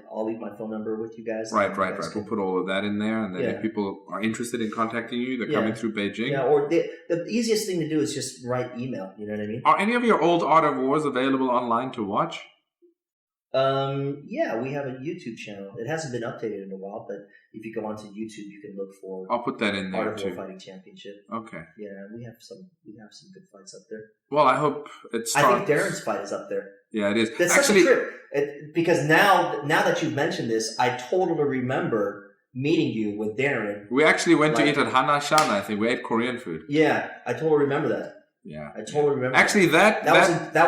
phone number with you guys. Right. We'll put all of that in there, and then if people are interested in contacting you, they're coming through Beijing. Yeah, or the easiest thing to do is just write email. You know what I mean? Are any of your old Art of Wars available online to watch? Yeah, we have a YouTube channel. It hasn't been updated in a while, but if you go onto YouTube, you can look for. I'll put that in there Art of too. War Fighting Championship. Okay. Yeah, we have some good fights up there. Well, I hope it starts. I think Darren's fight is up there. Yeah, it is. That's actually such a trip. Because now that you've mentioned this, I totally remember meeting you with Darren. We actually went to eat at Hana Shana. I think we ate Korean food. Yeah, I totally remember that. Yeah, I totally remember. Actually, that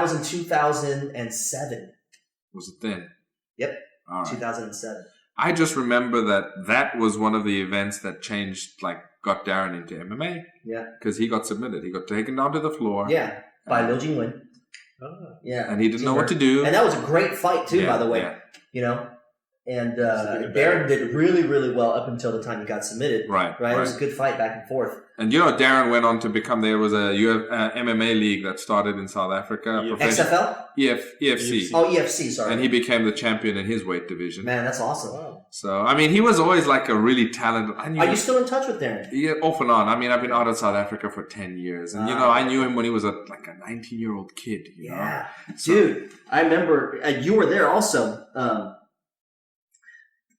was in 2007. Was it then? Yep. All right. 2007. I just remember that was one of the events that got Darren into MMA. Yeah. Because he got submitted. He got taken down to the floor. Yeah. By Liu Jingwen. Oh. Yeah. And he didn't know what to do. And that was a great fight too, by the way. Yeah. You know? And Darren did really, really well up until the time he got submitted. Right. It was a good fight back and forth. And Darren went on to become, there was a MMA league that started in South Africa. XFL? EFC. Oh, EFC, sorry. And he became the champion in his weight division. Man, that's awesome. Wow. So, I mean, he was always like a really talented... Are you still in touch with Darren? Yeah, off and on. I mean, I've been out of South Africa for 10 years. And, I knew him when he was a 19-year-old kid. You know? Dude, I remember you were there also.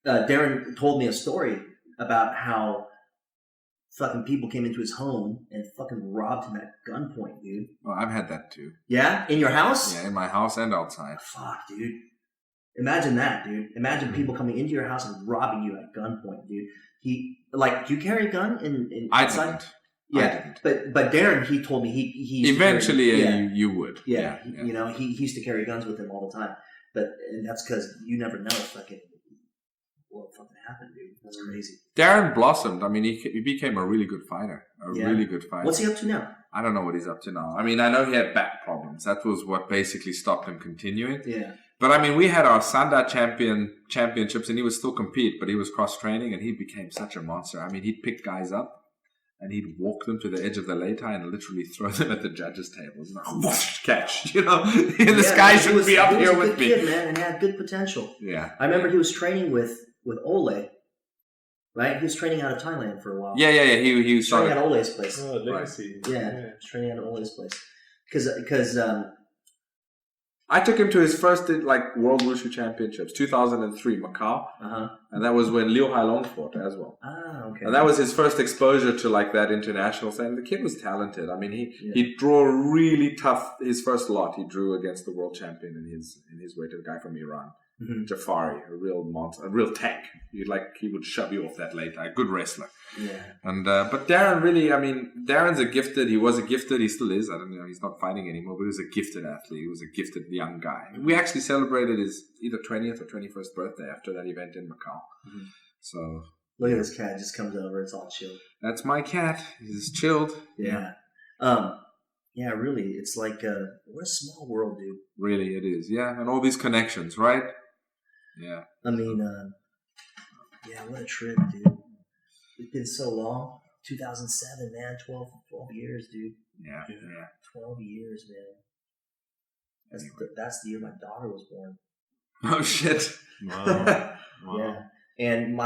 Darren told me a story about how fucking people came into his home and fucking robbed him at gunpoint, dude. Well, I've had that too. Yeah? In your house? Yeah, in my house and outside. Fuck, dude. Imagine that, dude. Imagine people coming into your house and robbing you at gunpoint, dude. Do you carry a gun in outside? I didn't. Yeah, I didn't. But Darren, he told me he eventually you would. Yeah. He used to carry guns with him all the time. And that's because you never know fucking what fucking happened, dude. That's crazy. Darren blossomed. I mean, he became a really good fighter. Really good fighter. What's he up to now? I don't know what he's up to now. I mean, I know he had back problems. That was what basically stopped him continuing. Yeah. But I mean, we had our Sanda championships, and he would still compete, but he was cross-training, and he became such a monster. I mean, he'd pick guys up, and he'd walk them to the edge of the lei tai and literally throw them at the judges' tables. And whoosh, catch, this guy should be up here with me. He was a good kid, man, and had good potential. Yeah. I remember he was training with Ole, right? He was training out of Thailand for a while. Yeah. He was training at Ole's place. Oh, legacy. Right. Yeah, he was training at Ole's place. Because I took him to his first World Wushu Championships, 2003, Macau, and that was when Liu Hailong fought as well. Ah, okay. And that was his first exposure to that international thing. The kid was talented. I mean, he'd draw really tough. His first lot he drew against the world champion in his weight, a guy from Iran, Jafari, a real monster, a real tank. He would shove you off that late. A good wrestler. Yeah. And but Darren really, I mean, Darren's a gifted. He was a gifted. He still is. I don't know. He's not fighting anymore, but he was a gifted athlete. He was a gifted young guy. We actually celebrated his either 20th or 21st birthday after that event in Macau. Mm-hmm. So look at this cat. Just comes over. It's all chill. That's my cat. He's chilled. Yeah. Yeah, really. It's like what a small world, dude. Really, it is. Yeah, and all these connections, right? Yeah. I mean, yeah, what a trip, dude. It's been so long. 2007, man. 12 years, dude. Yeah. 12 years, man. That's the year my daughter was born. Oh, shit. Wow. Yeah. And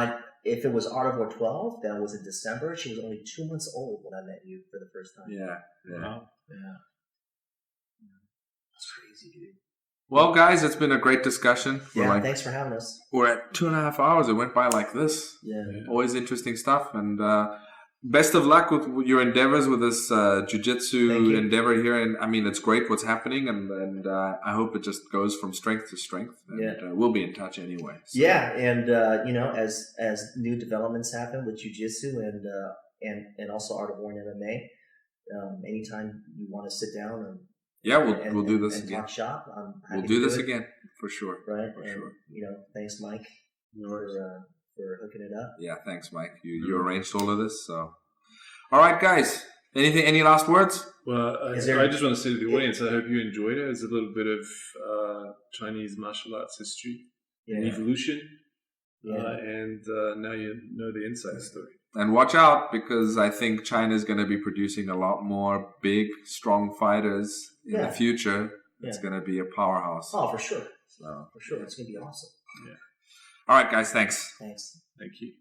if it was Art of War 12, that was in December. She was only 2 months old when I met you for the first time. Yeah. Wow. Yeah. That's crazy, dude. Well, guys, it's been a great discussion. Yeah, thanks for having us. We're at 2.5 hours. It went by like this. Yeah. Always interesting stuff. And best of luck with your endeavors with this jiu-jitsu endeavor here. And I mean, it's great what's happening. And I hope it just goes from strength to strength. And we'll be in touch anyway. So. Yeah. And, as new developments happen with jiu-jitsu and also Art of War and MMA, anytime you want to sit down and we'll do this and again. Talk shop. We'll do this again for sure. Right. For sure. Thanks, Mike, for hooking it up. Yeah, thanks, Mike. You arranged all of this, so. All right, guys. Any last words? Well, I just want to say to the audience, I hope you enjoyed it. It's a little bit of Chinese martial arts history and evolution, and now you know the inside story. And watch out, because I think China is going to be producing a lot more big, strong fighters in the future. It's going to be a powerhouse. Oh, for sure. So. For sure. It's going to be awesome. Yeah. All right, guys. Thanks. Thanks. Thank you.